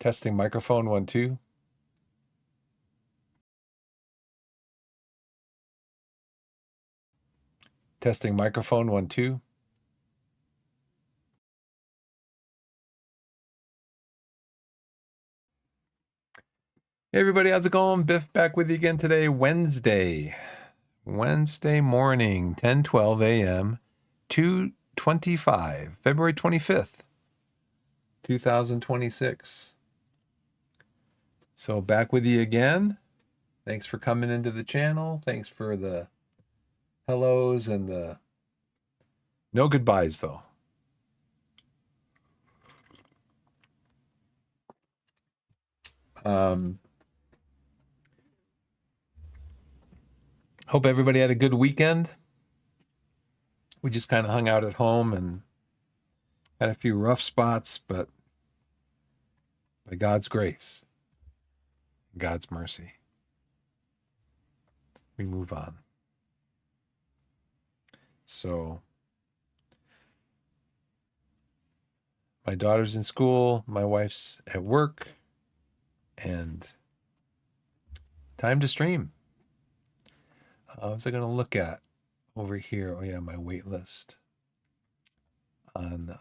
Testing microphone 1 2. Testing microphone 1 2. Hey everybody, how's it going? Biff back with you again today, Wednesday morning, 10:12 a.m. 2/25, February 25th, 2026. So back with you again. Thanks for coming into the channel. Thanks for the hellos and the no goodbyes though. Hope everybody had a good weekend. We just kind of hung out at home and had a few rough spots, but by God's grace, God's mercy, we move on. So my daughter's in school, my wife's at work, and time to stream. What was I going to look at over here? Oh yeah, my wait list on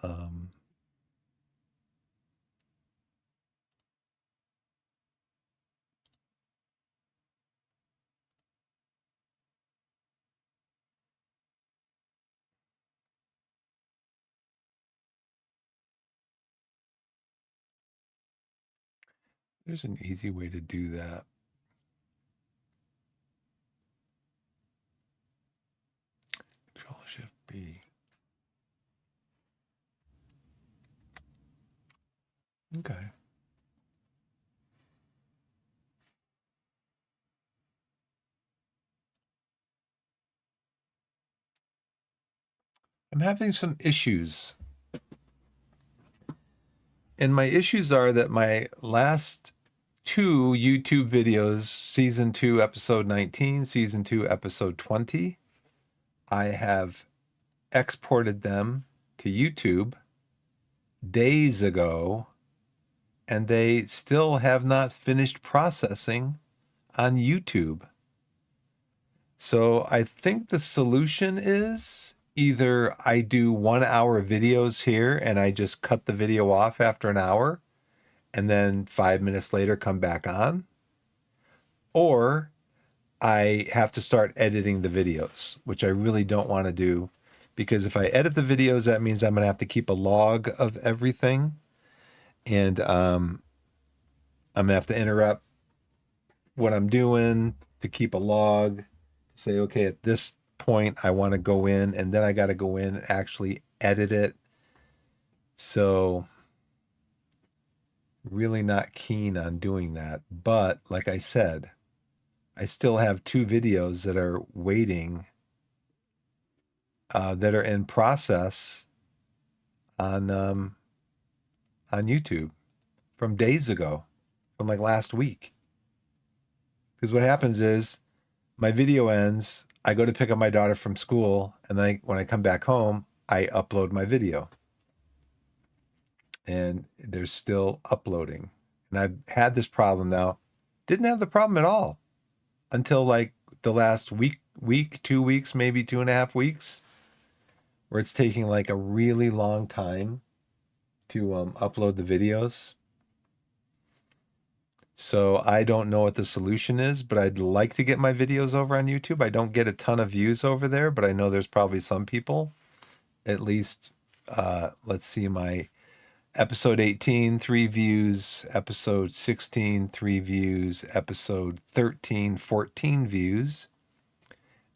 there's an easy way to do that. Control-Shift-B. Okay. I'm having some issues. And my issues are that my last 2 YouTube videos, season 2, episode 19, season 2, episode 20, I have exported them to YouTube days ago, and they still have not finished processing on YouTube. So I think the solution is either I do 1-hour videos here and I just cut the video off after an hour and then 5 minutes later come back on, or I have to start editing the videos, which I really don't want to do, because if I edit the videos, that means I'm going to have to keep a log of everything. And I'm going to have to interrupt what I'm doing to keep a log, to say, okay, at this point, I want to go in, and then I got to go in and actually edit it. So really not keen on doing that. But like I said, I still have 2 videos that are waiting, that are in process on YouTube from days ago, from like last week. Because what happens is my video ends, I go to pick up my daughter from school, and then when I come back home, I upload my video. And they're still uploading. And I've had this problem now. Didn't have the problem at all until like the last week, 2 weeks, maybe 2.5 weeks, where it's taking like a really long time to upload the videos. So I don't know what the solution is, but I'd like to get my videos over on YouTube. I don't get a ton of views over there, but I know there's probably some people. At least, let's see, my episode 18, 3 views, episode 16, 3 views, episode 13, 14 views,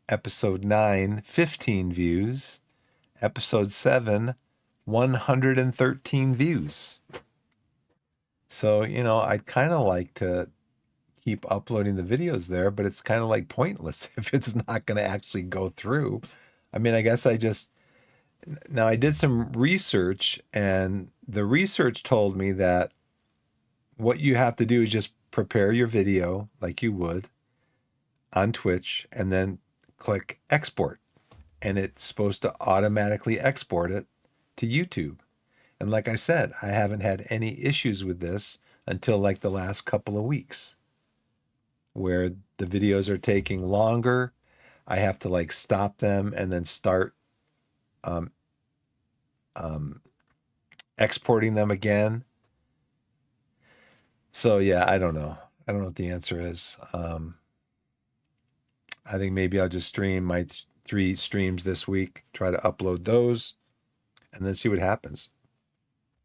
episode 9, 15 views, episode 7, 113 views. So, I'd kind of like to keep uploading the videos there, but it's kind of like pointless if it's not going to actually go through. I mean, I guess now I did some research, and the research told me that what you have to do is just prepare your video like you would on Twitch and then click export, and it's supposed to automatically export it to YouTube. And like I said, I haven't had any issues with this until like the last couple of weeks where the videos are taking longer. I have to like stop them and then start um, um, exporting them again. So yeah, I don't know. I don't know what the answer is. I think maybe I'll just stream my 3 streams this week, try to upload those, and then see what happens.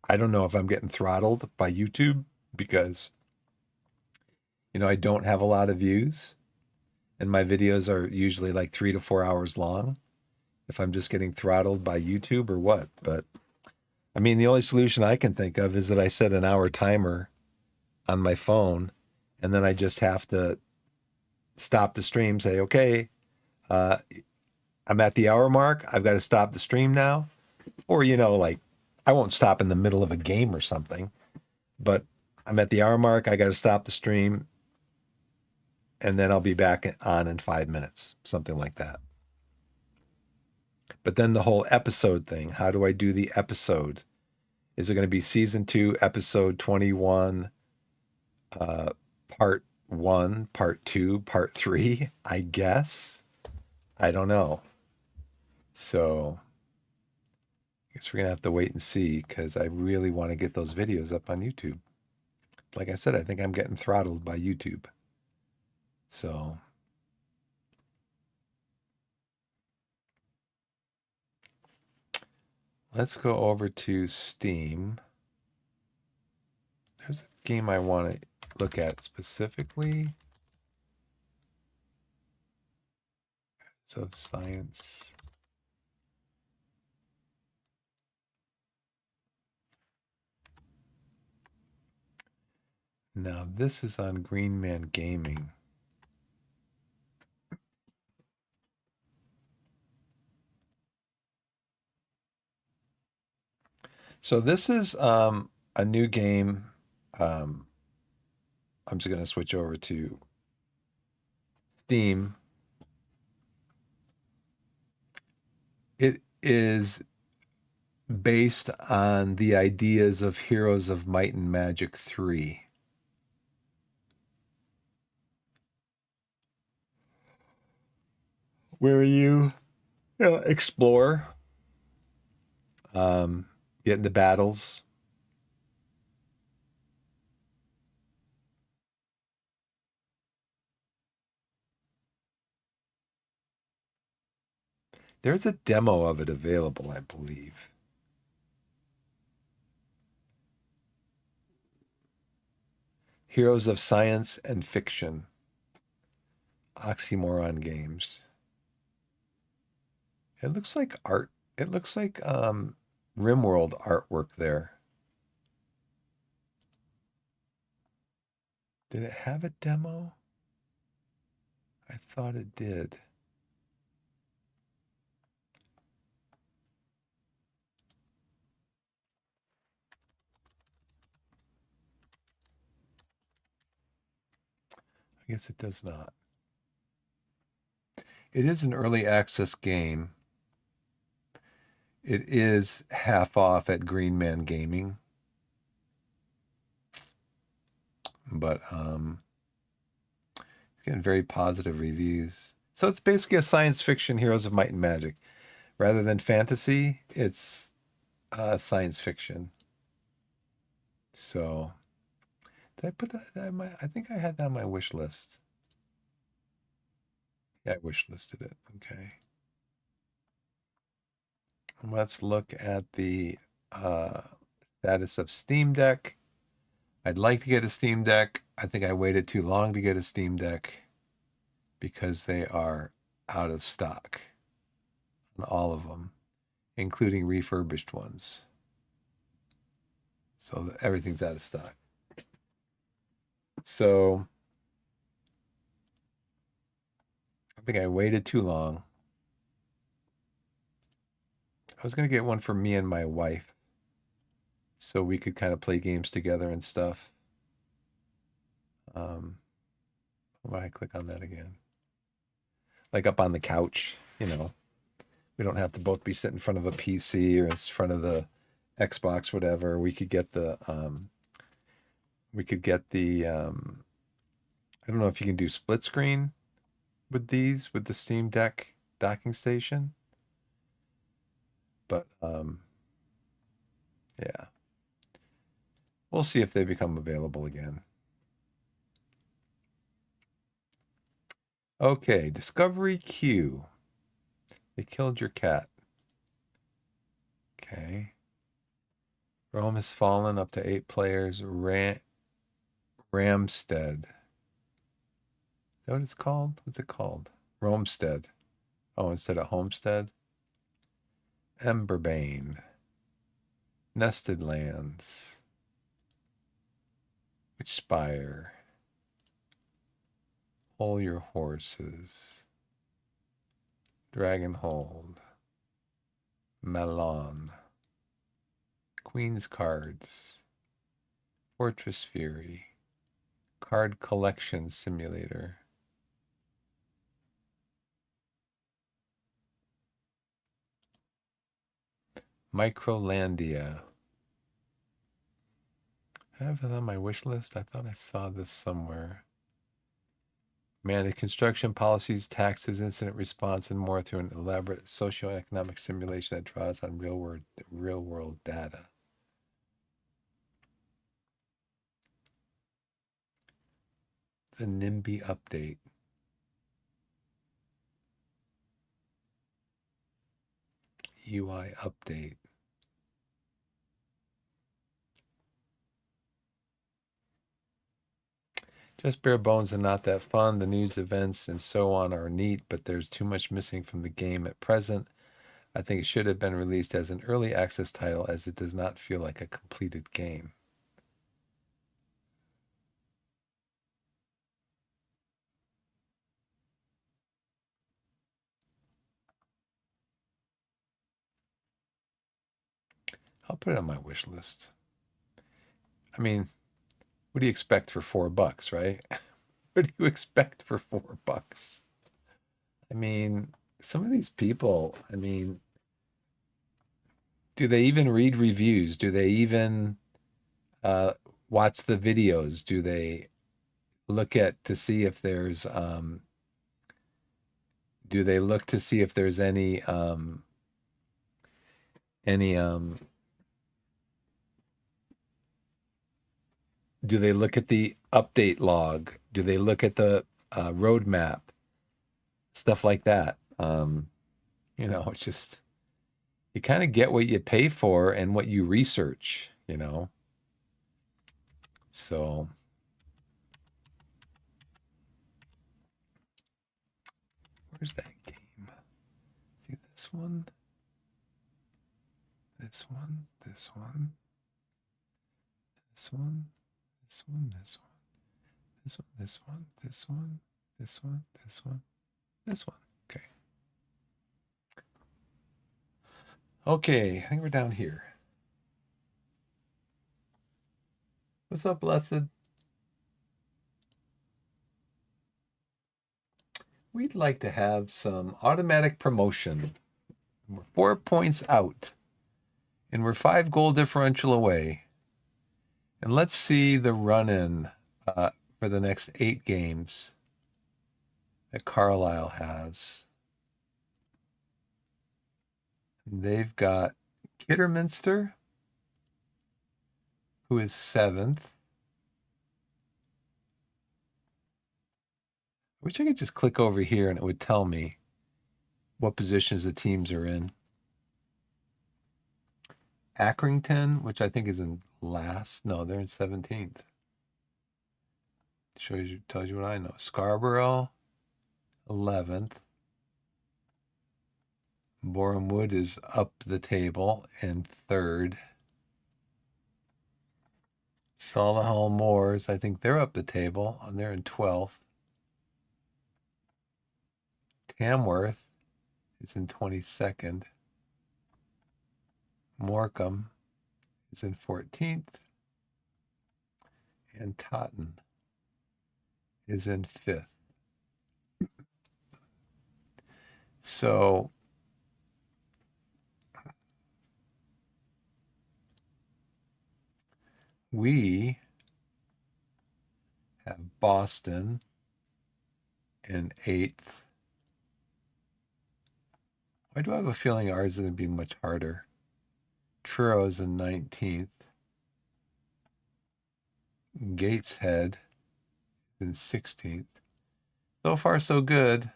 I don't know if I'm getting throttled by YouTube because, I don't have a lot of views and my videos are usually like 3 to 4 hours long. If I'm just getting throttled by YouTube or what. But I mean, the only solution I can think of is that I set an hour timer on my phone and then I just have to stop the stream, say, okay, uh, I'm at the hour mark. I've got to stop the stream now. Or, like I won't stop in the middle of a game or something, but I'm at the hour mark. I got to stop the stream and then I'll be back on in 5 minutes, something like that. But then the whole episode thing, how do I do the episode? Is it going to be season 2, episode 21, part 1, part 2, part 3? I guess. I don't know. So I guess we're going to have to wait and see because I really want to get those videos up on YouTube. Like I said, I think I'm getting throttled by YouTube. So let's go over to Steam. There's a game I want to look at specifically. So science. Now this is on Green Man Gaming. So this is a new game. I'm just going to switch over to Steam. It is based on the ideas of Heroes of Might and Magic 3. Where you explore, get into battles. There's a demo of it available, I believe. Heroes of Science and Fiction. Oxymoron Games. It looks like art. It looks like RimWorld artwork there. Did it have a demo? I thought it did. I guess it does not. It is an early access game. It is half off at Green Man Gaming. But it's getting very positive reviews. So it's basically a science fiction Heroes of Might and Magic. Rather than fantasy, it's science fiction. So did I put that? I think I had that on my wish list. Yeah, I wish listed it. Okay. Let's look at the status of Steam Deck. I'd like to get a Steam Deck. I think I waited too long to get a Steam Deck because they are out of stock on all of them, including refurbished ones. So everything's out of stock. So I think I waited too long. I was going to get one for me and my wife so we could kind of play games together and stuff. Why I click on that again? Like up on the couch, we don't have to both be sitting in front of a PC or in front of the Xbox, whatever. We could get the we could get the, I don't know if you can do split screen with these, with the Steam Deck docking station. But, yeah. We'll see if they become available again. Okay, Discovery Q. They killed your cat. Okay. Rome has fallen, up to 8 players. Ramstead. Is that what it's called? What's it called? Romestead. Oh, instead of Homestead. Emberbane. Nested Lands. Witchspire. Hole Your Horses. Dragonhold. Malon. Queen's Cards. Fortress Fury. Card Collection Simulator. Microlandia. I have it on my wish list. I thought I saw this somewhere. Manage construction policies, taxes, incident response, and more through an elaborate socioeconomic simulation that draws on real world data. The NIMBY update. UI update. Just bare bones and not that fun. The news, events, and so on are neat, but there's too much missing from the game at present. I think it should have been released as an early access title, as it does not feel like a completed game. I'll put it on my wish list. I mean, what do you expect for $4, right? What do you expect for $4? I mean, some of these people, I mean, do they even read reviews? Do they even watch the videos? Do they look at to see if there's do they look to see if there's any do they look at the update log? Do they look at the roadmap? Stuff like that. It's just you kind of get what you pay for and what you research, So where's that game? See this one? This one, this one, this one, this one, this one, this one, this one, this one, this one, this one, this one. Okay. Okay, I think we're down here. What's up, Blessed? We'd like to have some automatic promotion. We're 4 points out, and we're 5 goal differential away. And let's see the run-in for the next 8 games that Carlisle has. They've got Kidderminster, who is 7th. I wish I could just click over here and it would tell me what positions the teams are in. Accrington, which I think is in last. No, they're in 17th. Tells you what I know. Scarborough, 11th. Boreham Wood is up the table in 3rd. Solihull Moors, I think they're up the table, and they're in 12th. Tamworth is in 22nd. Morecambe is in 14th. And Totten is in 5th. So we Have Boston in 8th. Why do I have a feeling ours is going to be much harder? Truro's in 19th. Gateshead in 16th. So far, so good.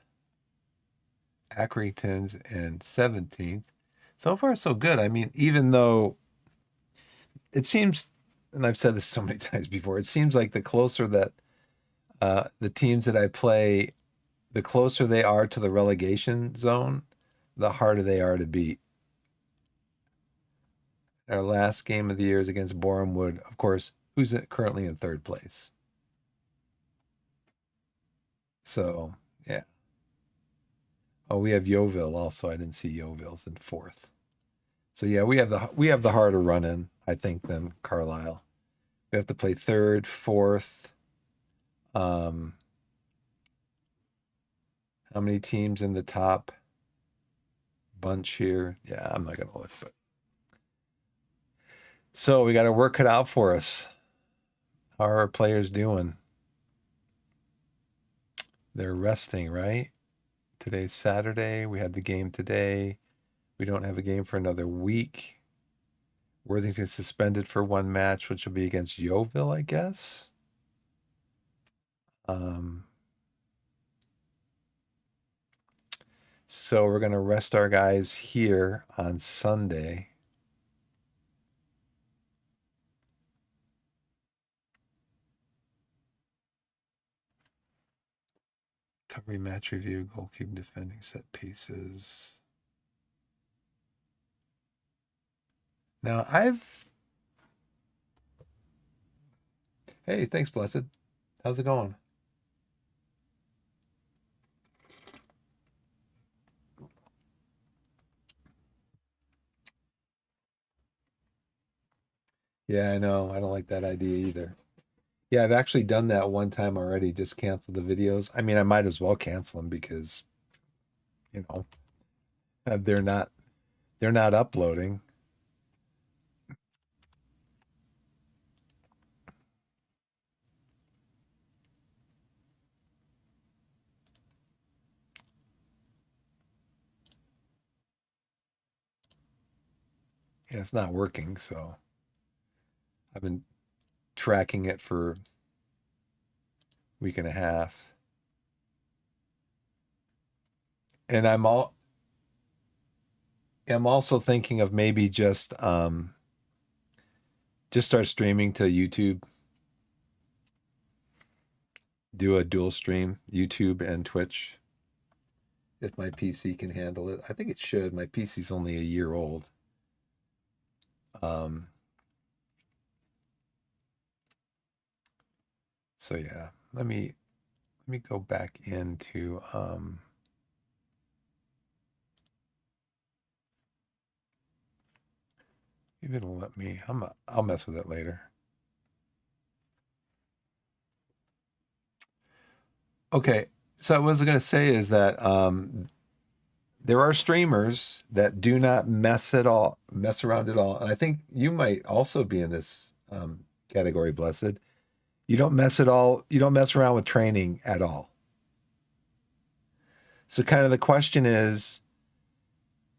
Accrington's in 17th. So far, so good. I mean, even though it seems, and I've said this so many times before, it seems like the closer that the teams that I play, the closer they are to the relegation zone, the harder they are to beat. Our last game of the year is against Boreham Wood, of course, who's currently in 3rd place. So, yeah. Oh, we have Yeovil also. I didn't see Yeovil's in 4th. So yeah, we have the harder run in, I think, than Carlisle. We have to play 3rd, 4th. How many teams in the top bunch here? Yeah, I'm not gonna look, but so we got our work cut out for us. How are our players doing? They're resting, right? Today's Saturday. We had the game today. We don't have a game for another week. Worthington suspended for 1 match, which will be against Yeovil, I guess. So we're going to rest our guys here on Sunday. Recovery, match review, goalkeeping, defending, set pieces. Now Hey, thanks, Blessed. How's it going? Yeah, I know. I don't like that idea either. Yeah, I've actually done that one time already, just cancel the videos. I mean, I might as well cancel them because, you know, they're not uploading. Yeah, it's not working, so I've been tracking it for a week and a half. And I'm also thinking of maybe just start streaming to YouTube. Do a dual stream, YouTube and Twitch. If my PC can handle it. I think it should. My PC's only a year old. So yeah, let me go back into maybe it'll let me. I'll mess with it later. Okay, so what I was going to say is that there are streamers that do not mess around at all, and I think you might also be in this category, Blessed. You don't mess at all. You don't mess around with training at all. So kind of the question is,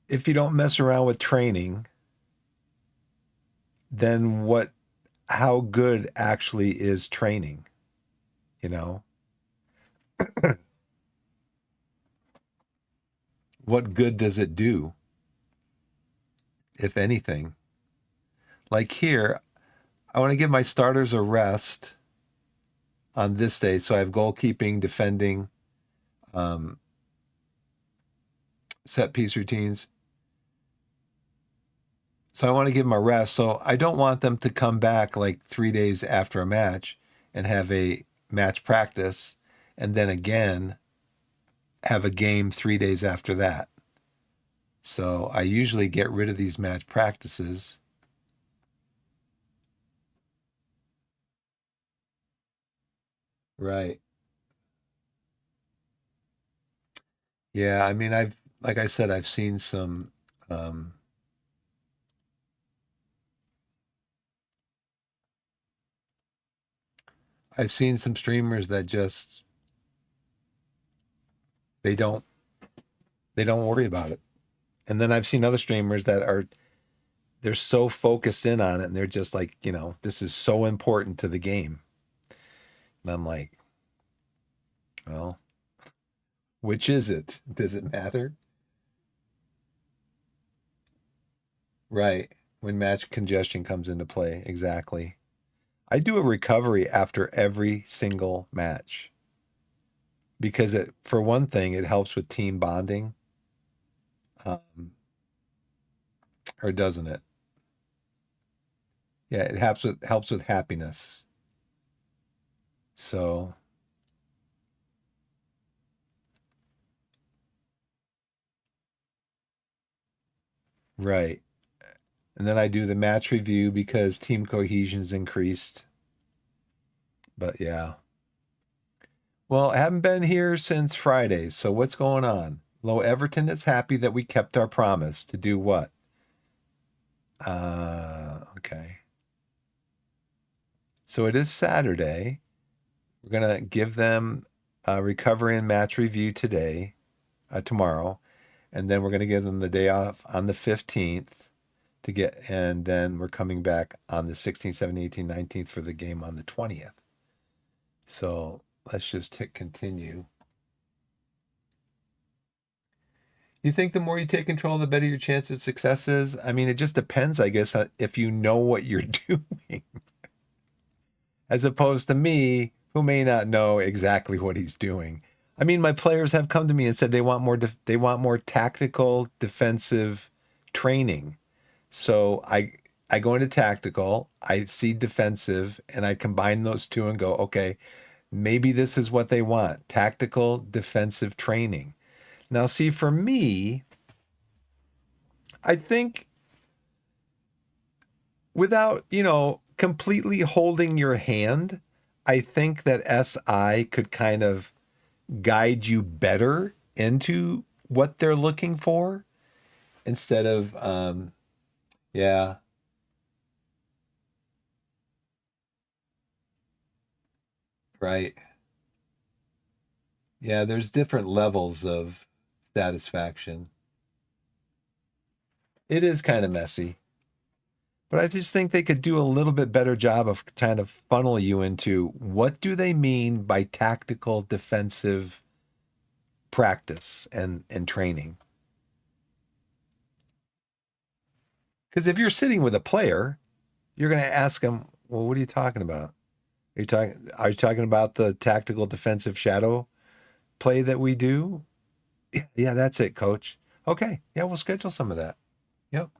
if you don't mess around with training, then how good actually is training? You know, what good does it do, if anything? Like here, I want to give my starters a rest on this day. So I have goalkeeping, defending, set piece routines. So I want to give them a rest. So I don't want them to come back like 3 days after a match and have a match practice and then again have a game 3 days after that. So I usually get rid of these match practices. Right. Yeah, I mean, like I said, I've seen some I've seen some streamers that just they don't they don't worry about it. And then I've seen other streamers that are they're so focused in on it and they're just like, this is so important to the game. And I'm like, well, which is it? Does it matter? Right. When match congestion comes into play. Exactly. I do a recovery after every single match because for one thing, it helps with team bonding. Or doesn't it? Yeah, it helps with happiness. So, right. And then I do the match review because team cohesion's increased. But yeah. Well, I haven't been here since Friday. So what's going on? Low Everton is happy that we kept our promise to do what? Okay. So it is Saturday. We're going to give them a recovery and match review tomorrow. And then we're going to give them the day off on the 15th and then we're coming back on the 16th, 17th, 18th, 19th for the game on the 20th. So let's just hit continue. You think the more you take control, the better your chance of success is? I mean, it just depends, I guess, if you know what you're doing. As opposed to me, who may not know exactly what he's doing. I mean, my players have come to me and said they want more tactical defensive training. So I go into tactical, I see defensive, and I combine those two and go, okay, maybe this is what they want, tactical defensive training. Now, see, for me, I think without, completely holding your hand, I think that SI could kind of guide you better into what they're looking for instead of, yeah. Right. Yeah, there's different levels of satisfaction. It is kind of messy, but I just think they could do a little bit better job of kind of funnel you into what do they mean by tactical defensive practice and training. Because if you're sitting with a player, you're going to ask them, well, what are you talking about? Are you talking about the tactical defensive shadow play that we do? Yeah, that's it, coach. Okay. Yeah, we'll schedule some of that. Yep.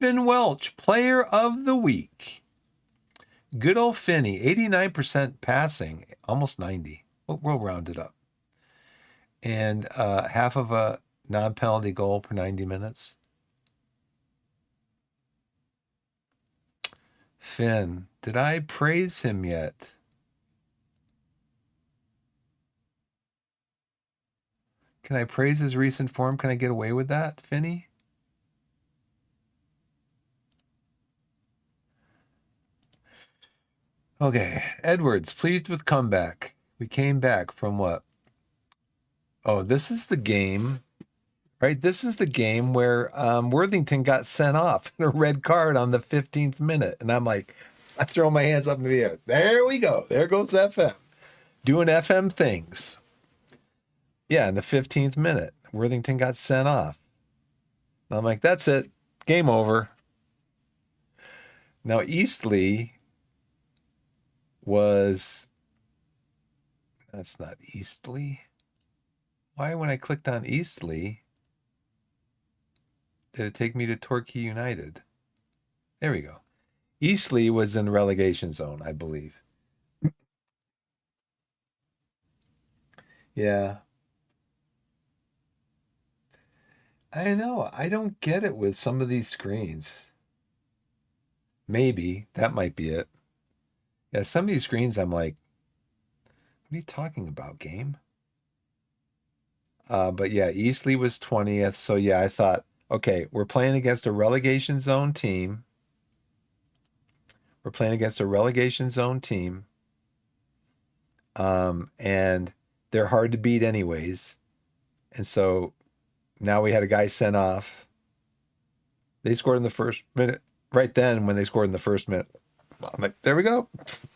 Finn Welch, player of the week. Good old Finney, 89% passing, almost 90. We'll round it up. And half of a non-penalty goal per 90 minutes. Finn, did I praise him yet? Can I praise his recent form? Can I get away with that, Finney? Okay. Edwards, pleased with comeback. We came back from what? Oh, this is the game, right? This is the game where Worthington got sent off in a red card on the 15th minute. And I'm like, I throw my hands up in the air. There we go. There goes FM. Doing FM things. Yeah, in the 15th minute, Worthington got sent off. And I'm like, that's it. Game over. Now, Eastleigh that's not Eastleigh. Why, when I clicked on Eastleigh, did it take me to Torquay United? There we go. Eastleigh was in the relegation zone, I believe. Yeah. I know. I don't get it with some of these screens. Maybe that might be it. Yeah, some of these screens, I'm like, what are you talking about, game? But yeah, Eastleigh was 20th. So yeah, I thought, okay, we're playing against a relegation zone team. We're playing against a relegation zone team. And they're hard to beat anyways. And so now we had a guy sent off. They scored in the first minute. Right then, when they scored in the first minute, I'm like, there we go.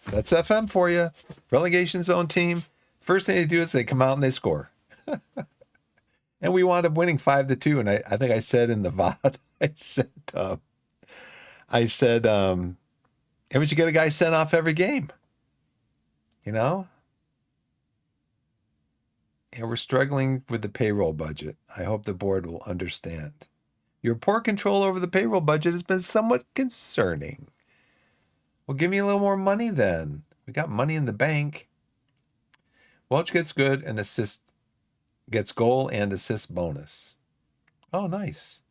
That's FM for you. Relegation zone team. First thing they do is they come out and they score. And we wound up winning 5-2. And I think I said in the VOD, I said, hey, we should get a guy sent off every game. You know? And we're struggling with the payroll budget. I hope the board will understand. Your poor control over the payroll budget has been somewhat concerning. Well, give me a little more money then. We got money in the bank. Welch gets good and gets goal and assist bonus. Oh, nice.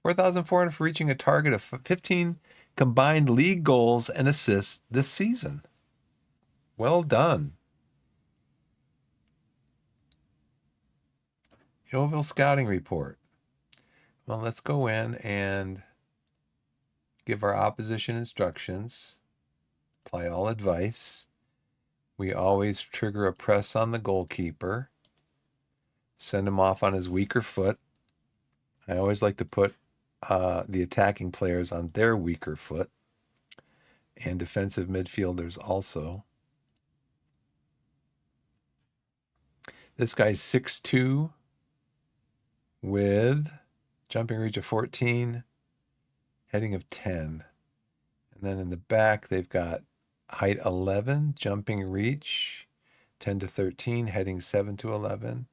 4,400 for reaching a target of 15 combined league goals and assists this season. Well done. Yeovil scouting report. Well, let's go in and give our opposition instructions. Apply all advice. We always trigger a press on the goalkeeper. Send him off on his weaker foot. I always like to put the attacking players on their weaker foot. And defensive midfielders also. This guy's 6'2", with jumping reach of 14, heading of 10. And then in the back, they've got height 11, jumping reach 10 to 13, heading 7 to 11.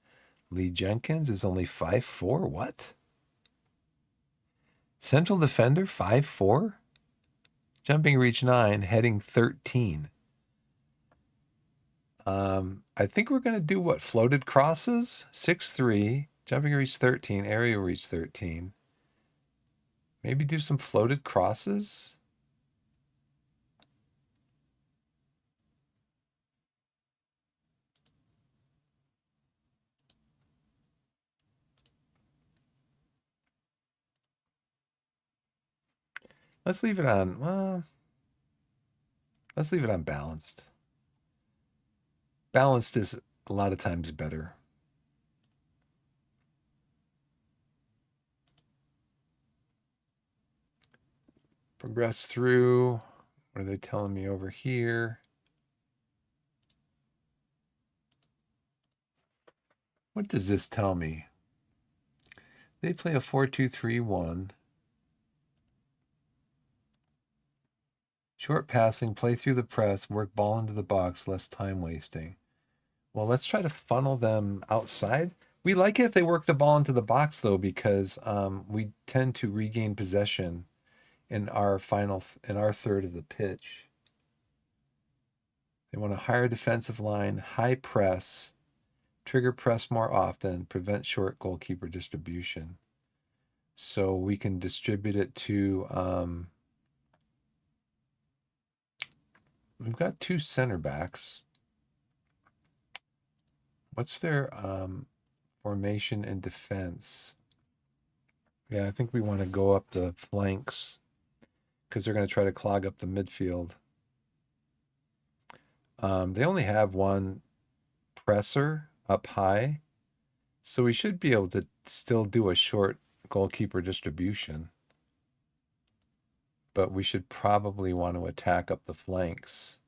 Lee Jenkins is only 5'4". What? Central defender 5'4", jumping reach 9, heading 13. I think we're going to do what? Floated crosses? 6'3", jumping reach 13, area reach 13. Maybe do some floated crosses? Let's leave it on, well, let's leave it on balanced. Balanced is a lot of times better. Progress through. What are they telling me over here? What does this tell me? They play a 4-2-3-1. Short passing, play through the press, work ball into the box, less time wasting. Well, let's try to funnel them outside. We like it if they work the ball into the box, though, because we tend to regain possession in our third of the pitch. They want a higher defensive line, high press, trigger press more often, prevent short goalkeeper distribution. So we can distribute it to, we've got 2 center backs. What's their formation and defense? Yeah, I think we want to go up the flanks because they're going to try to clog up the midfield. They only have 1 presser up high, so we should be able to still do a short goalkeeper distribution. But we should probably want to attack up the flanks.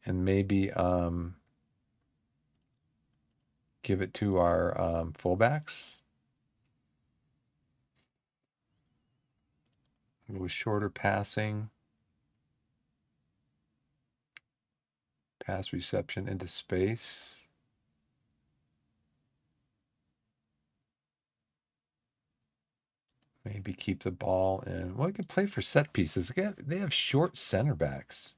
And maybe give it to our fullbacks. With shorter passing. Pass reception into space. Maybe keep the ball in. Well, we can play for set pieces. Again, they have short center backs.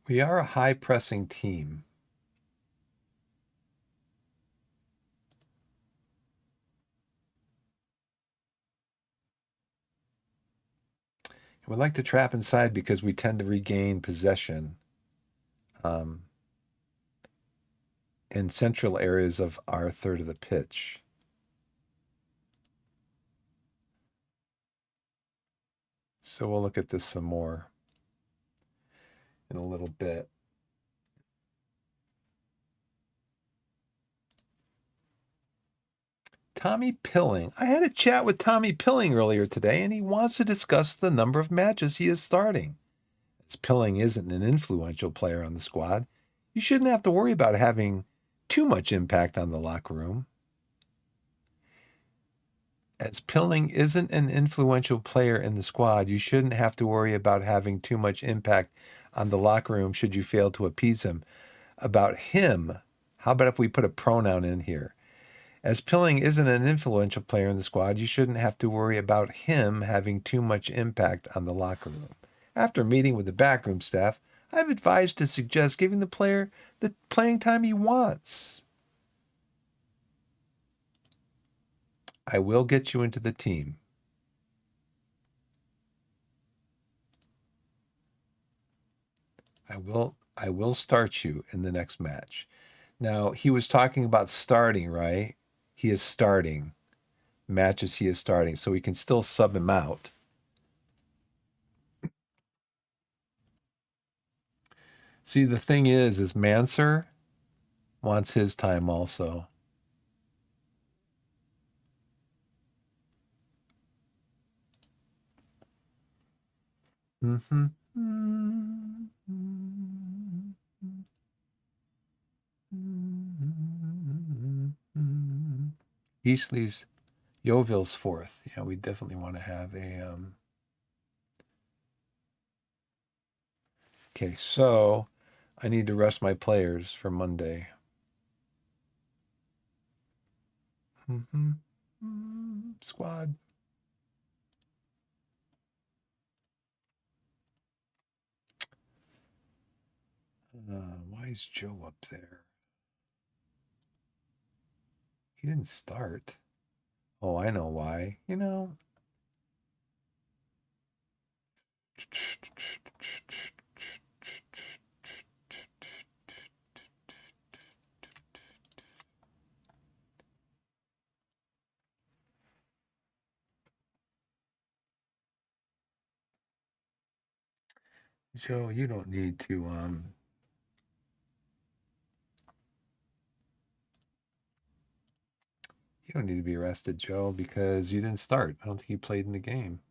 We are a high pressing team. We like to trap inside because we tend to regain possession in central areas of our third of the pitch. So we'll look at this some more in a little bit. Tommy Pilling. I had a chat with Tommy Pilling earlier today, and he wants to discuss the number of matches he is starting. As Pilling isn't an influential player on the squad, you shouldn't have to worry about having too much impact on the locker room. As Pilling isn't an influential player in the squad, you shouldn't have to worry about having too much impact on the locker room should you fail to appease him. About him, how about if we put a pronoun in here? As Pilling isn't an influential player in the squad, you shouldn't have to worry about him having too much impact on the locker room. After meeting with the backroom staff, I've advised to suggest giving the player the playing time he wants. I will get you into the team. I will start you in the next match. Now, he was talking about starting, right? He is starting. Matches he is starting. So we can still sub him out. See, the thing is Manser wants his time also. Mm-hmm. Eastley's Yeoville's fourth. Yeah, we definitely want to have a okay, so I need to rest my players for Monday. Squad. Why is Joe up there? He didn't start. Oh, I know why. You know. Joe, you don't need to you don't need to be arrested, Joe, because you didn't start. I don't think you played in the game.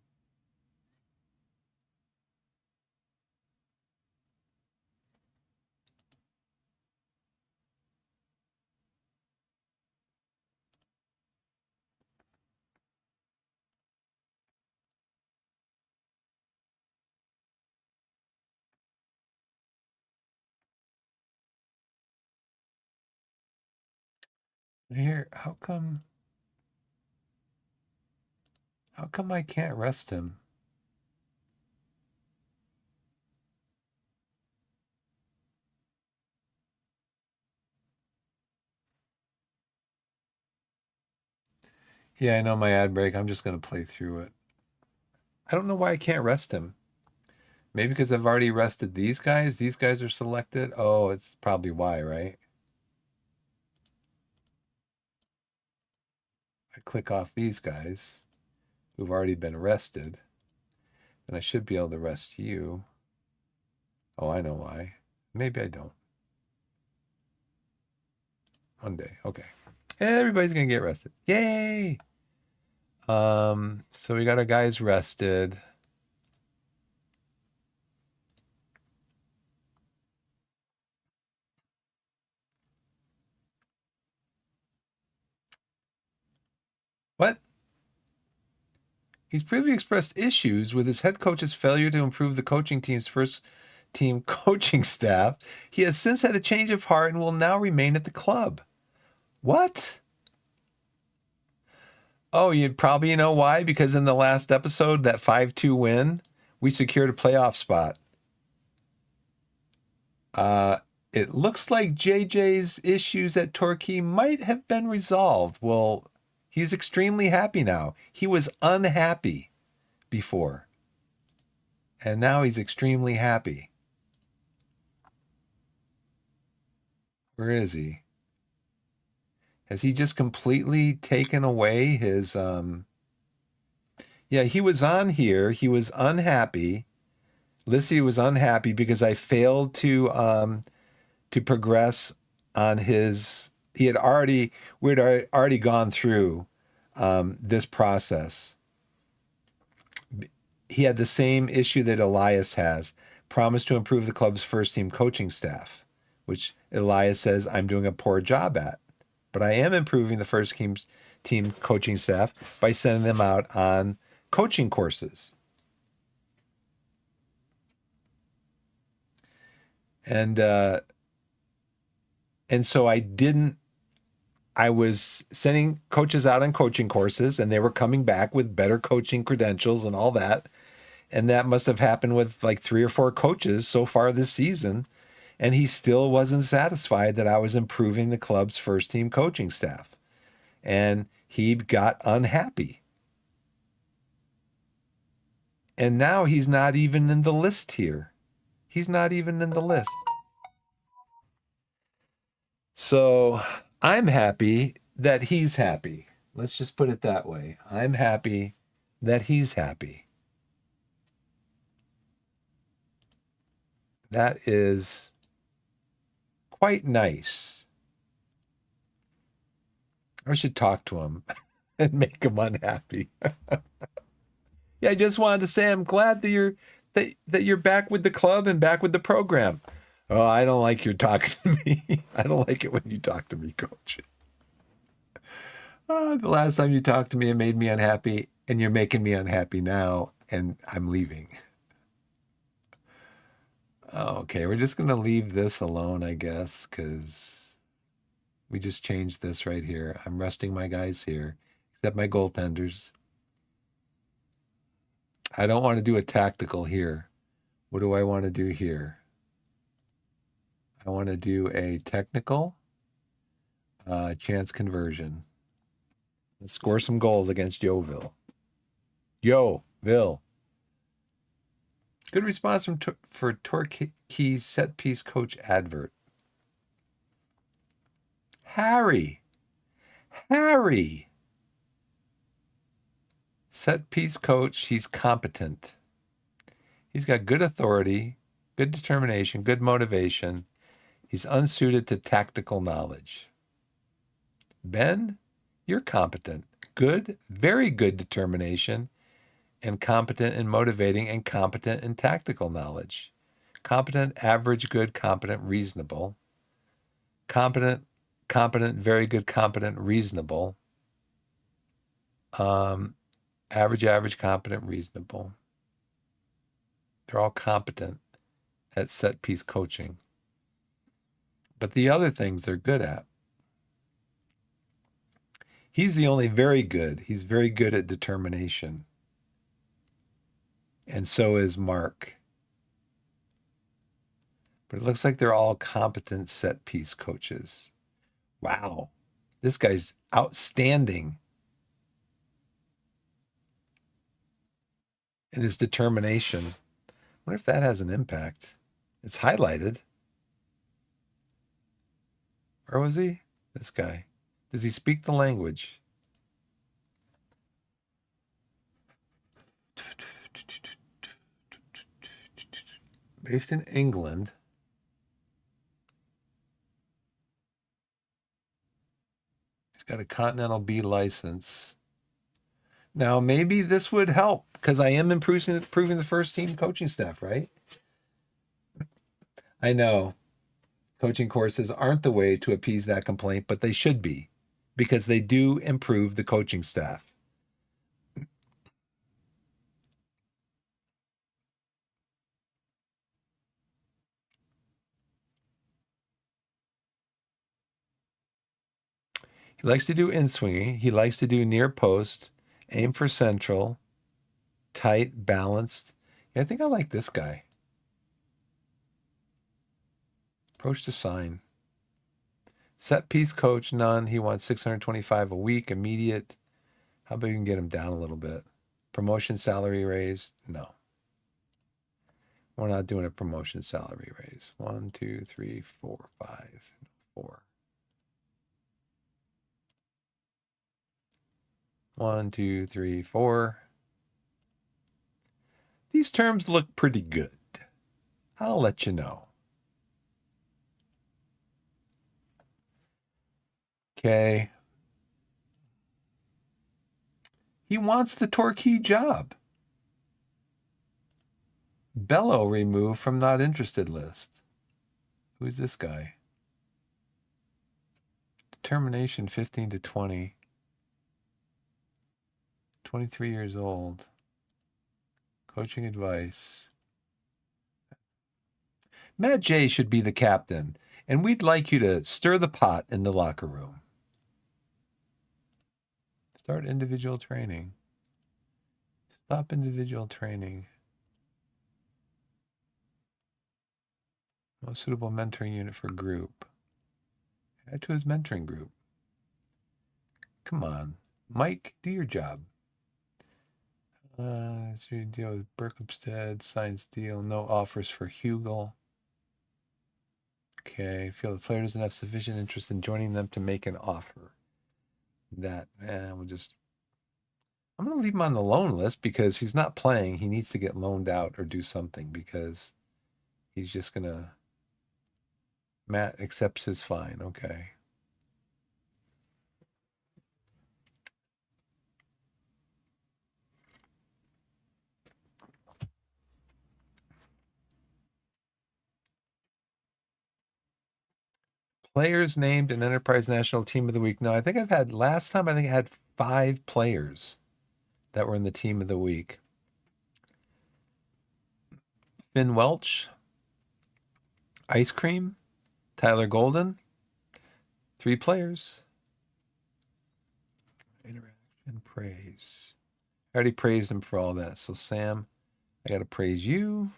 Here, how come I can't rest him? Yeah, I know my ad break. I'm just going to play through it. I don't know why I can't rest him. Maybe because I've already rested these guys. These guys are selected. Oh, it's probably why, right? I click off these guys who've already been rested. And I should be able to rest you. Oh, I know why. Maybe I don't. Monday. Okay. Everybody's going to get rested. Yay! So we got our guys rested. What? He's previously expressed issues with his head coach's failure to improve the coaching team's first team coaching staff. He has since had a change of heart and will now remain at the club. What? Oh, you'd probably know why? Because in the last episode, that 5-2 win, we secured a playoff spot. It looks like JJ's issues at Torquay might have been resolved. Well, he's extremely happy now. He was unhappy before, and now he's extremely happy. Where is he? Has he just completely taken away his Yeah, he was on here. He was unhappy. Listed he was unhappy because I failed to progress on his we'd already gone through this process. He had the same issue that Elias has, promised to improve the club's first team coaching staff, which Elias says I'm doing a poor job at. But I am improving the first team coaching staff by sending them out on coaching courses. And so I was sending coaches out on coaching courses, and they were coming back with better coaching credentials and all that. And that must have happened with like 3 or 4 coaches so far this season. And he still wasn't satisfied that I was improving the club's first team coaching staff. And he got unhappy. And now he's not even in the list here. He's not even in the list. So I'm happy that he's happy. Let's just put it that way. I'm happy that he's happy. That is quite nice. I should talk to him and make him unhappy. Yeah, I just wanted to say I'm glad that you're back with the club and back with the program. Oh, I don't like your talking to me. I don't like it when you talk to me, coach. The last time you talked to me, it made me unhappy, and you're making me unhappy now, and I'm leaving. Okay, we're just going to leave this alone, I guess, because we just changed this right here. I'm resting my guys here, except my goaltenders. I don't want to do a tactical here. What do I want to do here? I want to do a technical chance conversion. Let's score some goals against Yeovil. Yeovil. Good response for Torquay's set piece coach advert. Harry. Set piece coach. He's competent. He's got good authority, good determination, good motivation. He's unsuited to tactical knowledge. Ben, you're competent. Good, very good determination, and competent in motivating, and competent in tactical knowledge. Competent, average, good, competent, reasonable. Competent, very good, competent, reasonable. Average, competent, reasonable. They're all competent at set piece coaching. But the other things they're good at. He's the only very good. He's very good at determination. And so is Mark. But it looks like they're all competent set piece coaches. Wow. This guy's outstanding in his determination. I wonder if that has an impact. It's highlighted. Where was he? This guy. Does he speak the language? Based in England. He's got a Continental B license. Now, maybe this would help because I am improving the first team coaching staff, right? I know coaching courses aren't the way to appease that complaint, but they should be because they do improve the coaching staff. He likes to do in-swinging. He likes to do near post, aim for central, tight, balanced. Yeah, I think I like this guy. Approach to sign. Set piece coach, none. He wants 625 a week, immediate. How about you can get him down a little bit? Promotion salary raise? No. We're not doing a promotion salary raise. 1, 2, 3, 4, 5. 4. 1, 2, 3, 4. These terms look pretty good. I'll let you know. Okay. He wants the Torquay job. Bello removed from not interested list. Who's this guy? Determination 15 to 20. 23 years old. Coaching advice. Matt J should be the captain, and we'd like you to stir the pot in the locker room. Start individual training. Stop individual training. Most suitable mentoring unit for group. Add to his mentoring group. Come on. Mike, do your job. So you deal with Berkhamsted, signs deal, no offers for Hugel. Okay, feel the player doesn't have sufficient interest in joining them to make an offer. That, I'm going to leave him on the loan list because he's not playing. He needs to get loaned out or do something because he's just going to, Matt accepts his fine. Okay. Players named in Enterprise National Team of the Week. No, I think last time I had 5 players that were in the Team of the Week. Finn Welch, Ice Cream, Tyler Golden, 3 players. Interaction, praise. I already praised him for all that. So Sam, I got to praise you.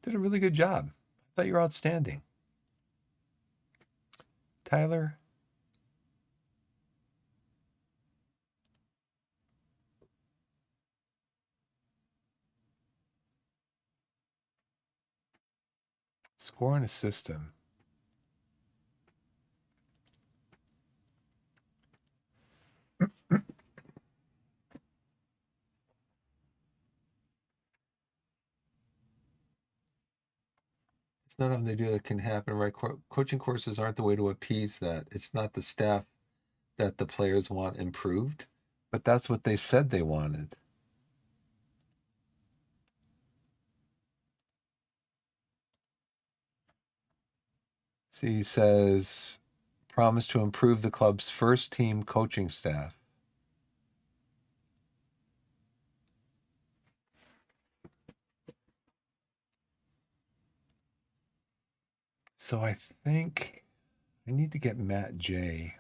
Did a really good job. I thought you were outstanding. Tyler. Score and assist him. It's not something they do that can happen, right? Coaching courses aren't the way to appease that. It's not the staff that the players want improved, but that's what they said they wanted. See, he says, promise to improve the club's first team coaching staff. So I think I need to get Matt J.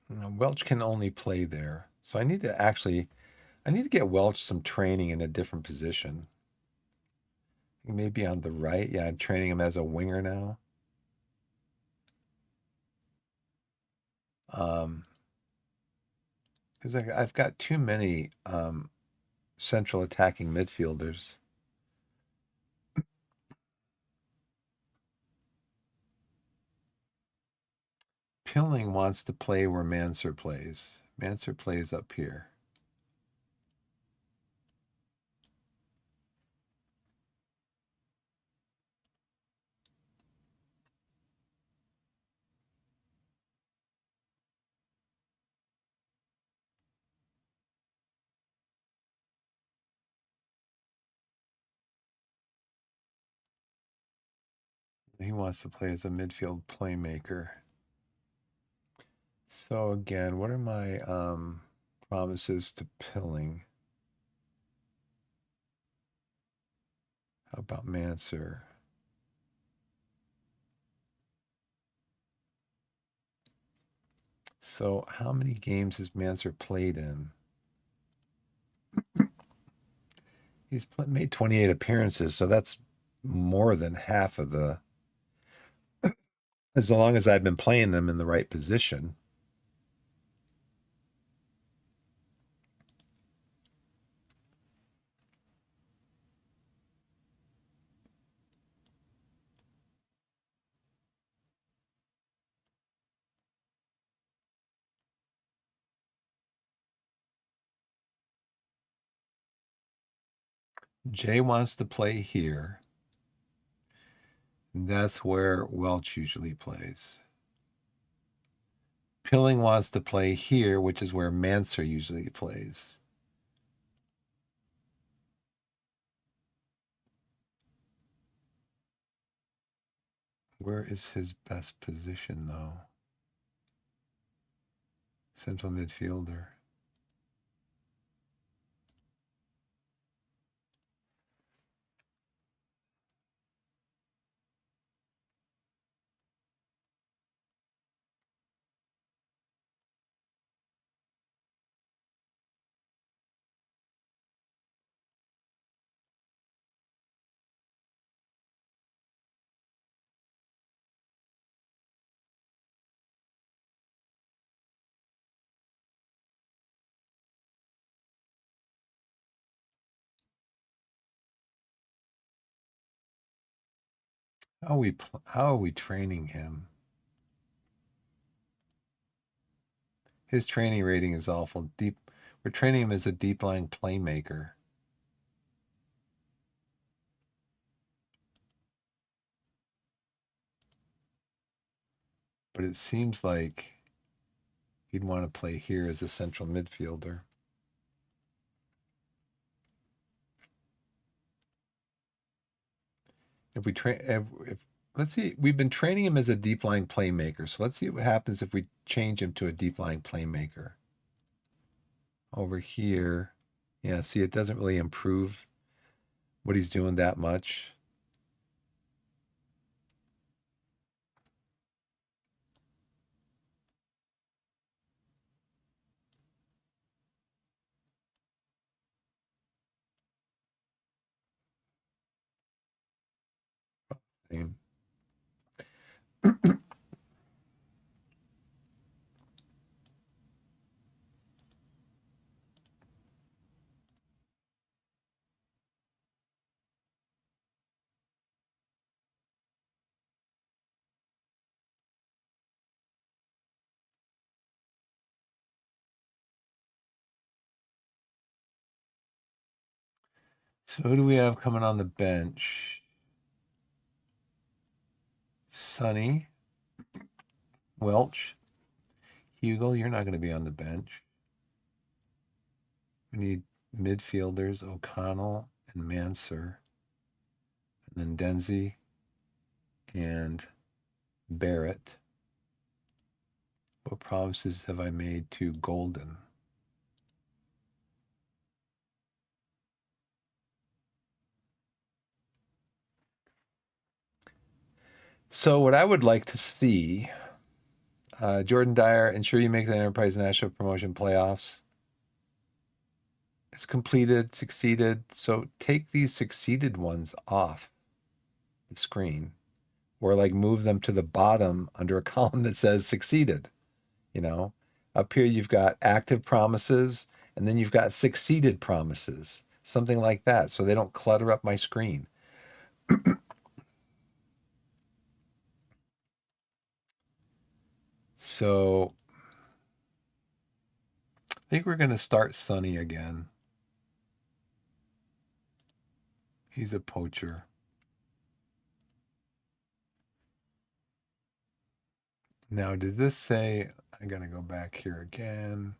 Welch can only play there. So I need to get Welch some training in a different position. Maybe on the right. Yeah, I'm training him as a winger now. Because I've got too many central attacking midfielders. Pilling wants to play where Mansur plays. Mansur plays up here. He wants to play as a midfield playmaker. So again, what are my promises to Pilling? How about Mansur? So how many games has Mansur played in? He's made 28 appearances, so that's more than half of the. As long as I've been playing him in the right position. Jay wants to play here. That's where Welch usually plays. Pilling wants to play here, which is where Manser usually plays. Where is his best position, though? Central midfielder. How are we training him? His training rating is awful. We're training him as a deep line playmaker. But it seems like he'd want to play here as a central midfielder. If we train, if let's see, we've been training him as a deep line playmaker. So let's see what happens if we change him to a deep line playmaker. Over here, yeah, see, it doesn't really improve what he's doing that much. Same. So who do we have coming on the bench? Sonny, Welch, Hugel, you're not going to be on the bench. We need midfielders, O'Connell and Manser, and then Denzi and Barrett. What promises have I made to Golden? So what I would like to see, Jordan Dyer, ensure you make the Enterprise National Promotion playoffs. It's completed, succeeded. So take these succeeded ones off the screen or like move them to the bottom under a column that says succeeded. You know, up here you've got active promises and then you've got succeeded promises, something like that. So they don't clutter up my screen. So I think we're going to start Sonny again. He's a poacher. Now, did this say, I got to go back here again.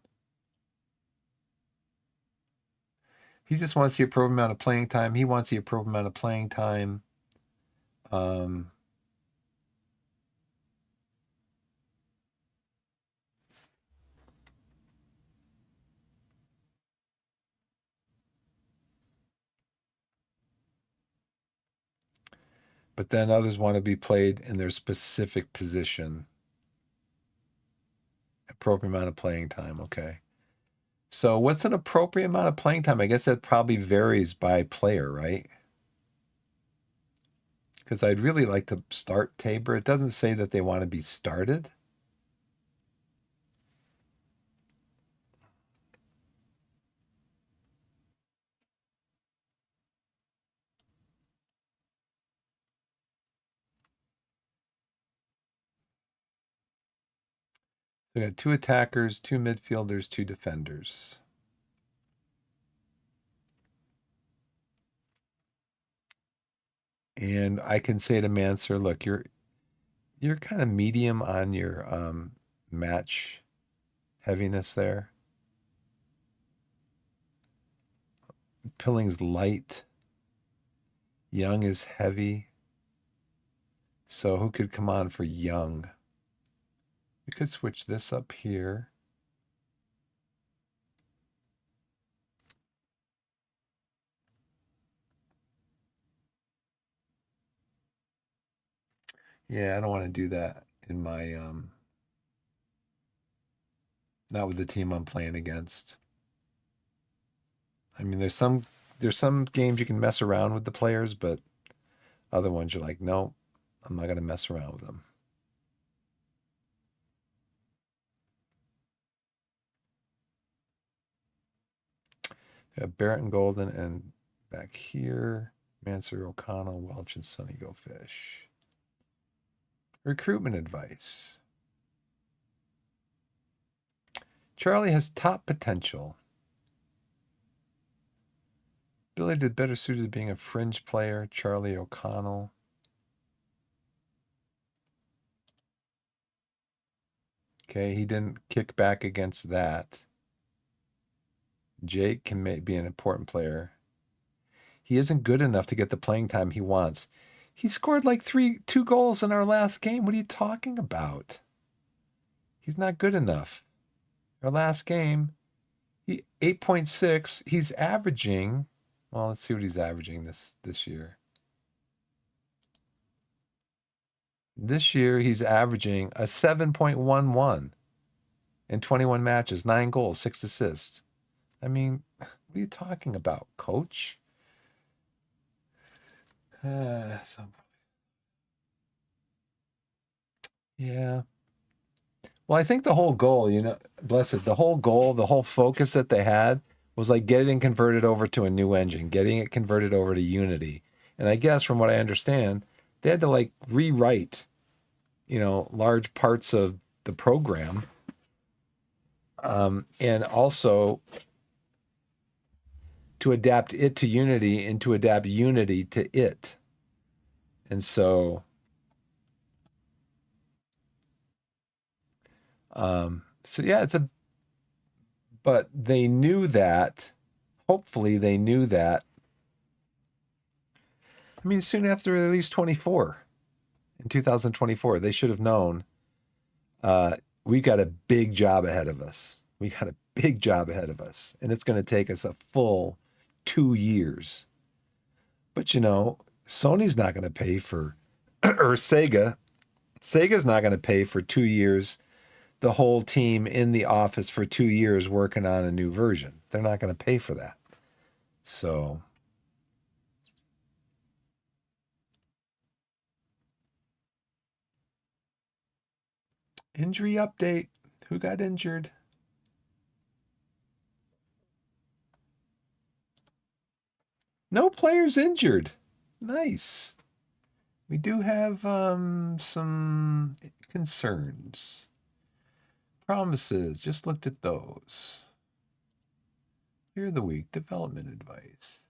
He just wants the appropriate amount of playing time. He wants the appropriate amount of playing time. But then others want to be played in their specific position. Appropriate amount of playing time. Okay. So what's an appropriate amount of playing time? I guess that probably varies by player, right? Because I'd really like to start Tabor. It doesn't say that they want to be started. We got 2 attackers, 2 midfielders, 2 defenders. And I can say to Manser, look, you're kind of medium on your match heaviness there. Pilling's light. Young is heavy. So who could come on for Young? We could switch this up here. Yeah, I don't want to do that in my not with the team I'm playing against. I mean, there's some games you can mess around with the players, but other ones you're like, no, I'm not gonna mess around with them. Barrett and Golden, and back here, Mansur, O'Connell, Welch, and Sonny Go Fish. Recruitment advice. Charlie has top potential. Billy did better suited to being a fringe player. Charlie O'Connell. Okay, he didn't kick back against that. Jake can be an important player. He isn't good enough to get the playing time he wants. He scored like 2 goals in our last game. What are you talking about? He's not good enough. Our last game, 8.6. He's averaging. Well, let's see what he's averaging this year. This year, he's averaging a 7.11 in 21 matches, 9 goals, 6 assists. I mean, what are you talking about, coach? Yeah. Well, I think the whole goal, blessed, the whole goal, the whole focus that they had was like getting converted over to a new engine, getting it converted over to Unity. And I guess from what I understand, they had to like rewrite, large parts of the program. And also to adapt it to Unity and to adapt Unity to it. And so, yeah, but they knew that, hopefully they knew that. I mean, soon after release 24 in 2024, they should have known we got a big job ahead of us. We got a big job ahead of us, and it's going to take us a full 2 years. But Sony's not going to pay for, or Sega's not going to pay for 2 years, the whole team in the office for 2 years working on a new version. They're not going to pay for that. So, injury update. Who got injured? No players injured. Nice. We do have some concerns. Promises. Just looked at those. Here of the week. Development advice.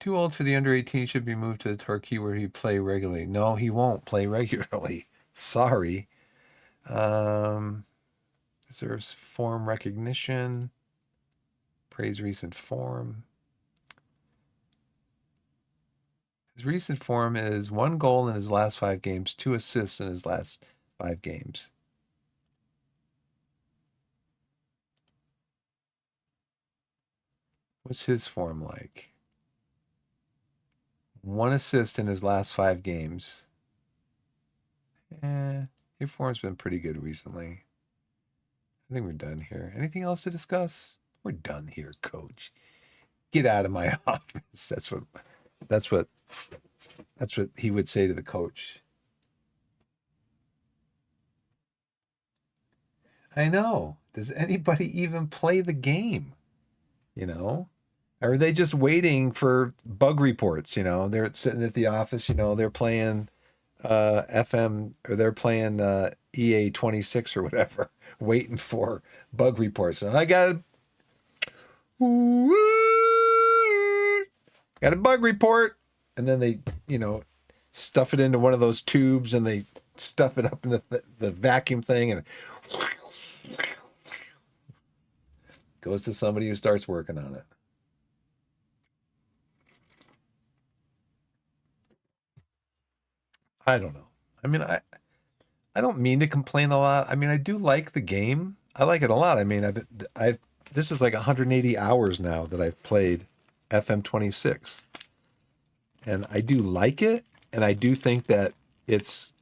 Too old for the under 18, should be moved to the Torquay where he play regularly. No, he won't play regularly. Sorry. Deserves form recognition. Praise recent form. His recent form is 1 goal in his last 5 games, 2 assists in his last 5 games. What's his form like? 1 assist in his last 5 games. Your form's been pretty good recently. I think we're done here. Anything else to discuss? We're done here, coach. Get out of my office. That's what he would say to the coach. I know. Does anybody even play the game? You know? Or are they just waiting for bug reports? You know, they're sitting at the office, you know, they're playing FM or they're playing Ea26 or whatever, waiting for bug reports. And I got a bug report. And then they, you know, stuff it into one of those tubes and they stuff it up in the vacuum thing and goes to somebody who starts working on it. I don't know. I mean, I don't mean to complain a lot. I mean, I do like the game. I like it a lot. I mean, I've this is like 180 hours now that I've played FM26. And I do like it, and I do think that it's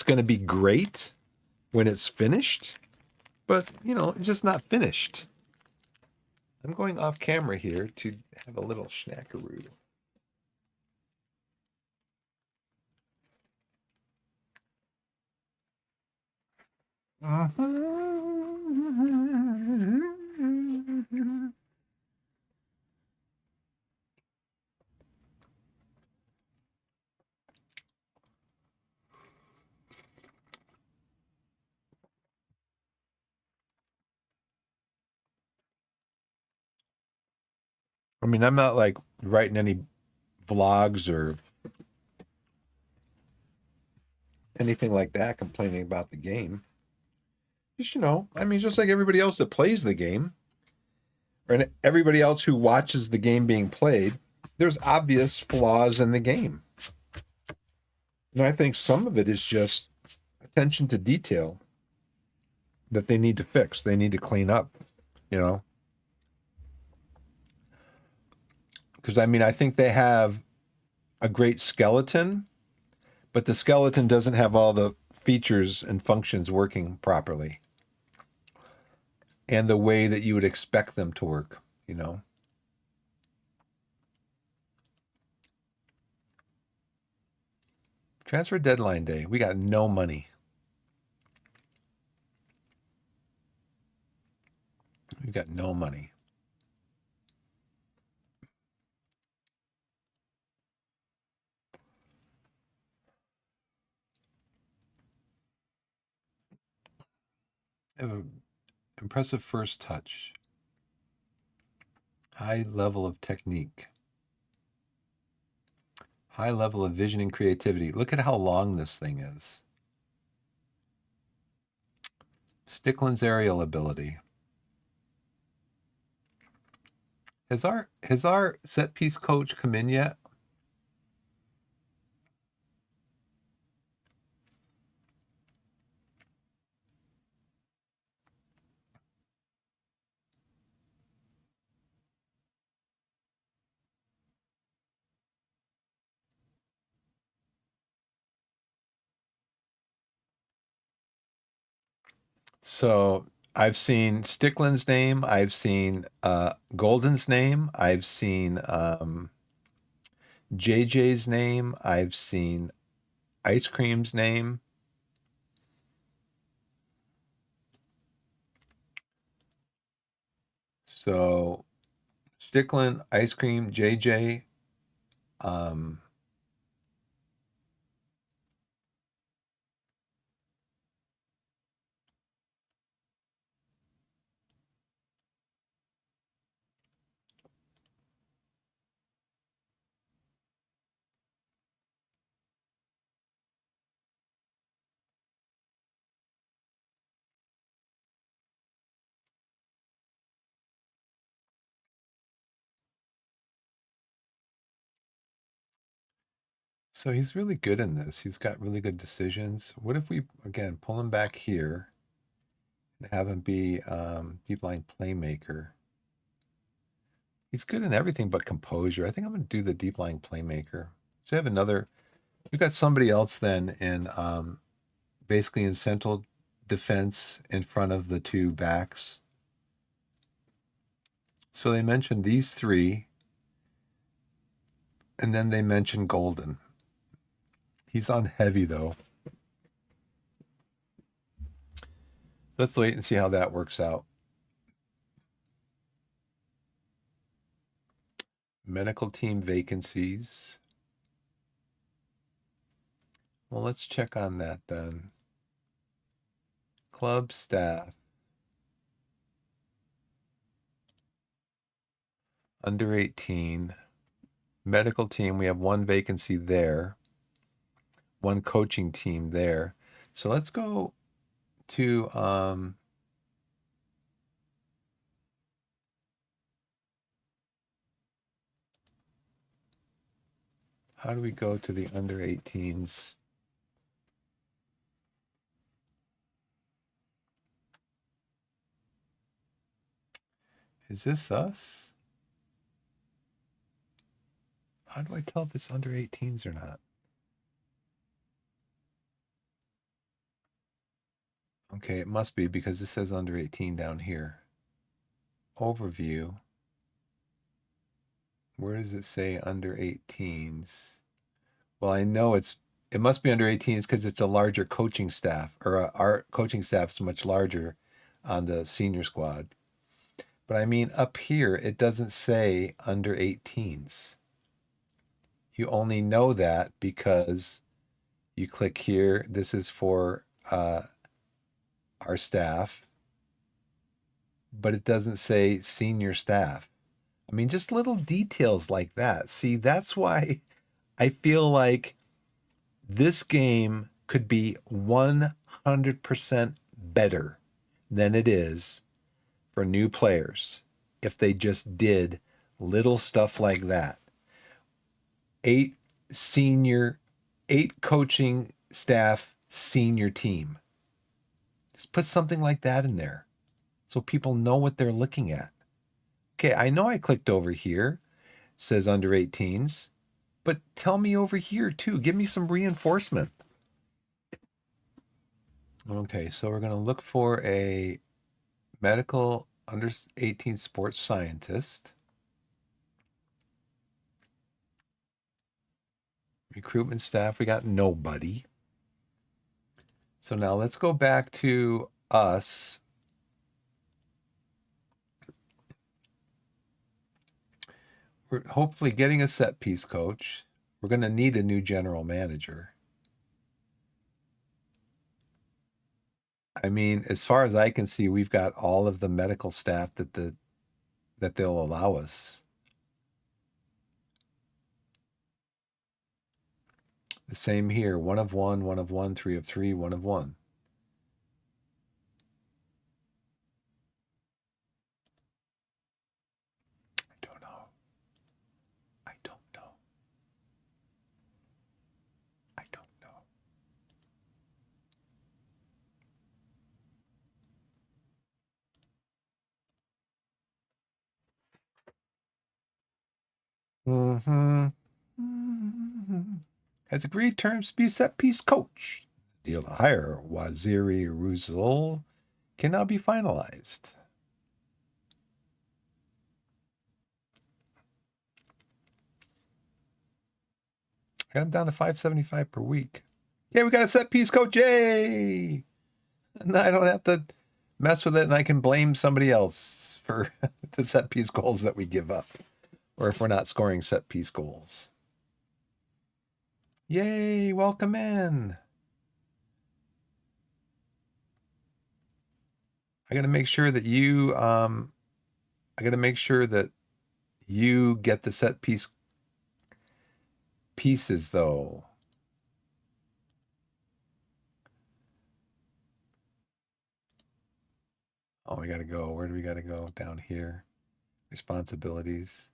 going to be great when it's finished, but you know, it's just not finished. I'm going off camera here to have a little snackaroo. I mean, I'm not like writing any vlogs or anything like that complaining about the game. Just, you know, I mean, just like everybody else that plays the game or everybody else who watches the game being played, there's obvious flaws in the game. And I think some of it is just attention to detail that they need to fix. They need to clean up, you know? Because, I mean, I think they have a great skeleton, but the skeleton doesn't have all the features and functions working properly and the way that you would expect them to work, you know? Transfer deadline day. We got no money. We've got no money. I have an impressive first touch. High level of technique. High level of vision and creativity. Look at how long this thing is. Stickland's aerial ability. Has our set piece coach come in yet? So I've seen Stickland's name. I've seen Golden's name. I've seen JJ's name. I've seen Ice Cream's name. So Stickland, Ice Cream, JJ. So he's really good in this. He's got really good decisions. What if we, again, pull him back here and have him be deep line playmaker? He's good in everything but composure. I think I'm going to do the deep line playmaker. So I have we've got somebody else then in basically in central defense in front of the two backs. So they mentioned these three, and then they mentioned Golden. He's on heavy, though. Let's wait and see how that works out. Medical team vacancies. Well, let's check on that then. Club staff. Under 18. Medical team, we have one vacancy there. One coaching team there. So let's go to how do we go to the under 18s? Is this us? How do I tell if it's under 18s or not? Okay, it must be because it says under 18 down here. Overview. Where does it say under 18s? Well, I know it must be under 18s because it's a larger coaching staff, or our coaching staff is much larger on the senior squad. But I mean, up here, it doesn't say under 18s. You only know that because you click here. This is for our staff, but it doesn't say senior staff. I mean, just little details like that. See, that's why I feel like this game could be 100% better than it is for new players if they just did little stuff like that. 8 coaching staff, senior team. Just put something like that in there so people know what they're looking at. Okay, I know I clicked over here, says under 18s, but tell me over here too. Give me some reinforcement. Okay, so we're going to look for a medical under 18 sports scientist. Recruitment staff, we got nobody. So now let's go back to us. We're hopefully getting a set piece coach. We're going to need a new general manager. I mean, as far as I can see, we've got all of the medical staff that they'll allow us. The same here. 1 of 1, 1 of 1, 3 of 3, 1 of 1. I don't know. I don't know. I don't know. Has agreed terms to be a set piece coach. Deal to hire Waziri Ruzul cannot be finalized. I got him down to $575 per week. Yeah, we got a set piece coach. Yay! And I don't have to mess with it, and I can blame somebody else for the set piece goals that we give up, or if we're not scoring set piece goals. Yay! Welcome in. I got to make sure that you get the set pieces though. Oh, we got to go. Where do we got to go? Down here. Responsibilities.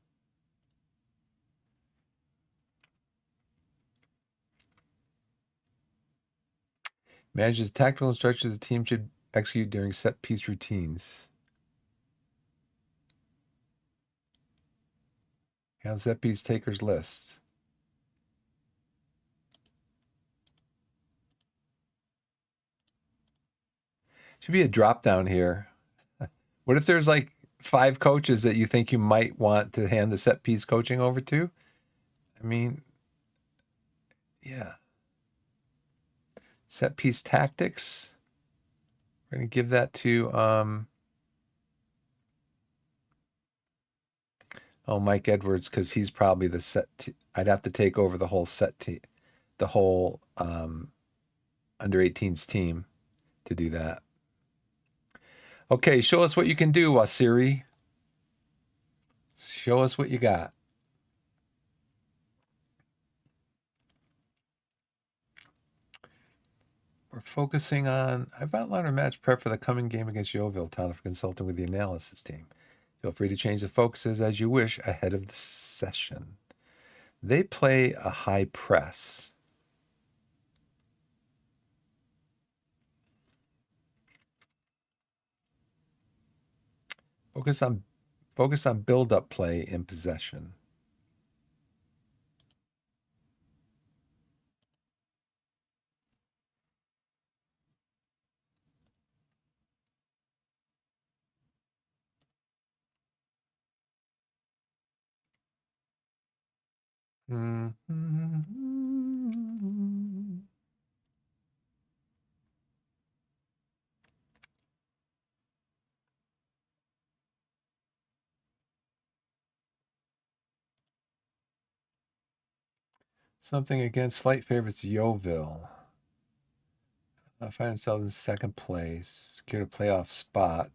Manages tactical instructions the team should execute during set piece routines. How's set piece takers list? Should be a drop down here. What if there's like 5 coaches that you think you might want to hand the set piece coaching over to? I mean, yeah. Set piece tactics. We're going to give that to Mike Edwards, because he's probably the set. I'd have to take over the whole the whole under 18s team to do that. Okay, show us what you can do, Wasiri. Show us what you got. We're focusing on, I've outlined our match prep for the coming game against Yeovil Town for consulting with the analysis team. Feel free to change the focuses as you wish ahead of the session. They play a high press. Focus on build-up play in possession. Something against slight favorites Yeovil. Find themselves in second place. Secure a playoff spot.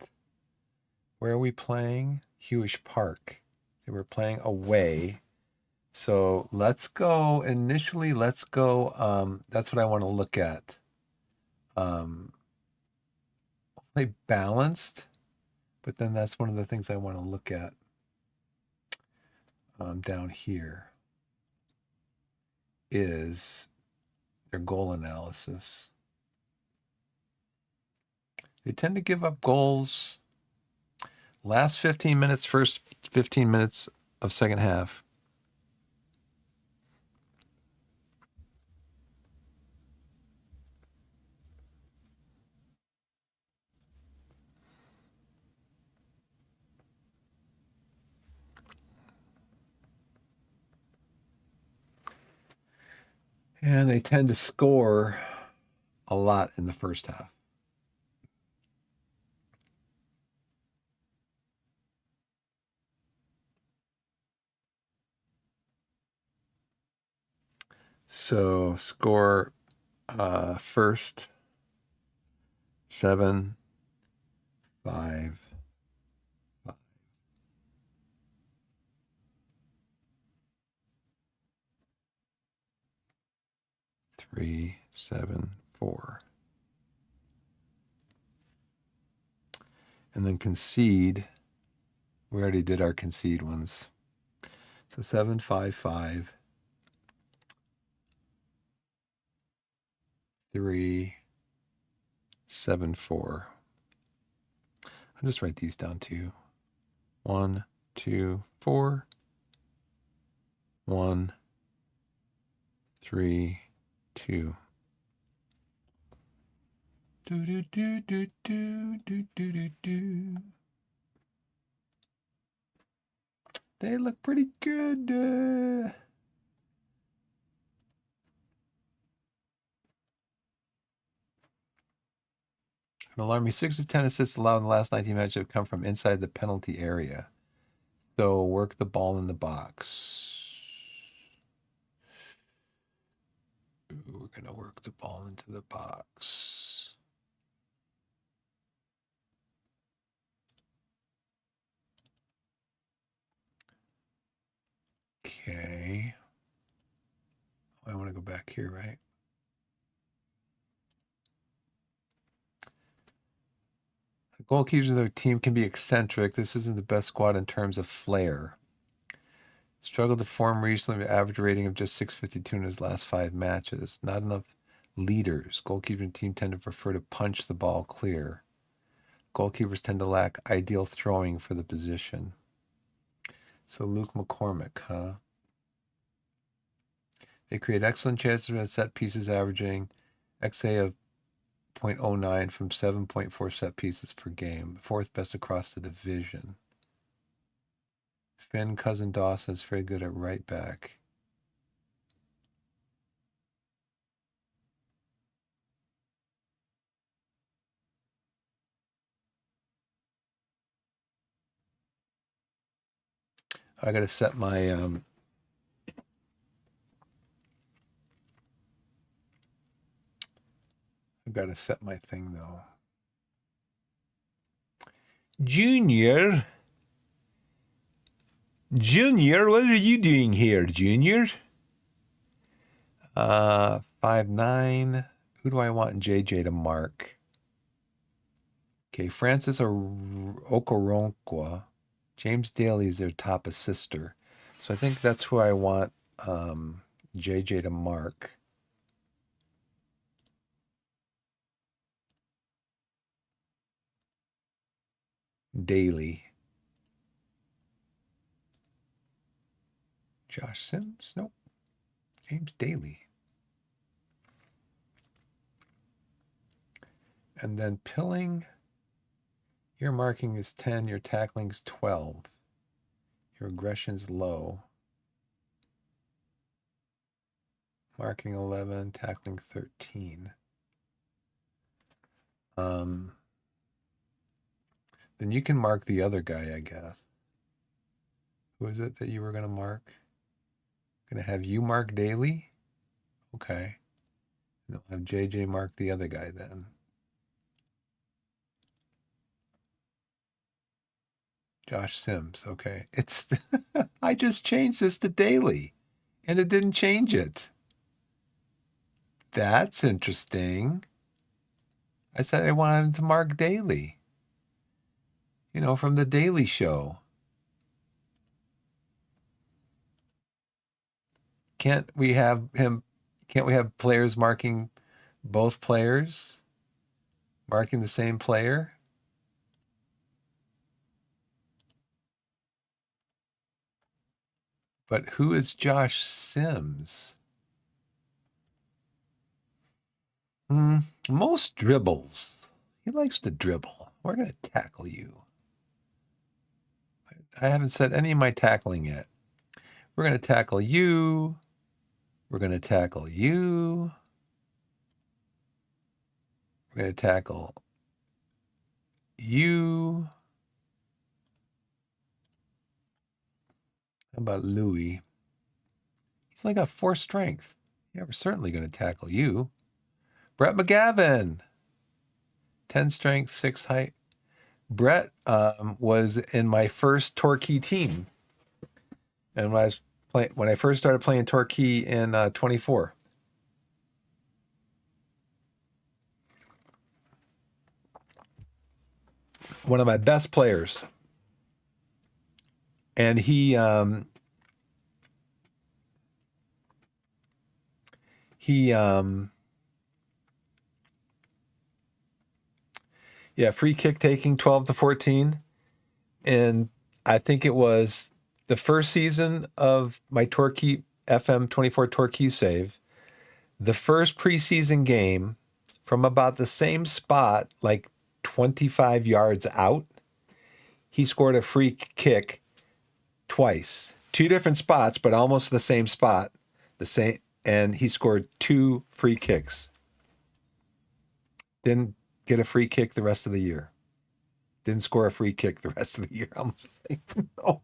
Where are we playing? Hewish Park. So we're playing away. So let's go. Initially, let's go. That's what I want to look at. Play balanced, but then that's one of the things I want to look at down here is their goal analysis. They tend to give up goals last 15 minutes, first 15 minutes of second half. And they tend to score a lot in the first half. So score first 7-5. 3-7-4. And then concede. We already did our concede ones. So 7-5-5. 3-7-4. I'll just write these down too. 1, 2, 4. 1, 3, 2. Do do do do do do do do do. They look pretty good. An alarming 6 of 10 assists allowed in the last 19 matches have come from inside the penalty area. So work the ball in the box. We're going to work the ball into the box. Okay. I want to go back here, right? The goalkeepers of their team can be eccentric. This isn't the best squad in terms of flair. Struggled to form recently with an average rating of just 652 in his last 5 matches. Not enough leaders. Goalkeeping team tend to prefer to punch the ball clear. Goalkeepers tend to lack ideal throwing for the position. So Luke McCormick, huh? They create excellent chances at set pieces, averaging XA of .09 from 7.4 set pieces per game. Fourth best across the division. Finn Cousin Dawson is very good at right back. I got to set my I've got to set my thing though. Junior, what are you doing here, Junior? 5'9". Who do I want in JJ to mark? Okay, Francis Okoronkwa. James Daly is their top assister. So I think that's who I want JJ to mark. Daly. Josh Sims? Nope. James Daly. And then Pilling. Your marking is 10. Your tackling's 12. Your aggression's low. Marking 11. Tackling 13. Then you can mark the other guy, I guess. Who is it that you were going to mark? Going to have you mark Daly? Okay. And I'll have JJ mark the other guy then. Josh Sims. Okay. It's I just changed this to Daly and it didn't change it. That's interesting. I said I wanted to mark Daly. You know, from the Daily Show. Can't we have players marking both players? Marking the same player? But who is Josh Sims? Most dribbles. He likes to dribble. We're going to tackle you. I haven't said any of my tackling yet. We're going to tackle you. We're going to tackle you. We're going to tackle you. How about Louis? He's only got 4 strength. Yeah, we're certainly going to tackle you. Brett McGavin. 10 strength, 6 height. Brett was in my first Torquay team. And when I first started playing Torquay in 24. One of my best players. And he free kick taking 12-14. And I think it was the first season of my Torquay FM24 Torquay save. The first preseason game from about the same spot, like 25 yards out, he scored a free kick twice. 2 different spots, but almost the same spot. And he scored 2 free kicks. Didn't get a free kick the rest of the year. Didn't score a free kick the rest of the year. I'm just like, no.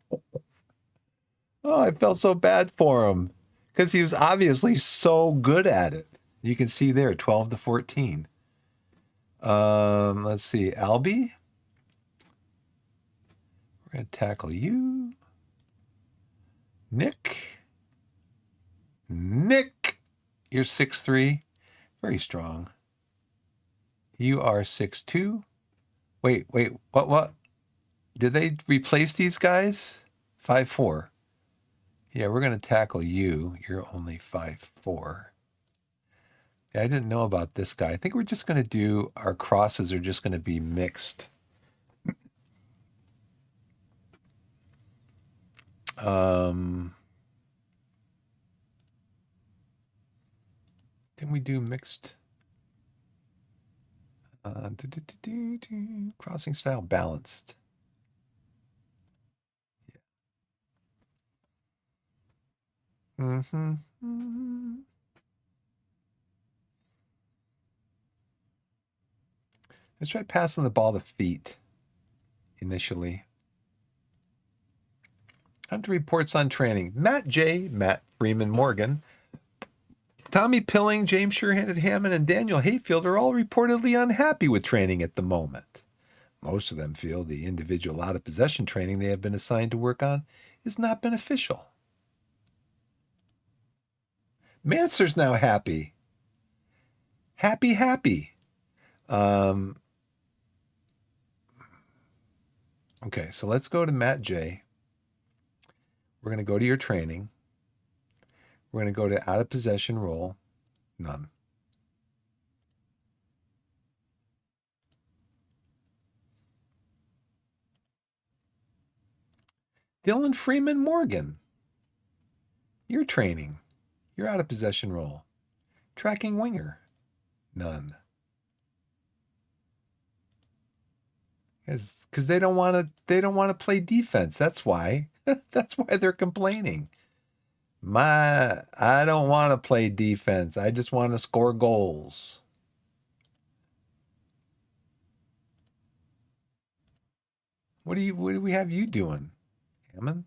Oh, I felt so bad for him because he was obviously so good at it. You can see there, 12-14. Let's see, Albie. We're going to tackle you. Nick, you're 6'3", very strong. You are 6'2". Wait, what? Did they replace these guys? 5'4". Yeah, we're going to tackle you. You're only 5'4". Yeah, I didn't know about this guy. I think we're just going to do, our crosses are just going to be mixed. Didn't we do mixed? Crossing style balanced. Mm-hmm. Let's try passing the ball to feet initially. Time to reports on training. Matt J, Matt Freeman Morgan, Tommy Pilling, James Sure-Handed Hammond, and Daniel Hayfield are all reportedly unhappy with training at the moment. Most of them feel the individual out-of-possession training they have been assigned to work on is not beneficial. Manser's now happy. Happy. Okay, so let's go to Matt J. We're going to go to your training. We're going to go to out-of-possession role. None. Dylan Freeman Morgan. Your training. Your out-of-possession role. Tracking winger. None. Because they don't want to play defense. That's why. That's why they're complaining. I don't want to play defense. I just want to score goals. What do we have you doing, Hammond?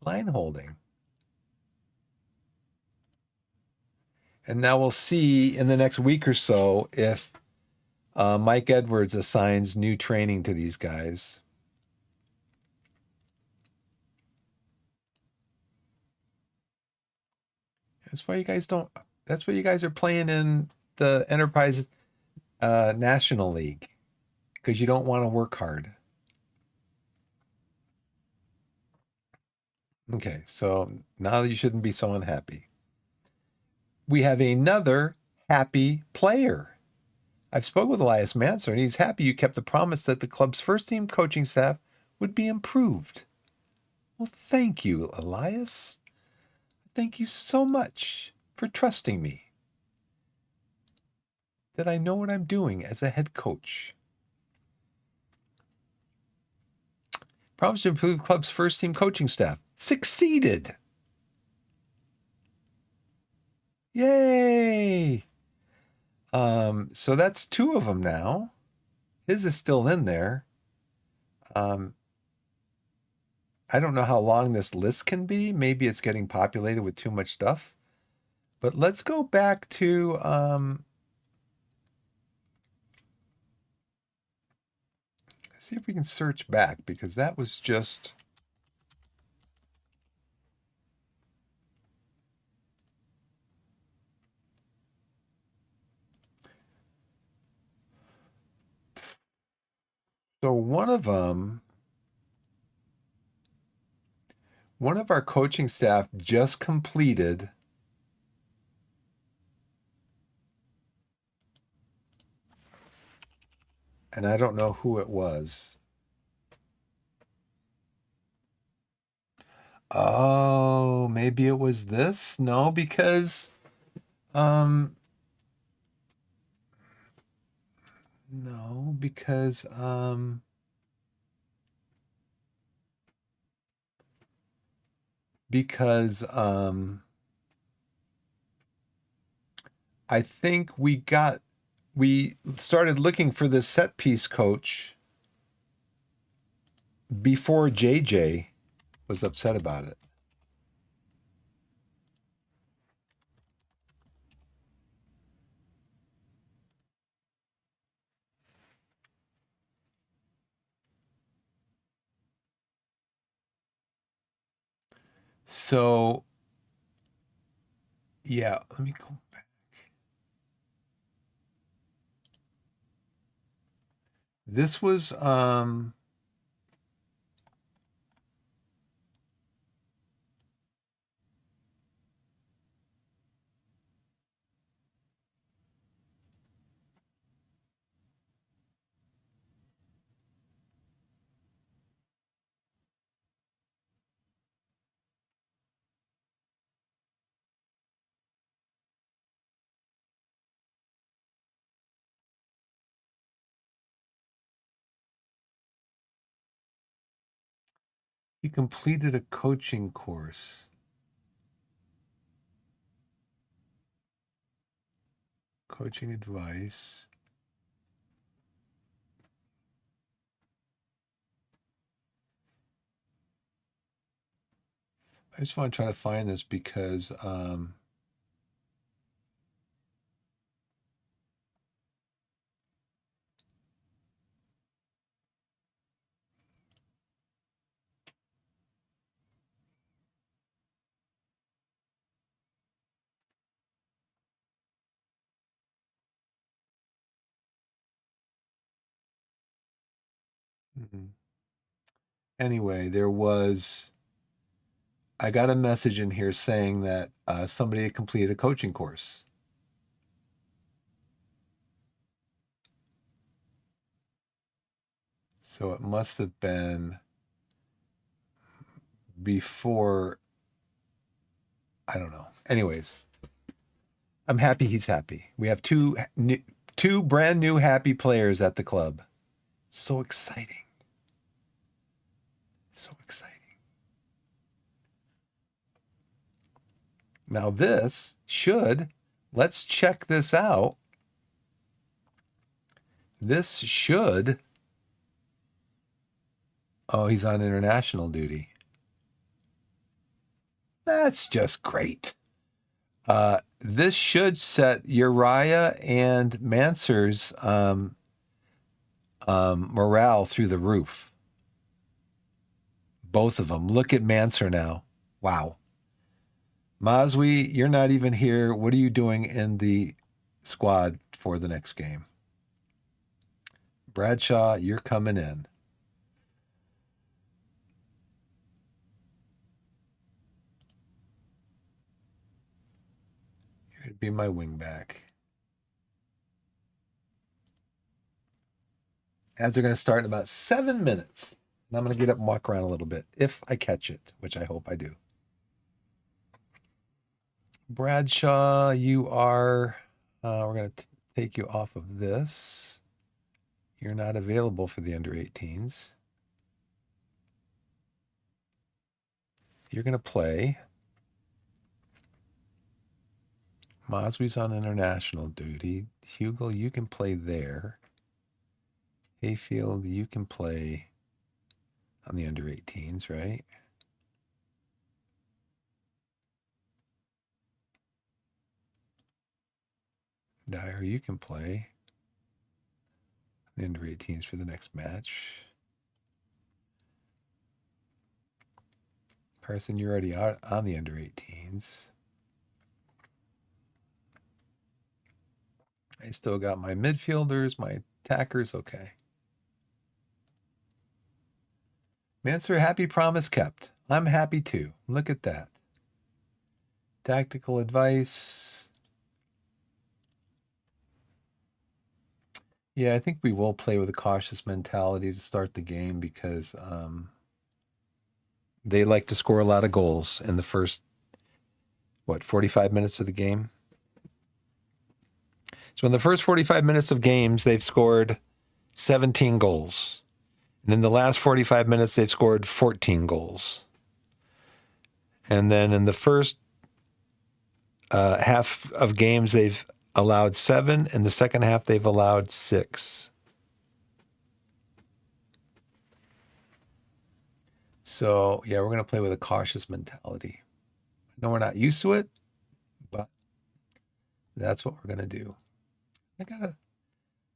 Line holding. And now we'll see in the next week or so if Mike Edwards assigns new training to these guys. That's why you guys don't. That's why you guys are playing in the Enterprise National League, because you don't want to work hard. Okay, so now you shouldn't be so unhappy. We have another happy player. I've spoken with Elias Manser, and he's happy you kept the promise that the club's first team coaching staff would be improved. Well, thank you, Elias. Thank you so much for trusting me that I know what I'm doing as a head coach. Promise to improve club's first team coaching staff. Succeeded. Yay. So that's 2 of them now. His is still in there. I don't know how long this list can be. Maybe it's getting populated with too much stuff. But let's go back to see if we can search back, because that was just so one of our coaching staff just completed and I don't know who it was. Oh, maybe it was this? No, because no, because I think we started looking for this set piece coach before JJ was upset about it. So yeah, let me go back. This was He completed a coaching course. Coaching advice. I just want to try to find this because anyway, I got a message in here saying that somebody had completed a coaching course. So it must have been before, I don't know. Anyways, I'm happy he's happy. We have two brand new happy players at the club. So exciting. So exciting. Now let's check this out. This should, oh, he's on international duty. That's just great. This should set Uriah and Mansur's morale through the roof. Both of them. Look at Mansur now. Wow. Maswi, you're not even here. What are you doing in the squad for the next game? Bradshaw, you're coming in. You're going to be my wingback. Ads are going to start in about 7 minutes. And I'm going to get up and walk around a little bit if I catch it, which I hope I do. Bradshaw, you are, we're going to take you off of this. You're not available for the under 18s. You're going to play. Maswi's on international duty. Hugo, you can play there. Hayfield, you can play on the under 18s, right? Dyer, you can play the under 18s for the next match. Carson, you're already out on the under 18s. I still got my midfielders, my attackers. Okay. Mansur, happy promise kept. I'm happy too. Look at that. Tactical advice. Yeah, I think we will play with a cautious mentality to start the game because they like to score a lot of goals in the first, 45 minutes of the game? So in the first 45 minutes of games, they've scored 17 goals. And in the last 45 minutes, they've scored 14 goals. And then in the first half of games, they've allowed 7. In the second half, they've allowed 6. So, yeah, we're going to play with a cautious mentality. I know we're not used to it, but that's what we're going to do. I gotta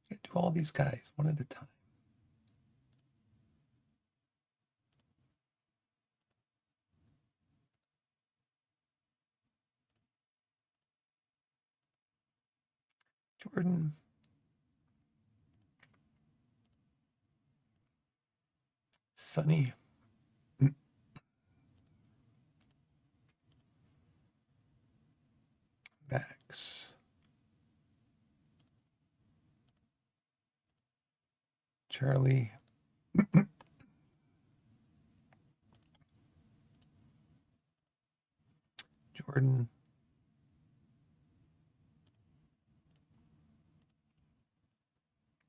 do all these guys one at a time. Jordan. Sonny. Max. Charlie. Jordan.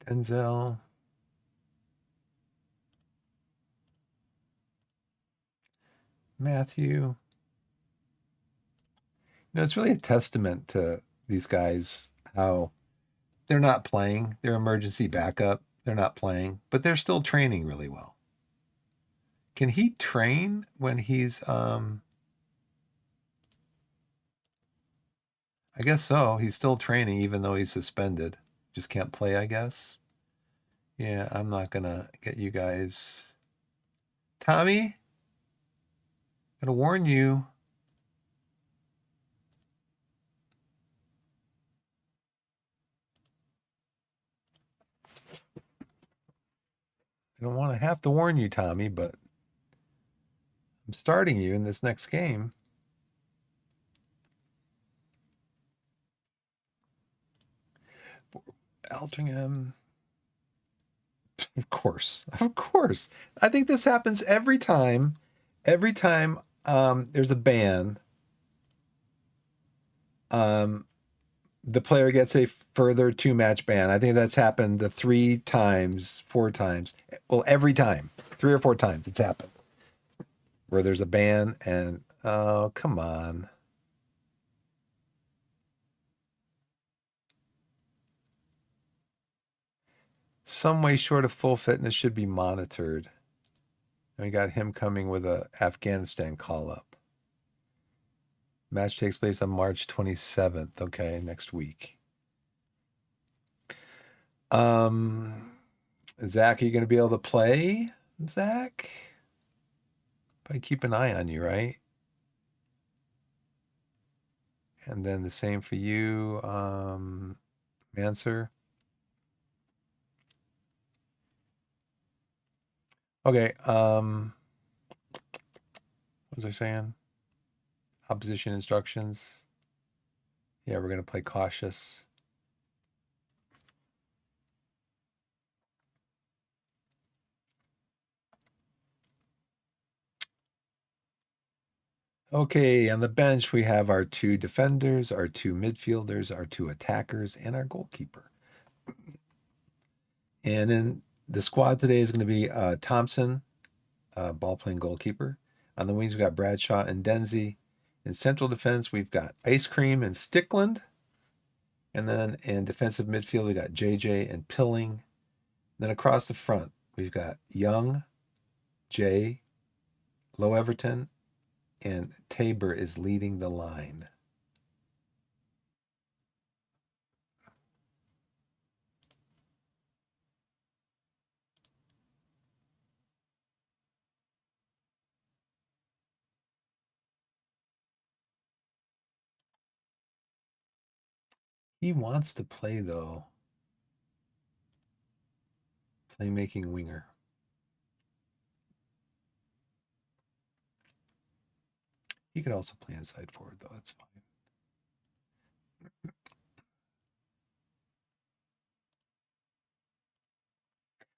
Denzel. Matthew. It's really a testament to these guys how they're not playing. They're emergency backup. They're not playing, but they're still training really well. Can he train when he's I guess so. He's still training even though he's suspended. Just can't play, I guess. Yeah, I'm not gonna get you guys. Tommy, gotta warn you. I don't want to have to warn you, Tommy, but I'm starting you in this next game. Altrincham. Of course. Of course. I think this happens every time. Every time there's a ban, the player gets a further 2-match ban. I think that's happened the 3 times, 4 times. Well, every time. 3 or 4 times it's happened. Where there's a ban and oh, come on. Some way short of full fitness should be monitored. And we got him coming with a Afghanistan call-up. Match takes place on March 27th. Okay, next week. Zach, are you going to be able to play? Zach? Probably keep an eye on you, right? And then the same for you, Manser. Okay, what was I saying? Opposition instructions. Yeah, we're going to play cautious. Okay, on the bench, we have our 2 defenders, our 2 midfielders, our 2 attackers, and our goalkeeper. And then the squad today is going to be Thompson, ball-playing goalkeeper. On the wings, we've got Bradshaw and Denzi. In central defense, we've got Ice Cream and Stickland. And then in defensive midfield, we got JJ and Pilling. Then across the front, we've got Young, Jay, Low Everton, and Tabor is leading the line. He wants to play, though. Playmaking winger. He could also play inside forward, though. That's fine.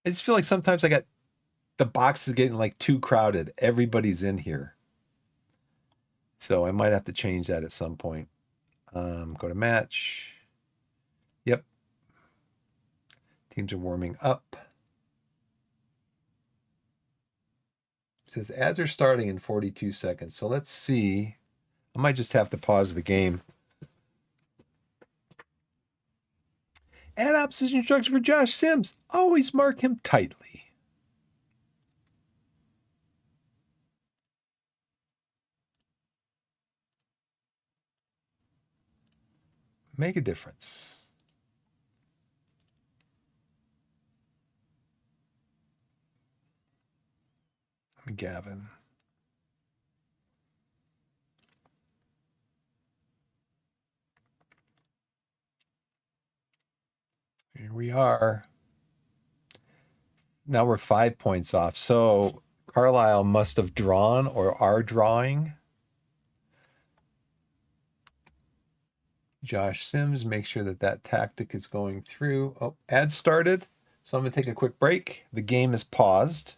I just feel like sometimes the box is getting like too crowded. Everybody's in here. So I might have to change that at some point. Go to match. Yep. Teams are warming up. It says ads are starting in 42 seconds. So let's see. I might just have to pause the game. Ad opposition instructions for Josh Sims. Always mark him tightly. Make a difference. Gavin. Here we are. Now we're 5 points off. So Carlisle must have drawn or are drawing. Josh Sims, make sure that tactic is going through. Oh, ad started. So I'm going to take a quick break. The game is paused.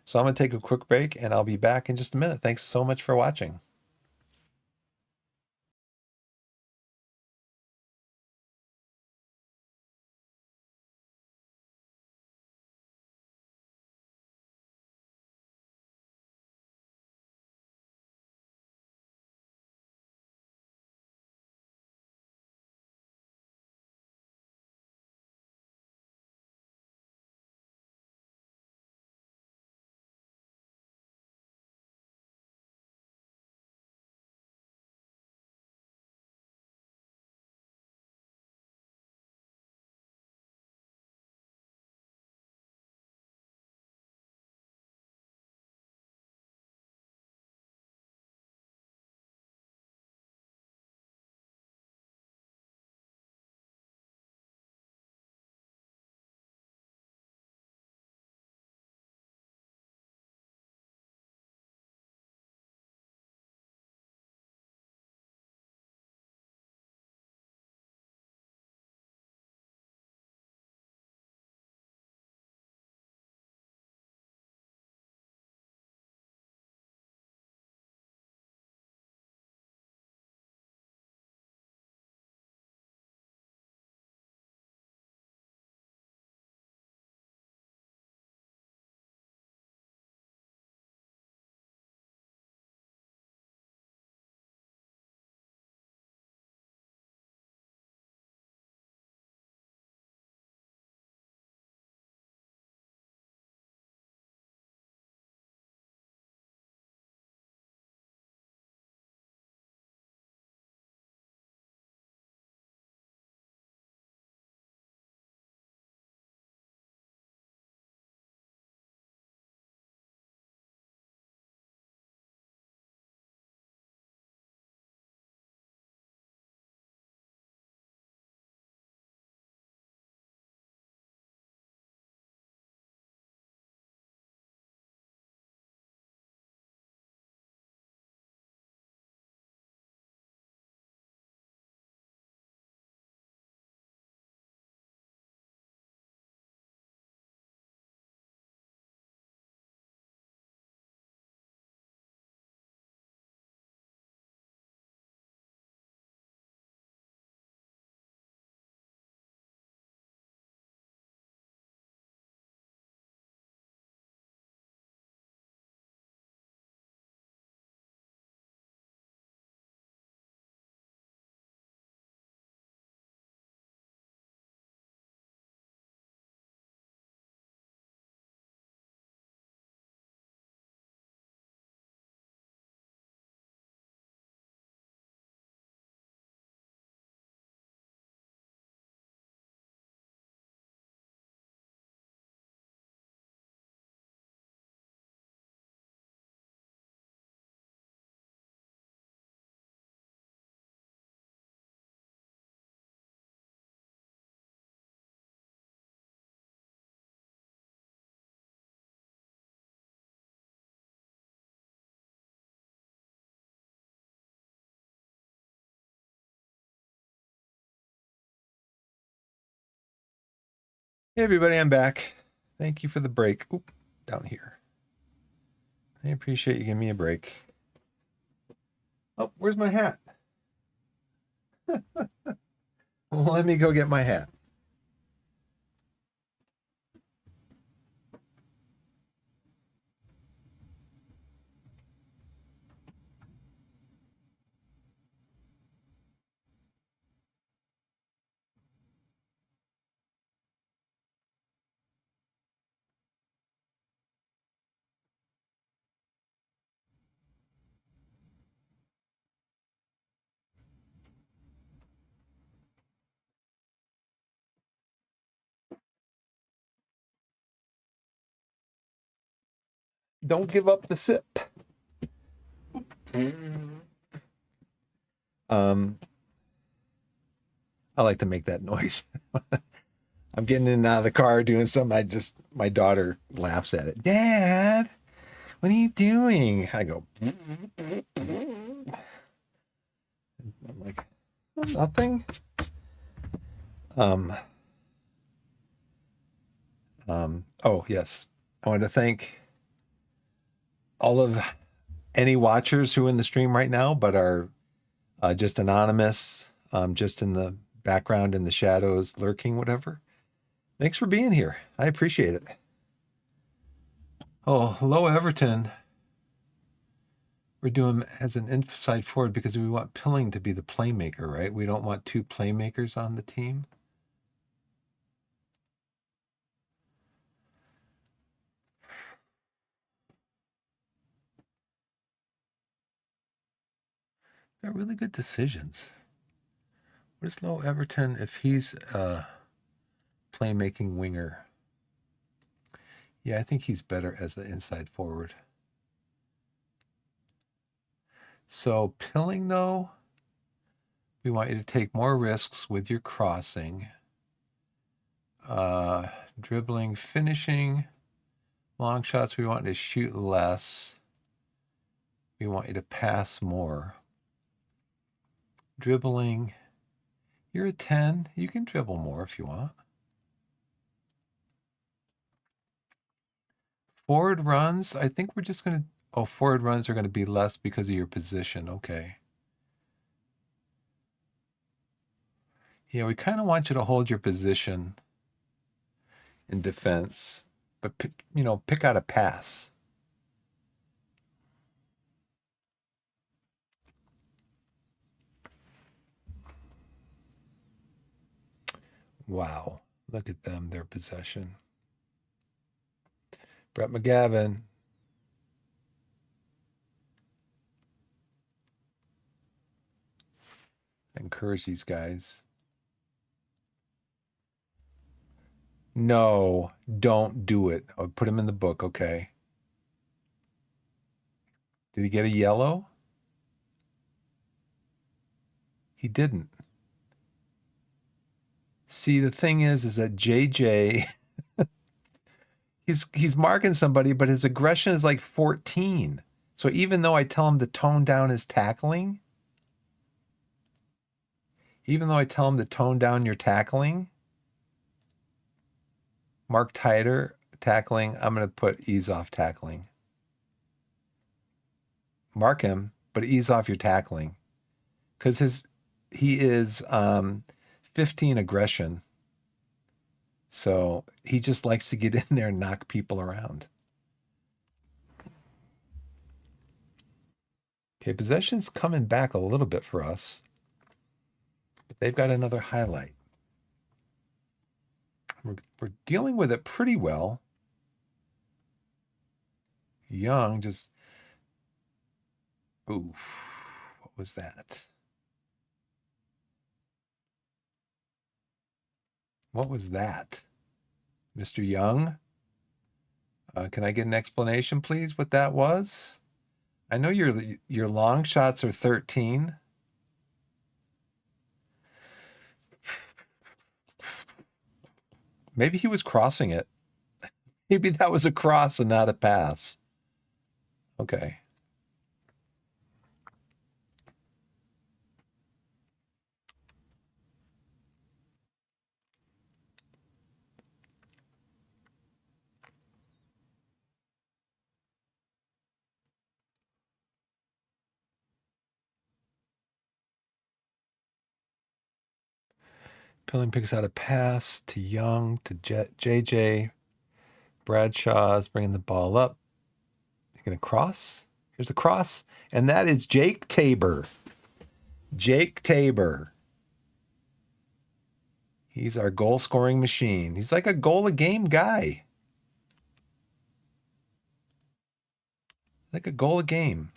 So I'm going to take a quick break and I'll be back in just a minute. Thanks so much for watching. Hey everybody, I'm back. Thank you for the break. Oop, down here. I appreciate you giving me a break. Oh, where's my hat? Let me go get my hat. Don't give up the sip. I like to make that noise. I'm getting in and out of the car doing something. My daughter laughs at it. Dad, what are you doing? I go, I'm like, nothing. Oh yes. I want to thank all of any watchers who are in the stream right now, but are just anonymous, just in the background, in the shadows, lurking, whatever. Thanks for being here. I appreciate it. Oh, hello, Everton. We're doing as an inside forward because we want Pilling to be the playmaker, right? We don't want two playmakers on the team. They're really good decisions. What is Low Everton if he's a playmaking winger? Yeah, I think he's better as the inside forward. So Pilling, though, we want you to take more risks with your crossing. Dribbling, finishing, long shots, we want you to shoot less. We want you to pass more. Dribbling, you're a 10. You can dribble more if you want. Forward runs, I think we're just going to... Oh, forward runs are going to be less because of your position. Okay. Yeah, we kind of want you to hold your position in defense, but, pick out a pass. Wow. Look at them, their possession. Brett McGavin. Encourage these guys. No, don't do it. I'll put him in the book, okay? Did he get a yellow? He didn't. See, the thing is that JJ, he's marking somebody, but his aggression is like 14. So even though I tell him to tone down his tackling, mark tighter tackling, I'm going to put ease off tackling. Mark him, but ease off your tackling. Because he is 15 aggression. So he just likes to get in there and knock people around. Okay, possession's coming back a little bit for us. But they've got another highlight. We're dealing with it pretty well. Young just... Ooh, what was that? What was that? Mr. Young? Can I get an explanation, please, what that was? I know your long shots are 13. Maybe he was crossing it. Maybe that was a cross and not a pass. Okay. Pilling picks out a pass to Young, to JJ. Bradshaw's bringing the ball up. He's going to cross. Here's a cross. And that is Jake Tabor. Jake Tabor. He's our goal-scoring machine. He's like a goal-a-game guy. Like a goal a game.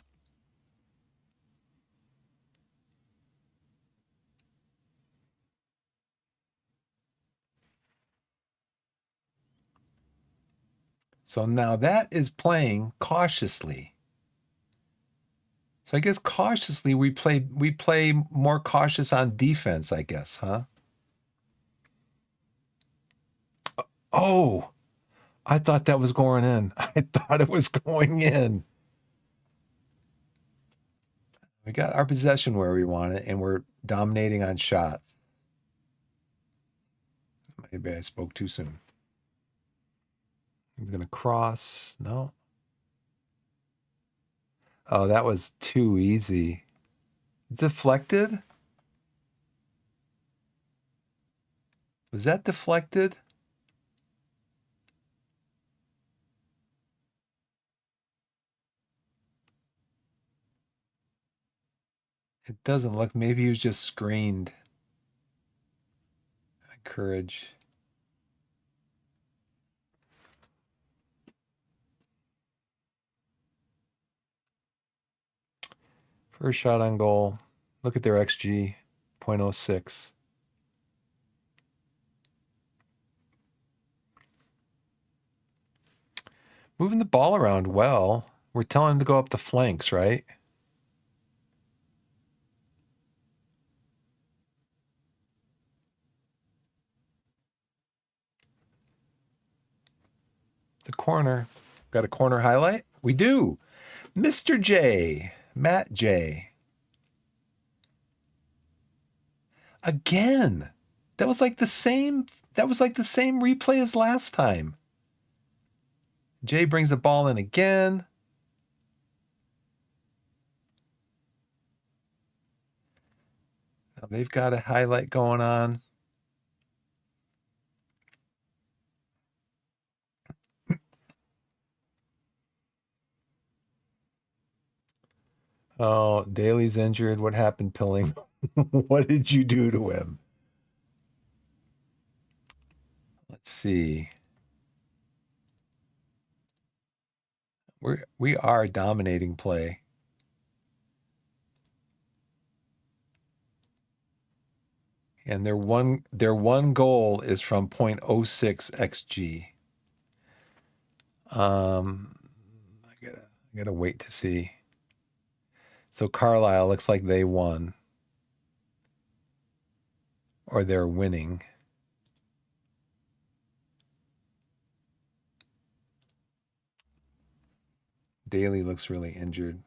So now that is playing cautiously. So I guess cautiously we play more cautious on defense, I guess, huh? Oh, I thought that was going in. I thought it was going in. We got our possession where we want it, and we're dominating on shots. Maybe I spoke too soon. He's going to cross. No. Oh, that was too easy. Deflected? Was that deflected? It doesn't look. Maybe he was just screened. Courage. First shot on goal. Look at their XG, 0.06. Moving the ball around well. We're telling him to go up the flanks, right? The corner. Got a corner highlight? We do. Mr. J. Matt J. Again. That was like the same replay as last time. Jay brings the ball in again. Now they've got a highlight going on. Oh, Daly's injured. What happened, Pilling? What did you do to him? Let's see. We are dominating play. And their one goal is from 0.06 xg. I gotta wait to see. So Carlisle looks like they won. Or they're winning. Daly looks really injured.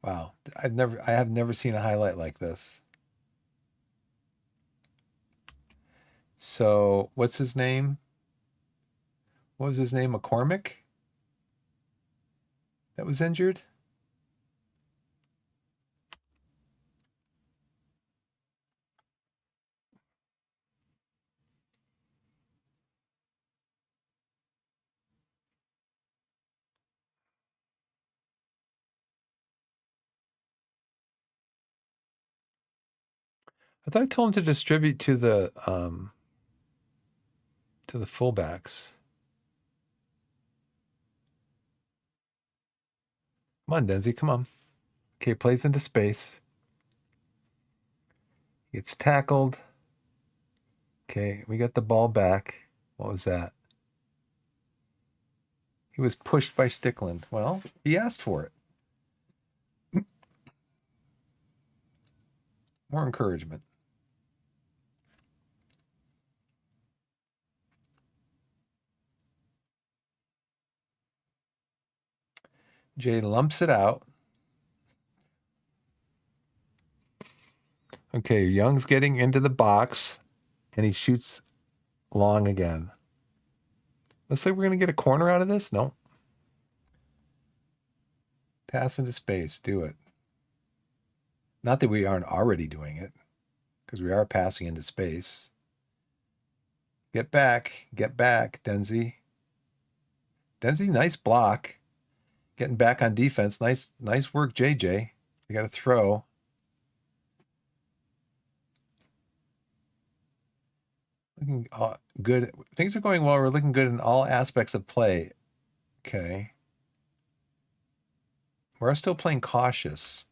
Wow. I have never seen a highlight like this. So what's his name? What was his name? McCormick? That was injured? I thought I told him to distribute to the fullbacks. Come on, Denzi, come on. Okay, plays into space. Gets tackled. Okay, we got the ball back. What was that? He was pushed by Stickland. Well, he asked for it. More encouragement. Jay lumps it out. Okay, Young's getting into the box, and he shoots long again. Looks like we're going to get a corner out of this. No. Pass into space. Do it. Not that we aren't already doing it, because we are passing into space. Get back. Get back, Denzi. Denzi, nice block. Getting back on defense. Nice work, JJ. You got to throw. Looking good. Things are going well. We're looking good in all aspects of play. Okay. We're still playing cautious.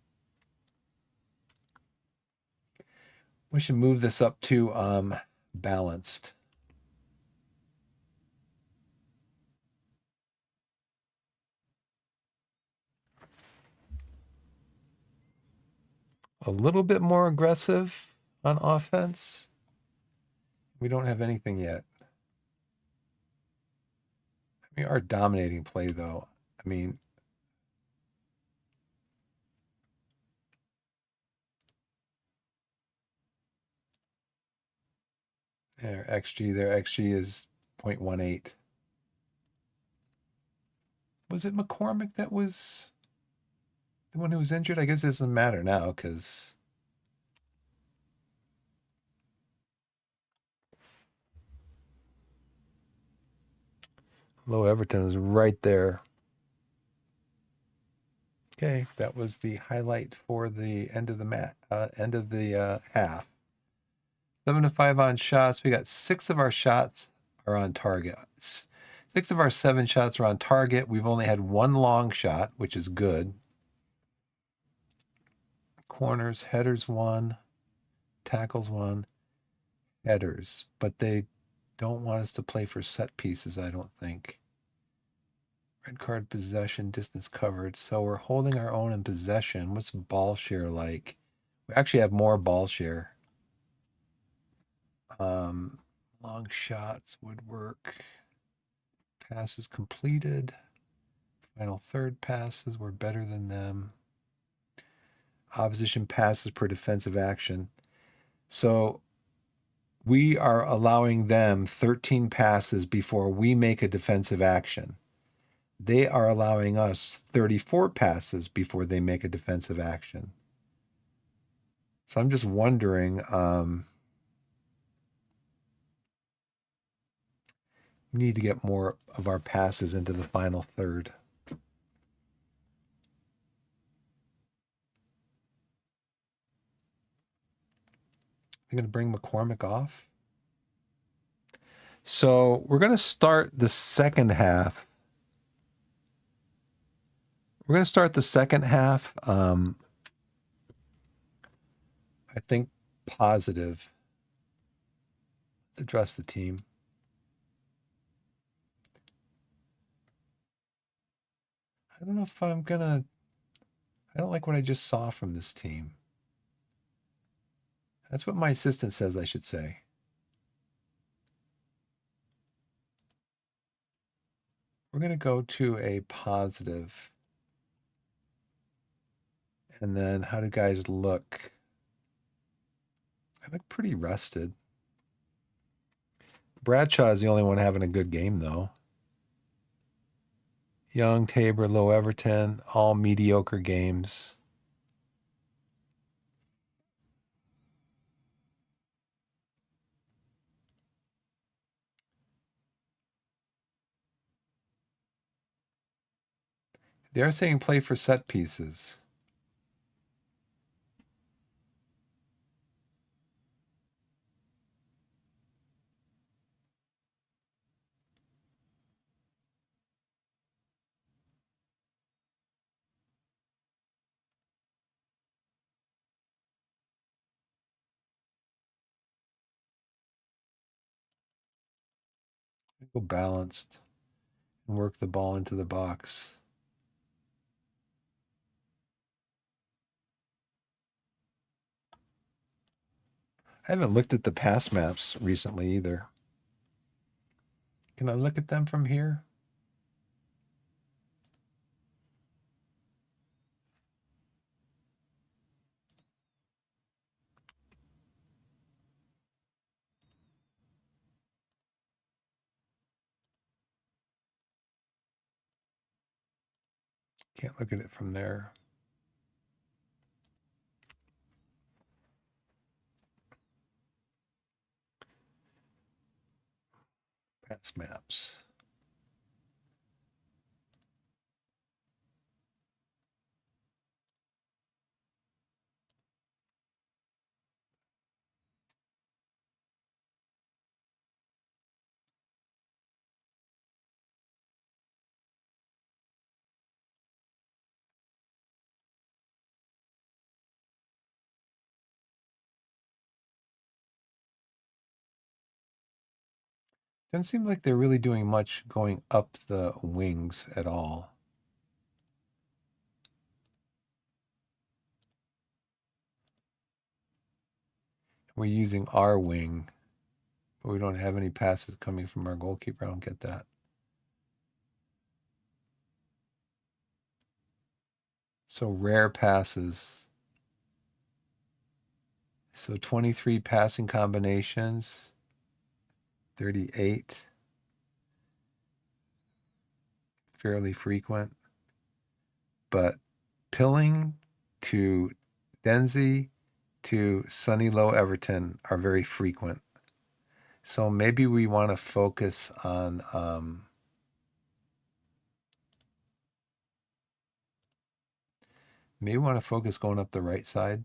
We should move this up to balanced. A little bit more aggressive on offense. We don't have anything yet. We are dominating play, though. I mean, there, XG there. XG is 0.18. Was it McCormick that was the one who was injured? I guess it doesn't matter now because Low Everton was right there. Okay, that was the highlight for the end of the half. 7-5 on shots. We got 6 of our shots are on target. 6 of our 7 shots are on target. We've only had 1 long shot, which is good. Corners, headers 1, tackles 1, headers. But they don't want us to play for set pieces, I don't think. Red card possession, distance covered. So we're holding our own in possession. What's ball share like? We actually have more ball share. Long shots would work. Passes completed. Final third passes were better than them. Opposition passes per defensive action. So we are allowing them 13 passes before we make a defensive action. They are allowing us 34 passes before they make a defensive action. So I'm just wondering, we need to get more of our passes into the final third. I'm going to bring McCormick off. So we're going to start the second half. I think positive. Address the team. I don't know if I don't like what I just saw from this team. That's what my assistant says I should say. We're going to go to a positive. And then how do guys look? I look pretty rested. Bradshaw is the only one having a good game, though. Young, Tabor, Low Everton, all mediocre games. They are saying play for set pieces. Go balanced and work the ball into the box. I haven't looked at the pass maps recently either. Can I look at them from here? Can't look at it from there. Pass maps. Doesn't seem like they're really doing much going up the wings at all. We're using our wing, but we don't have any passes coming from our goalkeeper. I don't get that. So rare passes. So 23 passing combinations, 38. Fairly frequent. But Pilling to Denzi to Sunny Low Everton are very frequent. So maybe we want to focus on maybe we want to focus going up the right side.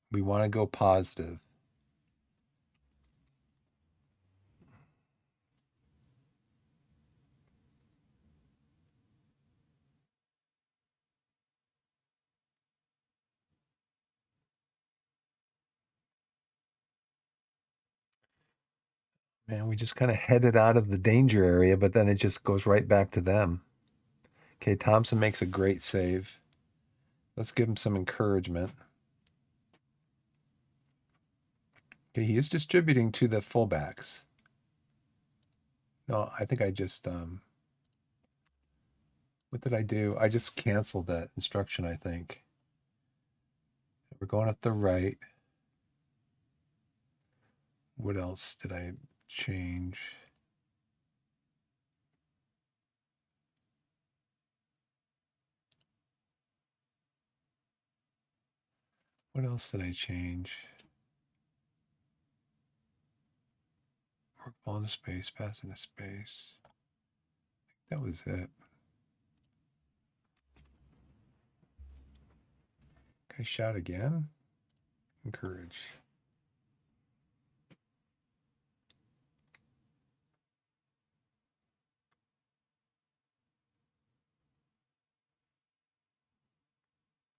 We want to go positive. Man, we just kind of headed out of the danger area, but then it just goes right back to them. Okay, Thompson makes a great save. Let's give him some encouragement. Okay, he is distributing to the fullbacks. No, I think I just what did I do? I just canceled that instruction, I think. We're going up the right. What else did I change? What else did I change? Work ball into space, pass into space. That was it. Can I shout again? Encourage.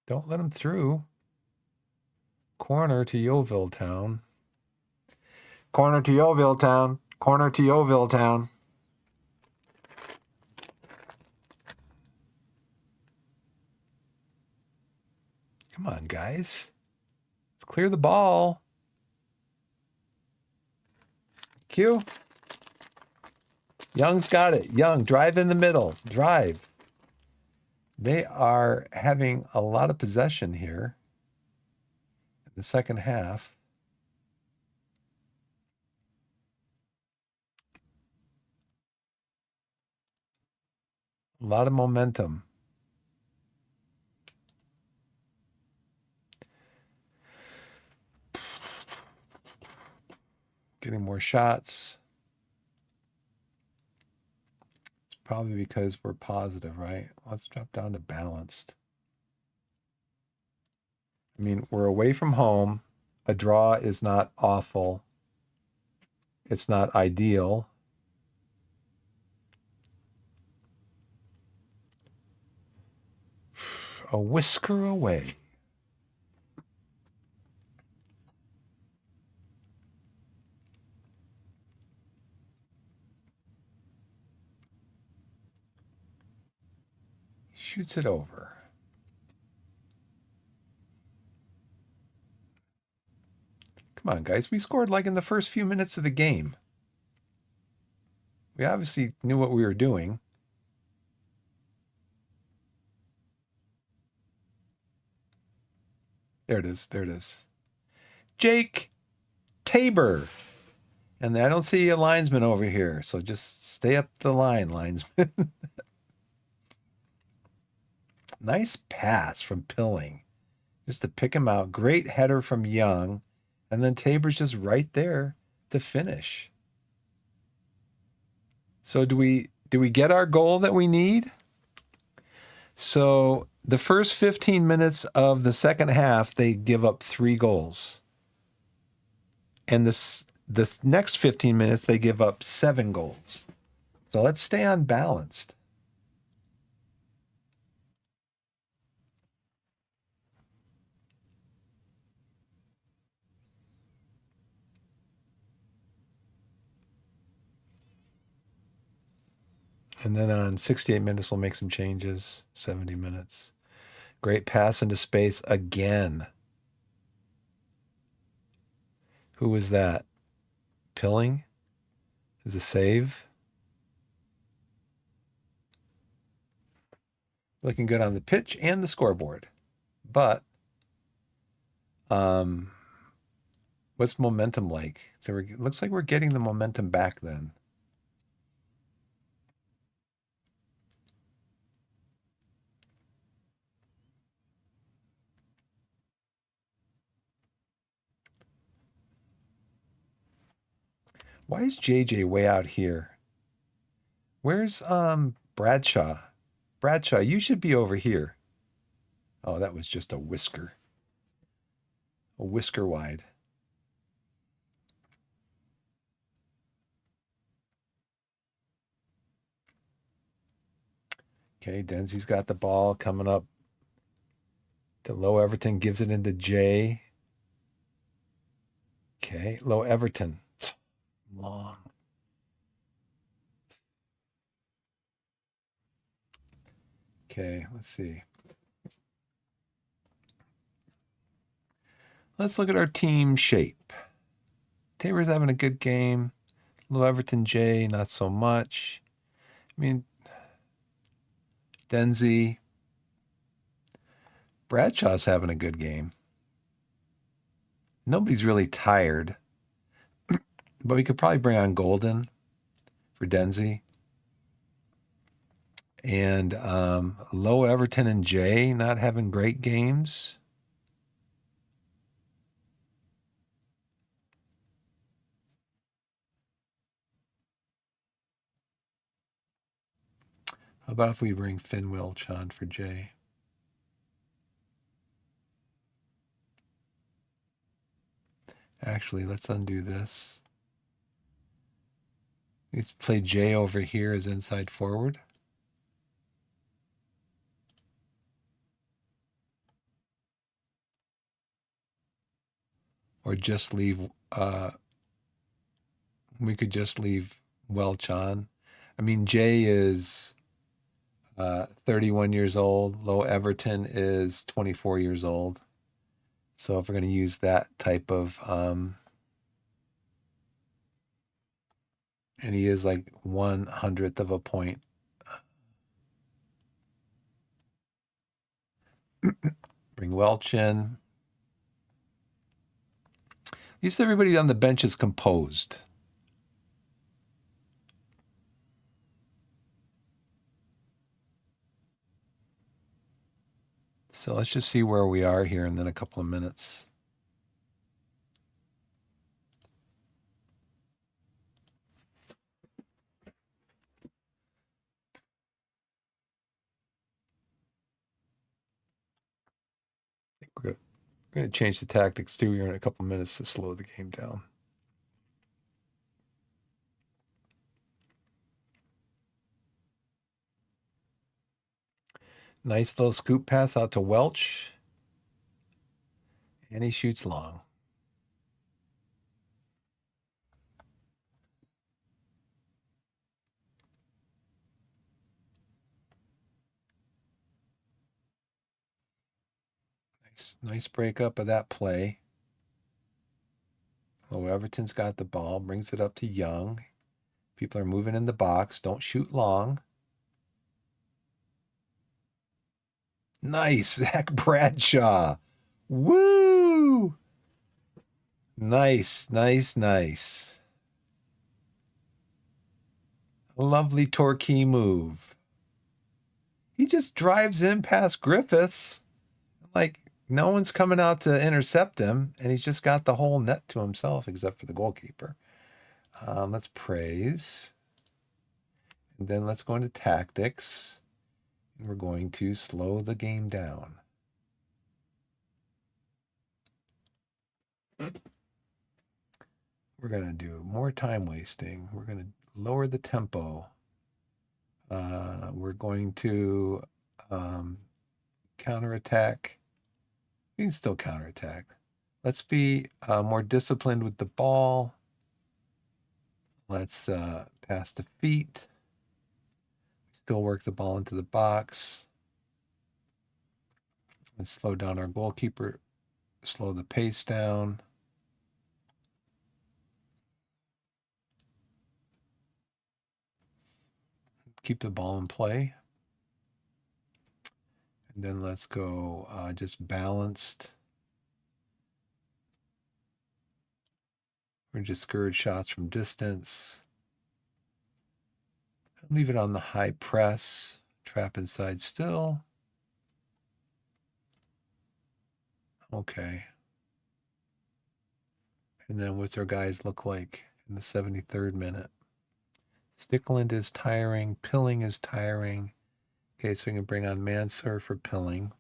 Don't let him through. Corner to Yeovil Town. Corner to Yeovil Town. Corner to Yeovil Town. Come on, guys. Let's clear the ball. Q. Young's got it. Young, drive in the middle. Drive. They are having a lot of possession here in the second half. A lot of momentum. Getting more shots. It's probably because we're positive, right? Let's drop down to balanced. I mean, we're away from home. A draw is not awful. It's not ideal. A whisker away. Shoots it over. Come on, guys. We scored like in the first few minutes of the game. We obviously knew what we were doing. There it is. There it is. Jake Tabor. And I don't see a linesman over here, so just stay up the line, linesman. Nice pass from Pilling, just to pick him out. Great header from Young, and then Tabor's just right there to finish. So do we get our goal that we need? So the first 15 minutes of the second half, they give up 3 goals. And the next 15 minutes, they give up 7 goals. So let's stay unbalanced. And then on 68 minutes, we'll make some changes. 70 minutes. Great pass into space again. Who was that? Pilling? Is a save? Looking good on the pitch and the scoreboard. But what's momentum like? So it looks like we're getting the momentum back then. Why is JJ way out here? Where's Bradshaw? Bradshaw, you should be over here. Oh, that was just a whisker. A whisker wide. Okay, Denzi's got the ball coming up to Low Everton, gives it into Jay. Okay, Low Everton. Long. Okay, let's see. Let's look at our team shape. Tabor's having a good game. Low Everton Jay, not so much. I mean, Denzi. Bradshaw's having a good game. Nobody's really tired. But we could probably bring on Golden for Denzi. And Low Everton and Jay not having great games. How about if we bring Finn Welch on for Jay? Actually, let's undo this. Let's play Jay over here as inside forward. Or just leave, we could just leave Welch on. I mean, Jay is 31 years old. Low Everton is 24 years old. So if we're going to use that type of, and he is like 1/100th of a point. Bring Welch in. At least everybody on the bench is composed. So let's just see where we are here in then a couple of minutes. We're going to change the tactics too here in a couple of minutes to slow the game down. Nice little scoop pass out to Welch. And he shoots long. Nice breakup of that play. Oh, Everton's got the ball, brings it up to Young. People are moving in the box. Don't shoot long. Nice, Zach Bradshaw. Woo! Nice, nice, nice. A lovely Torquay move. He just drives in past Griffiths. Like, no one's coming out to intercept him, and he's just got the whole net to himself except for the goalkeeper. Let's praise. And then let's go into tactics. And we're going to slow the game down. We're going to do more time wasting. We're going to lower the tempo. We're going to counterattack. We can still counterattack. Let's be more disciplined with the ball. Let's pass the feet. Still work the ball into the box. Let's slow down our goalkeeper. Slow the pace down. Keep the ball in play. And then let's go just balanced. We're just discourage shots from distance. Leave it on the high press. Trap inside still. Okay. And then what's our guys look like in the 73rd minute? Stickland is tiring. Pilling is tiring. Okay, so we can bring on Mansur for Pilling.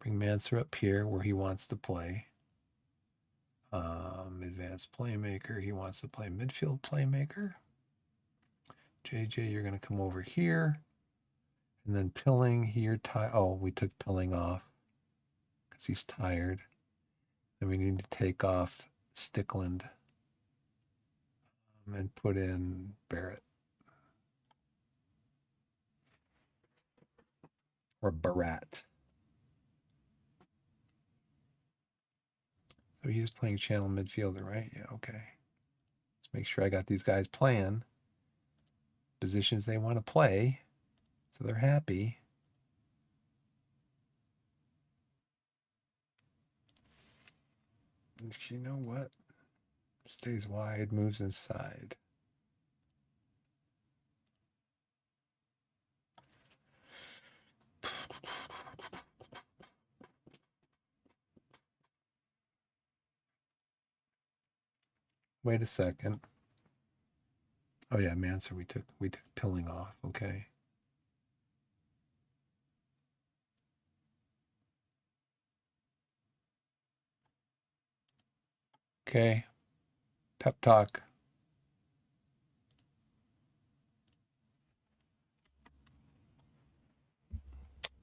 Bring Mansur up here where he wants to play. Advanced playmaker. He wants to play midfield playmaker. JJ, you're going to come over here. And then Pilling here. Oh, we took Pilling off because he's tired. Then we need to take off Stickland and put in Barrett. Or Barat. So he's playing channel midfielder, right? Yeah, okay. Let's make sure I got these guys playing positions they want to play, so they're happy. And you know what? Stays wide, moves inside. Wait a second. Oh yeah, Mansur, we took Pilling off, okay. Okay. Pep talk.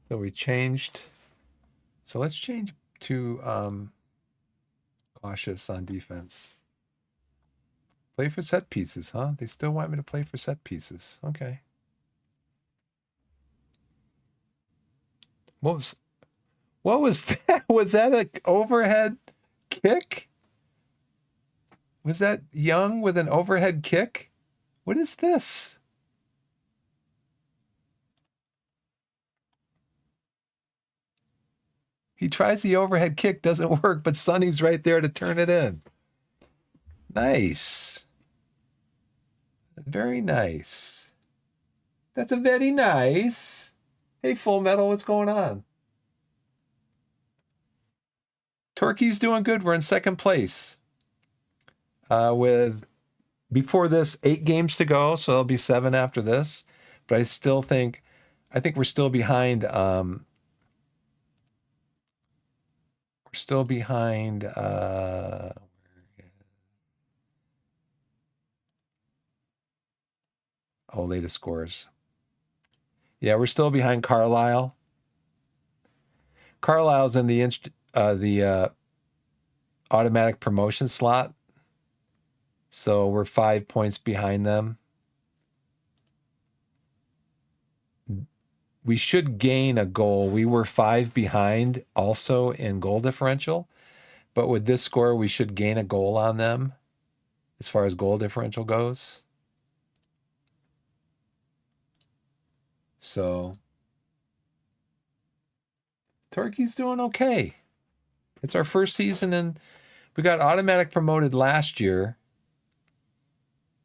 So we changed. So let's change to cautious on defense. Play for set pieces, huh? They still want me to play for set pieces. Okay. What was that? Was that an overhead kick? Was that Young with an overhead kick? What is this? He tries the overhead kick, doesn't work, but Sonny's right there to turn it in. Nice. Very nice. That's a very nice. Hey, Full Metal, what's going on? Torquay's doing good. We're in second place. With, before this, 8 games to go, so there'll be 7 after this. But I think we're still behind. We're still behind. Latest scores. Yeah, we're still behind Carlisle. Carlisle's in the automatic promotion slot. So we're 5 points behind them. We should gain a goal. We were 5 behind also in goal differential. But with this score, we should gain a goal on them as far as goal differential goes. So Torquay's doing okay. It's our first season, and we got automatic promoted last year.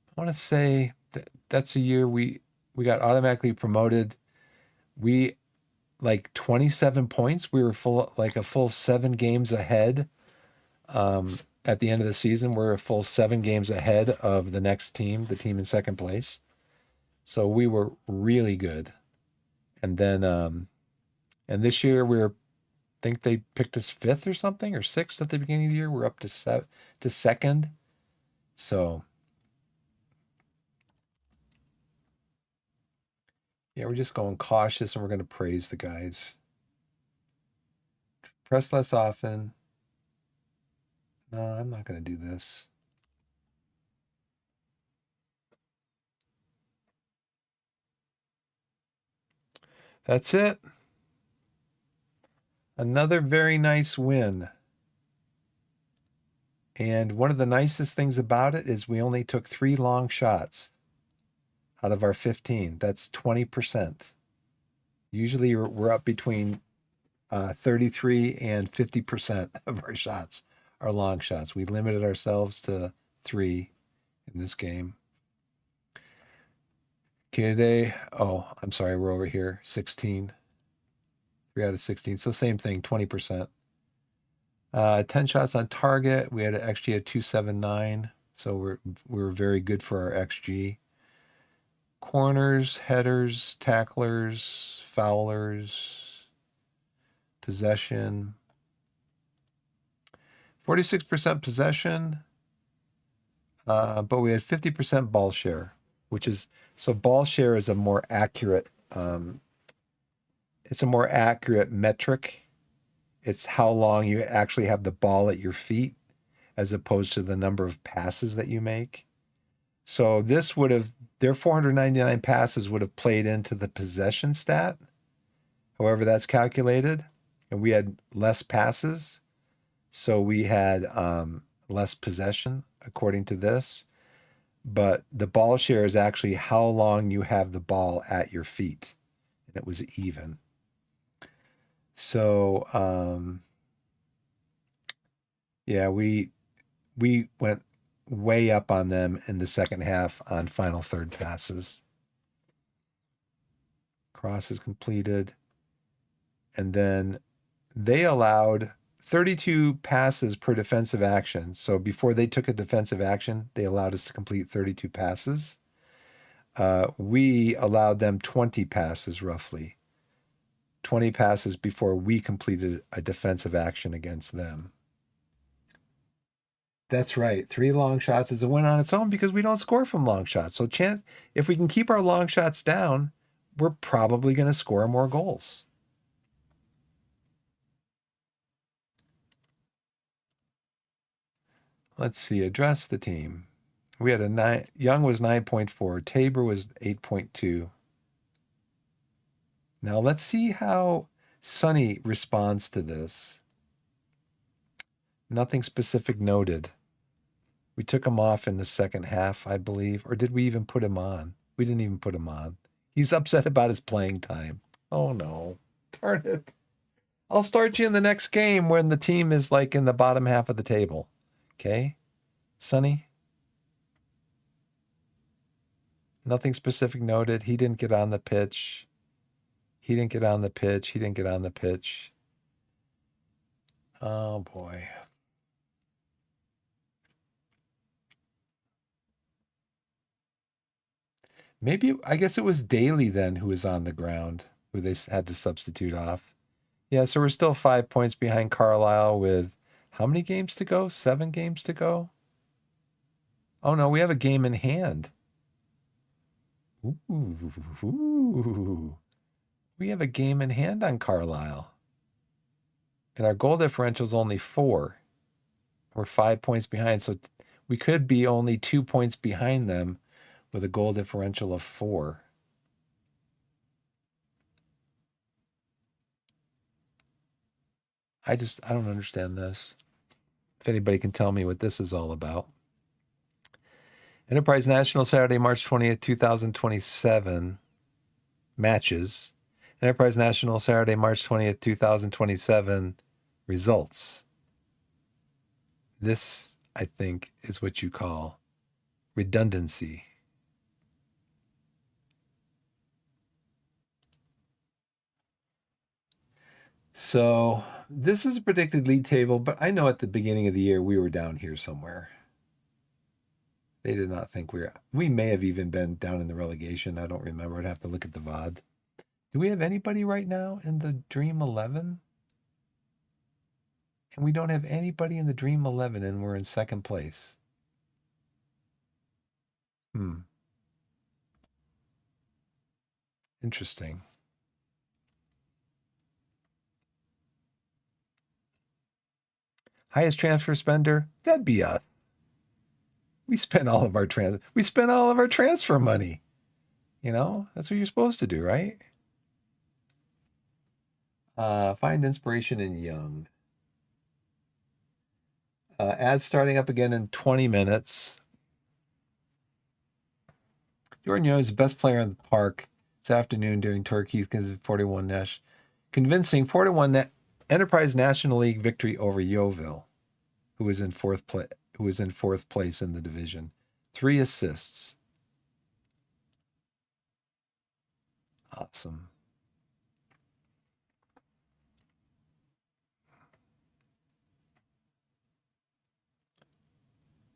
I want to say that that's a year we got automatically promoted. We like 27 points. We were a full 7 games ahead. At the end of the season, we're a full 7 games ahead of the next team, the team in second place. So we were really good. And then, and this year think they picked us 5th or something, or 6th at the beginning of the year. We're up to second. So yeah, we're just going cautious, and we're going to praise the guys. Press less often. No, I'm not going to do this. That's it. Another very nice win. And one of the nicest things about it is we only took 3 long shots out of our 15. That's 20%. Usually we're up between 33 and 50% of our shots are long shots. We limited ourselves to 3 in this game. Okay, I'm sorry, we're over here. 16. 3 out of 16. So same thing, 20%. 10 shots on target. We had an XG of 279. So we were very good for our XG. Corners, headers, tacklers, foulers, possession. 46% possession, but we had 50% ball share, so ball share is a more accurate, it's a more accurate metric. It's how long you actually have the ball at your feet as opposed to the number of passes that you make. So their 499 passes would have played into the possession stat, however that's calculated, and we had less passes. So we had less possession according to this, but the ball share is actually how long you have the ball at your feet, and it was even. So yeah, we went way up on them in the second half on final third passes. Crosses completed, and then they allowed 32 passes per defensive action. So before they took a defensive action, they allowed us to complete 32 passes. We allowed them 20 passes, roughly. 20 passes before we completed a defensive action against them. That's right. 3 long shots is a win on its own because we don't score from long shots. So if we can keep our long shots down, we're probably going to score more goals. Let's see, address the team. We had Young was 9.4, Tabor was 8.2. Now let's see how Sonny responds to this. Nothing specific noted. We took him off in the second half, I believe, or did we even put him on? We didn't even put him on. He's upset about his playing time. Oh no, darn it. I'll start you in the next game when the team is like in the bottom half of the table. Okay, Sonny? Nothing specific noted. He didn't get on the pitch. He didn't get on the pitch. He didn't get on the pitch. Oh, boy. Maybe, I guess it was Daly then who was on the ground, who they had to substitute off. Yeah, so we're still 5 points behind Carlisle with how many games to go? 7 games to go? Oh, no, we have a game in hand. Ooh. We have a game in hand on Carlisle. And our goal differential is only 4. We're 5 points behind, so we could be only 2 points behind them with a goal differential of 4. I don't understand this. If anybody can tell me what this is all about. Enterprise National, Saturday, March 20th, 2027 matches. Enterprise National, Saturday, March 20th, 2027 results. This, I think, is what you call redundancy. So this is a predicted league table, but I know at the beginning of the year we were down here somewhere. They did not think we may have even been down in the relegation. I don't remember. I'd have to look at the VOD. Do we have anybody right now in the Dream 11? And we don't have anybody in the Dream 11 and we're in second place. Interesting. Highest transfer spender? That'd be us. We spent all of our transfer money. You know, that's what you're supposed to do, right? Find inspiration in Young. Ads starting up again in 20 minutes. Jordan Young is the best player in the park this afternoon during Torquay's 41 Nash, convincing 41 Enterprise National League victory over Yeovil, who was in fourth place in the division. 3 assists. Awesome.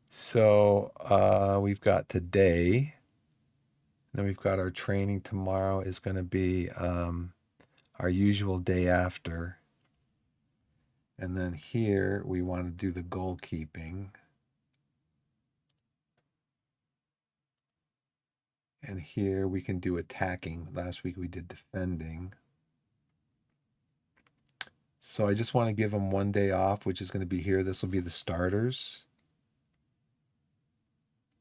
So we've got today. Then we've got our training tomorrow is going to be our usual day after. And then here we want to do the goalkeeping. And here we can do attacking. Last week we did defending. So I just want to give them one day off, which is going to be here. This will be the starters.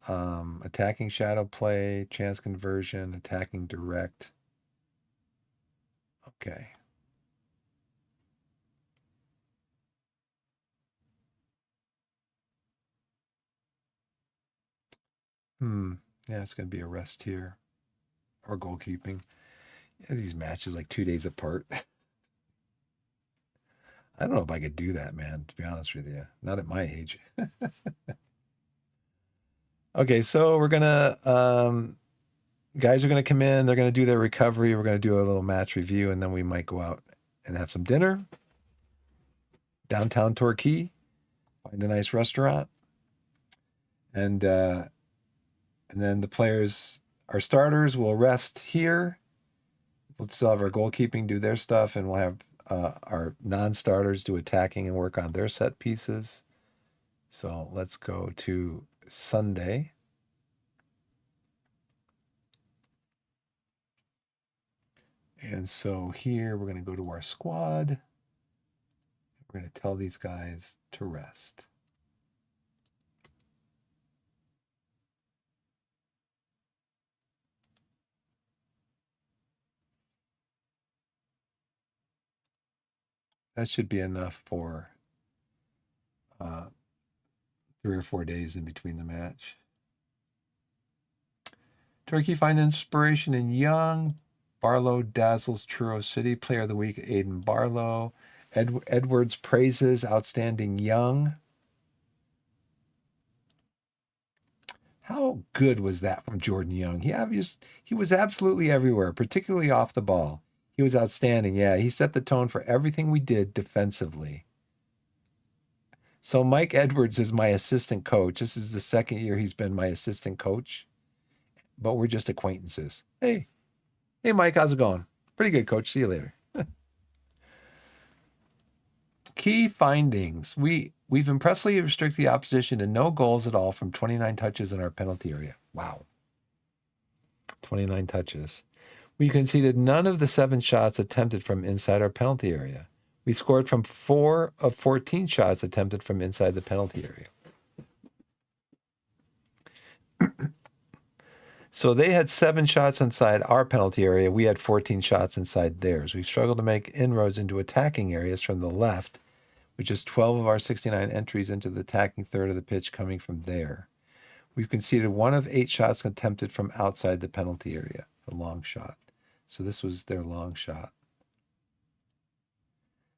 Attacking shadow play, chance conversion, attacking direct. Okay. Yeah, it's going to be a rest here. Or goalkeeping. Yeah, these matches like 2 days apart. I don't know if I could do that, man, to be honest with you. Not at my age. Okay, so we're going to... guys are going to come in. They're going to do their recovery. We're going to do a little match review, and then we might go out and have some dinner. Downtown Torquay. Find a nice restaurant. And then the players, our starters, will rest here. We'll still have our goalkeeping do their stuff, and we'll have our non-starters do attacking and work on their set pieces. So let's go to Sunday. And so here we're going to go to our squad. We're going to tell these guys to rest. That should be enough for 3 or 4 days in between the match. Torquay find inspiration in Young. Barlow dazzles Truro City. Player of the week, Aiden Barlow. Edwards praises outstanding Young. How good was that from Jordan Young? He was absolutely everywhere, particularly off the ball. He was outstanding. Yeah, he set the tone for everything we did defensively. So Mike Edwards is my assistant coach. This is the second year he's been my assistant coach, but we're just acquaintances. Hey, Mike, how's it going? Pretty good, coach. See you later. Key findings. We've impressively restricted the opposition to no goals at all from 29 touches in our penalty area. Wow. 29 touches. We conceded none of the 7 shots attempted from inside our penalty area. We scored from 4 of 14 shots attempted from inside the penalty area. So they had 7 shots inside our penalty area. We had 14 shots inside theirs. We've struggled to make inroads into attacking areas from the left, which is 12 of our 69 entries into the attacking third of the pitch coming from there. We've conceded 1 of 8 shots attempted from outside the penalty area, a long shot. So this was their long shot.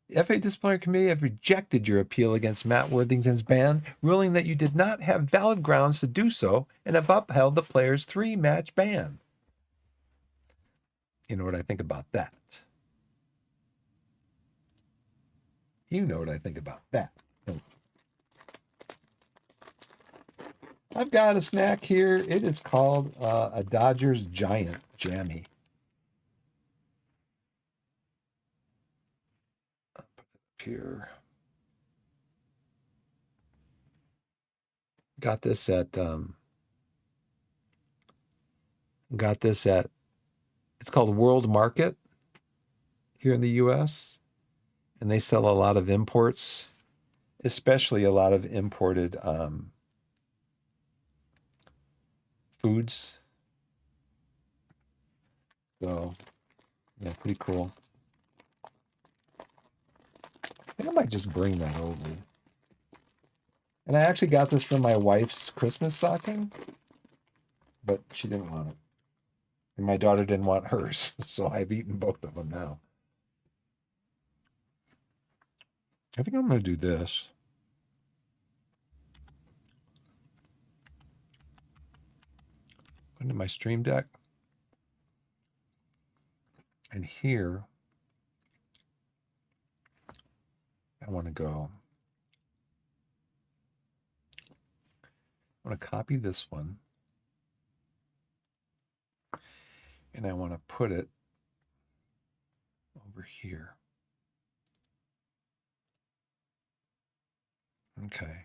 The FA Disciplinary Committee have rejected your appeal against Matt Worthington's ban, ruling that you did not have valid grounds to do so and have upheld the player's 3-match ban. You know what I think about that? You know what I think about that. I've got a snack here. It is called a Dodgers Giant Jammy. I'll put it up here. Got this at it's called World Market here in the US, and they sell a lot of imports, especially a lot of imported foods. So yeah, pretty cool. I think I might just bring that over. And I actually got this from my wife's Christmas stocking, but she didn't want it. And my daughter didn't want hers, so I've eaten both of them now. I think I'm going to do this. Go into my Stream Deck. And here, I want to copy this one. And I want to put it over here. Okay.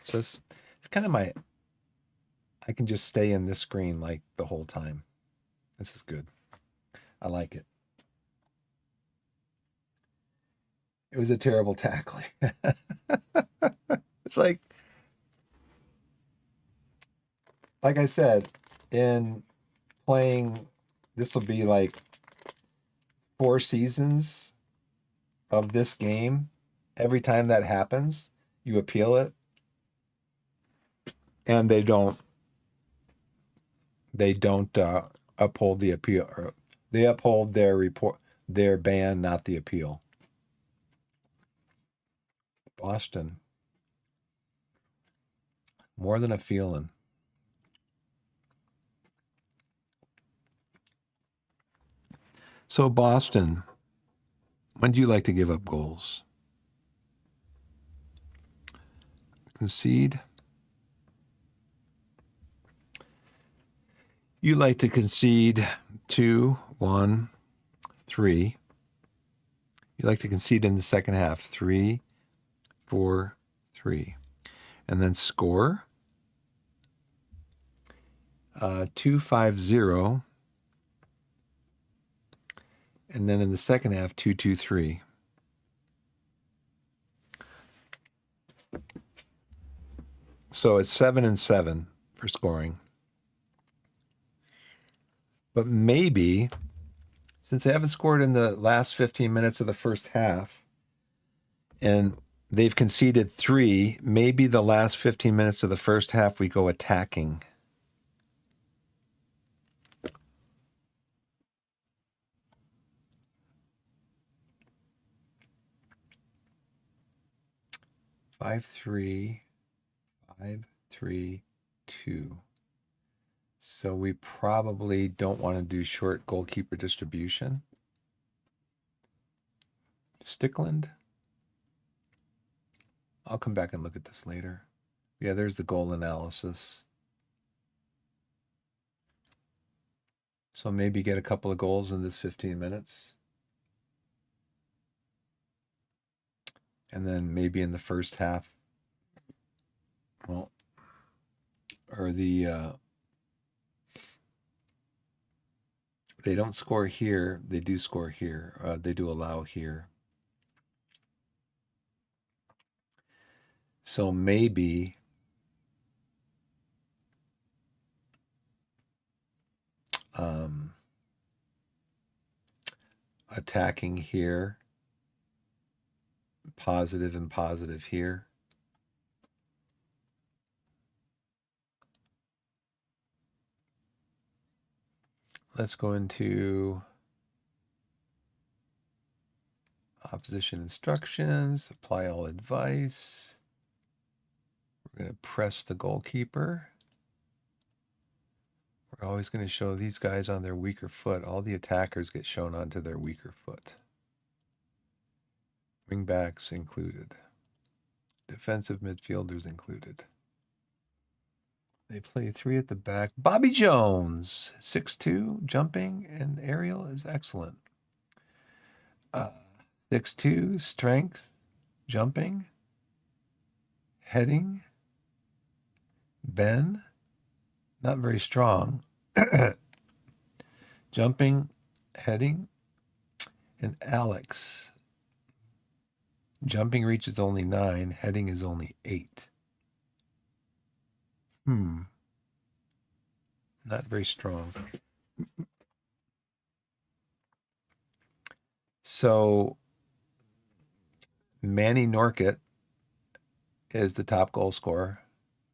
So it's kind of I can just stay in this screen like the whole time. This is good. I like it. It was a terrible tackling. It's like I said, in playing, this will be like 4 seasons of this game. Every time that happens, you appeal it, and they don't uphold the appeal. Or they uphold their ban, not the appeal. Boston, more than a feeling. So Boston, when do you like to give up goals? Concede. You like to concede 2, 1, 3. You like to concede in the second half 3, 4, 3, and then score 2-5-0, and then in the second half 2-2-3. So it's 7-7 for scoring. But maybe, since they haven't scored in the last 15 minutes of the first half, and they've conceded 3, maybe the last 15 minutes of the first half we go attacking. Five, 3, 5, 3, 2. So we probably don't want to do short goalkeeper distribution. Stickland. I'll come back and look at this later. Yeah, there's the goal analysis. So maybe get a couple of goals in this 15 minutes. And then maybe in the first half, well, or they don't score here. They do score here. They do allow here. So maybe attacking here, positive and positive here. Let's go into opposition instructions, apply all advice. We're going to press the goalkeeper. We're always going to show these guys on their weaker foot. All the attackers get shown onto their weaker foot. Wingbacks included. Defensive midfielders included. They play 3 at the back. Bobby Jones, 6'2", jumping and aerial is excellent. 6'2", strength, jumping, heading. Ben, not very strong. Jumping, heading. And Alex, jumping reach is only 9, heading is only 8. Not very strong. So Manny Norkett is the top goal scorer,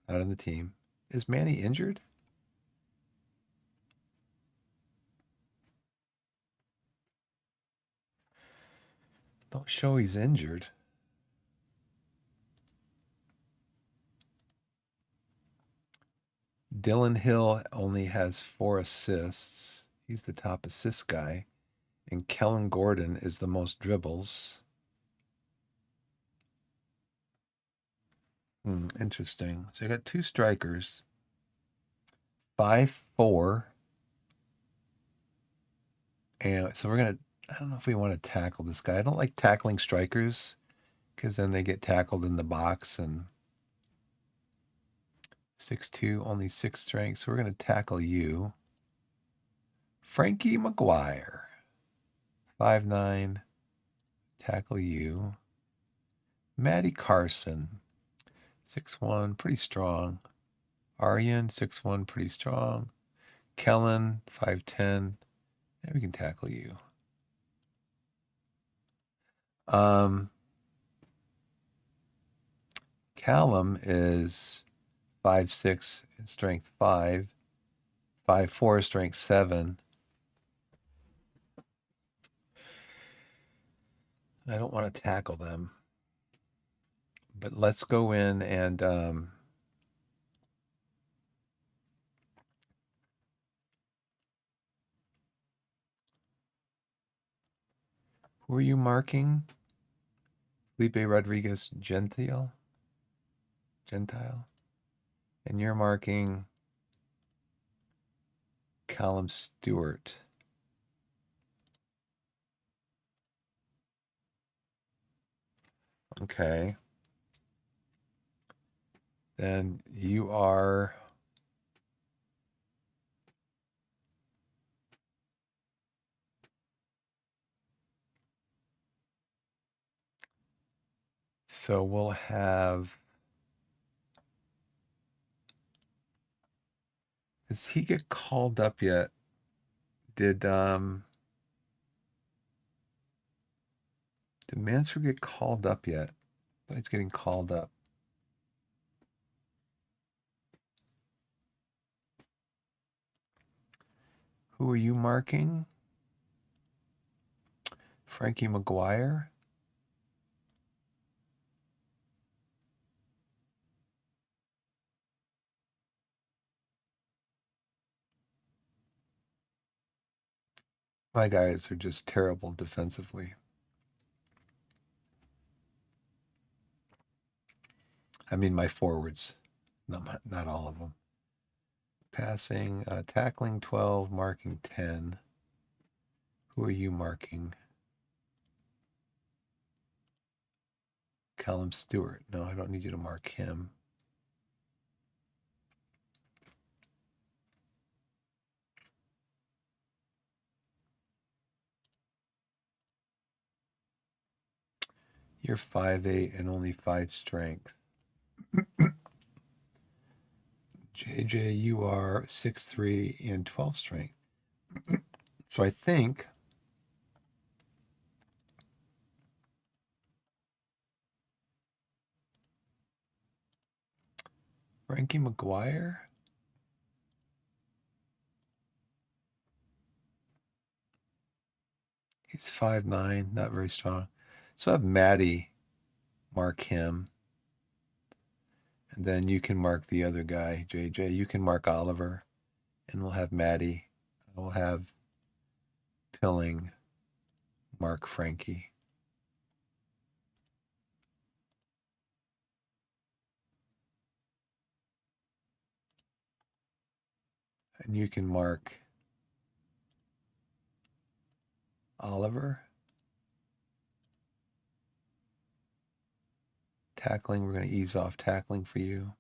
not on the team. Is Manny injured? Don't show he's injured. Dylan Hill only has 4 assists. He's the top assist guy. And Kellen Gordon is the most dribbles. Interesting. So you got 2 strikers. 5'4". And so we're going to, I don't know if we want to tackle this guy. I don't like tackling strikers because then they get tackled in the box. And 6'2", only 6 strength. So we're going to tackle you. Frankie McGuire. 5'9". Tackle you. Maddie Carson. 6'1", pretty strong. Aryan, 6'1", pretty strong. Kellen, 5'10". Yeah, we can tackle you. Callum is 5'6", strength 5. 5'4", strength 7. I don't want to tackle them. But let's go in and who are you marking? Felipe Rodriguez Gentile. And you're marking Callum Stewart. Okay. Then you are so we'll have, does he get called up yet? Did Mansfield get called up yet? I thought he's getting called up. Who are you marking? Frankie McGuire. My guys are just terrible defensively. I mean, my forwards, not all of them. Passing, tackling 12, marking 10. Who are you marking? Callum Stewart. No, I don't need you to mark him. You're 5'8" and only 5 strength. JJ, you are 6'3" and 12 strength. So I think Frankie McGuire. He's 5'9", not very strong. So I have Maddie mark him. And then you can mark the other guy, JJ. You can mark Oliver. And we'll have Maddie. We'll have Pilling mark Frankie. And you can mark Oliver. Tackling, we're going to ease off tackling for you.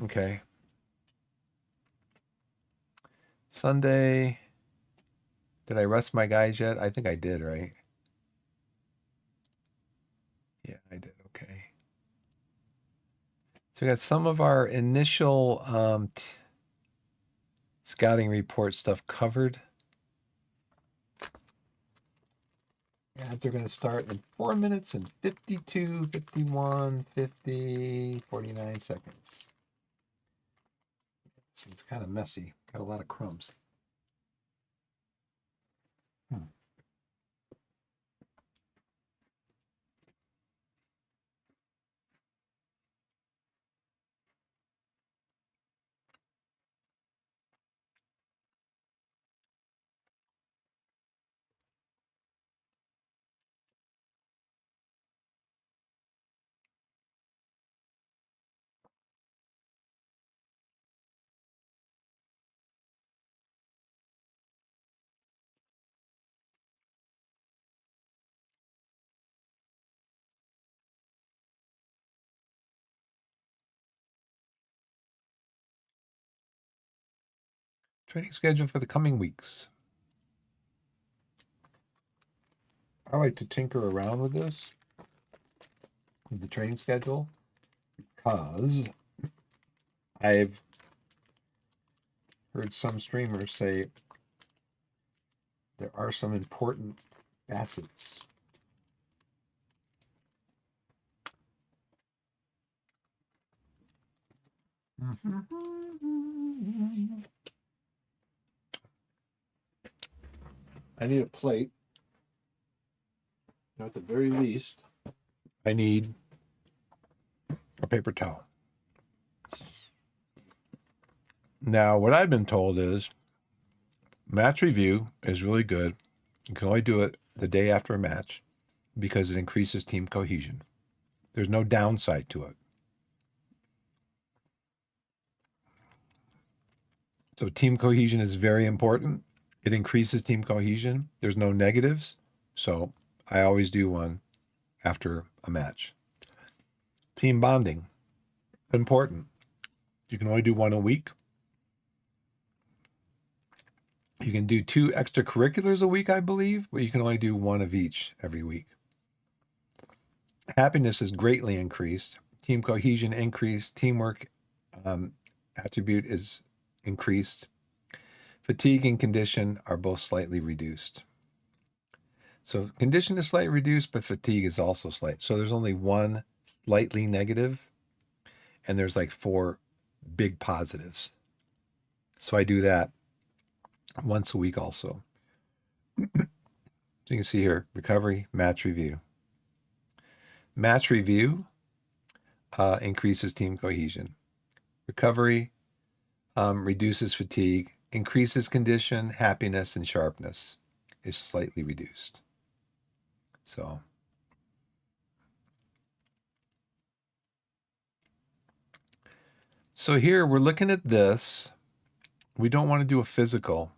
Okay. Sunday. Did I rest my guys yet? I think I did, right? Yeah, I did. Okay. So we got some of our initial scouting report stuff covered. Ads are going to start in 4 minutes and 52, 51, 50, 49 seconds. Seems kind of messy. Got a lot of crumbs. Training schedule for the coming weeks. I like to tinker around with this, with the training schedule, because I've heard some streamers say there are some important facets. I need a plate. At the very least, I need a paper towel. Now, what I've been told is match review is really good. You can only do it the day after a match because it increases team cohesion. There's no downside to it. So team cohesion is very important. It increases team cohesion. There's no negatives. So I always do one after a match. Team bonding, important. You can only do one a week. You can do 2 extracurriculars a week, I believe, but you can only do one of each every week. Happiness is greatly increased. Team cohesion increased. Teamwork attribute is increased. Fatigue and condition are both slightly reduced. So condition is slightly reduced, but fatigue is also slight. So there's only one slightly negative, and there's like 4 big positives. So I do that once a week also. So you can see here, recovery, match review. Match review increases team cohesion. Recovery reduces fatigue, increases condition, happiness, and sharpness is slightly reduced. So here we're looking at this. We don't want to do a physical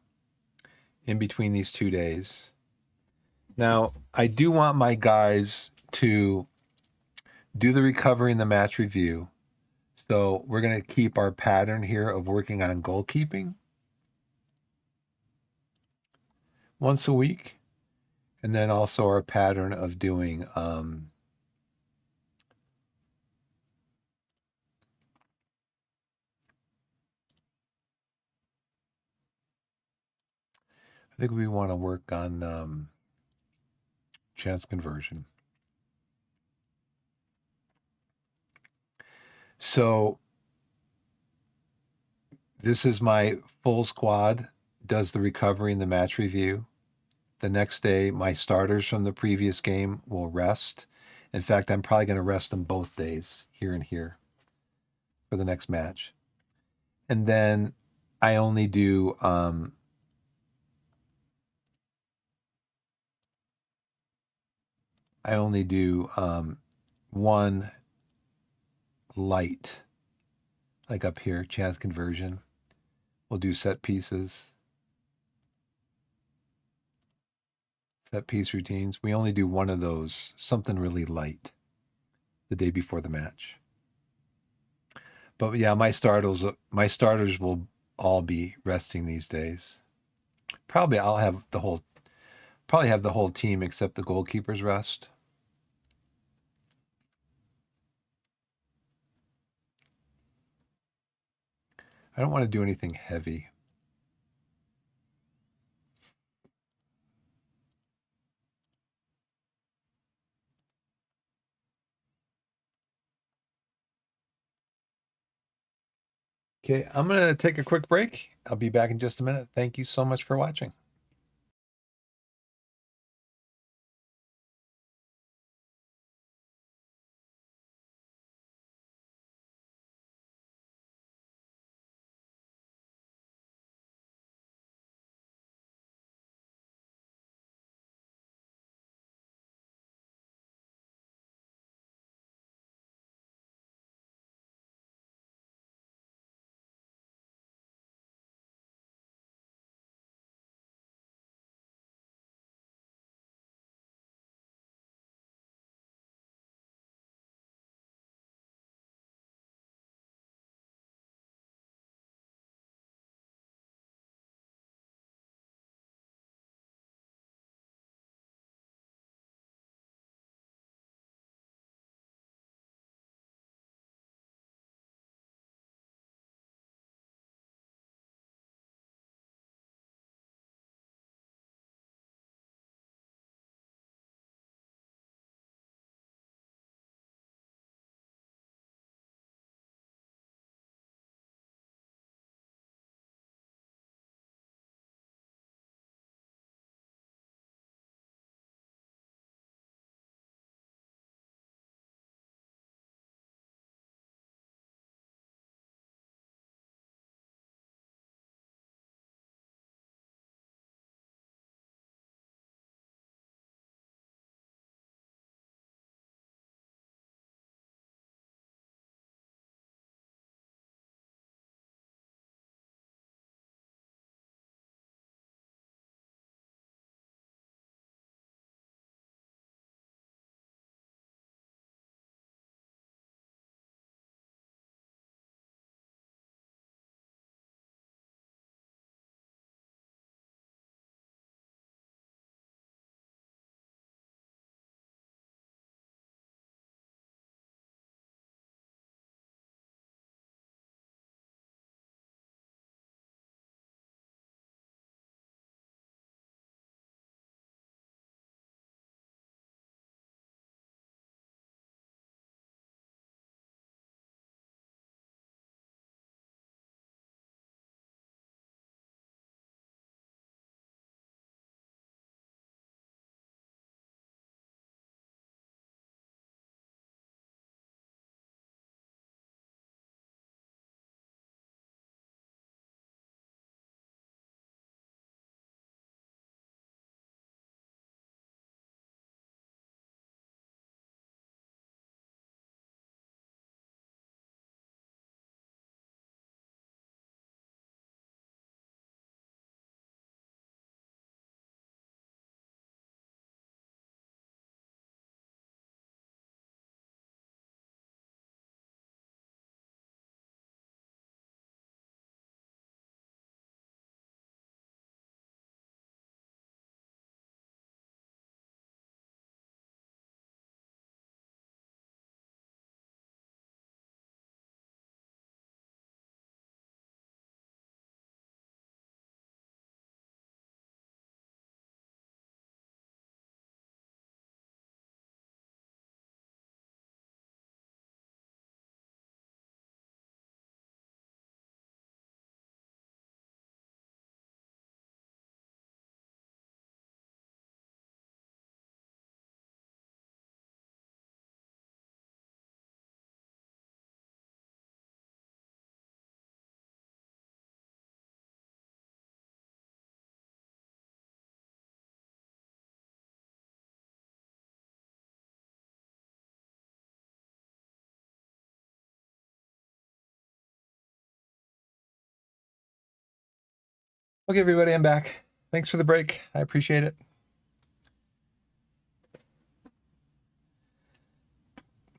in between these 2 days. Now, I do want my guys to do the recovery and the match review. So we're going to keep our pattern here of working on goalkeeping once a week. And then also our pattern of doing I think we want to work on chance conversion. So this is my full squad, does the recovery and the match review. The next day, my starters from the previous game will rest. In fact, I'm probably going to rest them both days, here and here, for the next match. And then I only do one light, like up here, chance conversion. We'll do set pieces, set piece routines. We only do one of those, something really light, the day before the match. But yeah, my starters will all be resting these days. Probably have the whole team except the goalkeepers rest. I don't want to do anything heavy. Okay, I'm going to take a quick break. I'll be back in just a minute. Thank you so much for watching. Okay, everybody, I'm back. Thanks for the break. I appreciate it.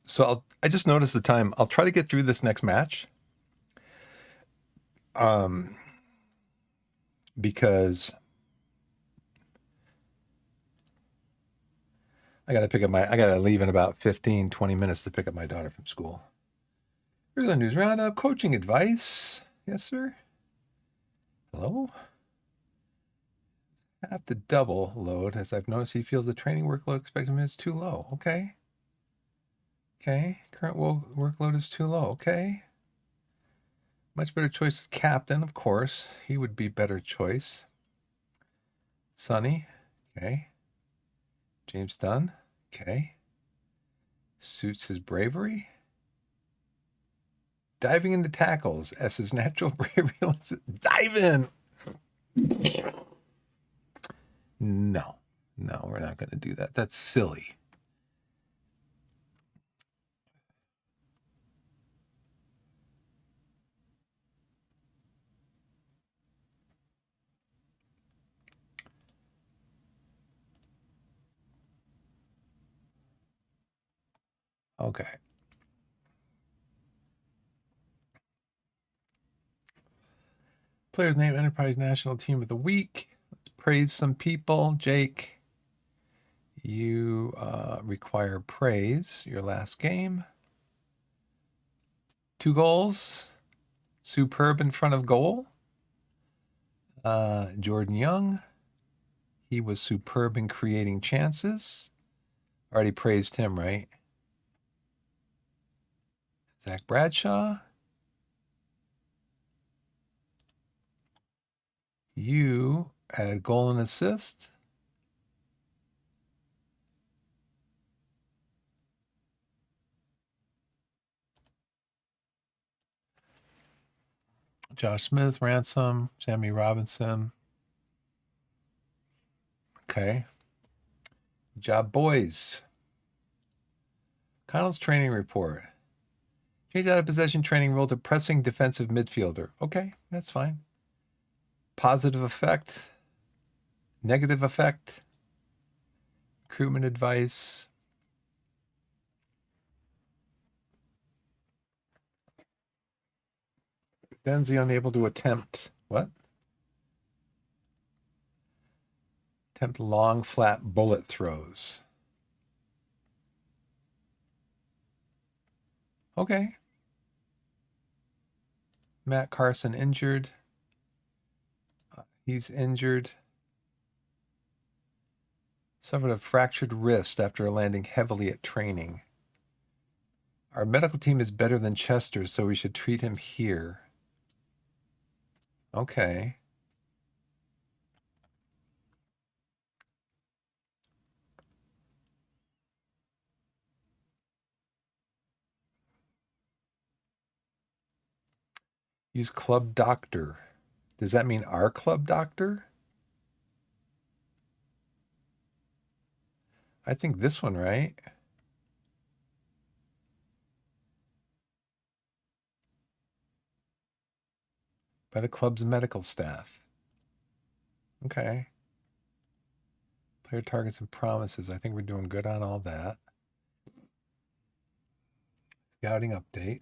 So I just noticed the time. I'll try to get through this next match. Because I got to leave in about 15, 20 minutes to pick up my daughter from school. Here's the news roundup. Coaching advice. Yes, sir. Hello. I have to double load as I've noticed he feels the training workload expected of him is too low. Okay. Okay. Current workload is too low. Okay. Much better choice is captain, of course. He would be better choice. Sonny. Okay. James Dunn. Okay. Suits his bravery. Diving into tackles. S's natural bravery. Let's dive in. No, we're not going to do that. That's silly. Okay. Players name Enterprise National Team of the Week. Let's praise some people. Jake, you require praise. Your last game. 2 goals. Superb in front of goal. Jordan Young. He was superb in creating chances. Already praised him, right? Zach Bradshaw. You had goal and assist. Josh Smith, Ransom, Sammy Robinson. Okay. Good job, boys. Connell's training report. Change out of possession training role to pressing defensive midfielder. Okay, that's fine. Positive effect. Negative effect. Recruitment advice. Benzie unable to attempt. What? Attempt long, flat bullet throws. Okay. Matt Carson injured. He's injured. Suffered a fractured wrist after landing heavily at training. Our medical team is better than Chester's, so we should treat him here. Okay. Use club doctor. Does that mean our club doctor? I think this one, right? By the club's medical staff. Okay. Player targets and promises. I think we're doing good on all that. Scouting update.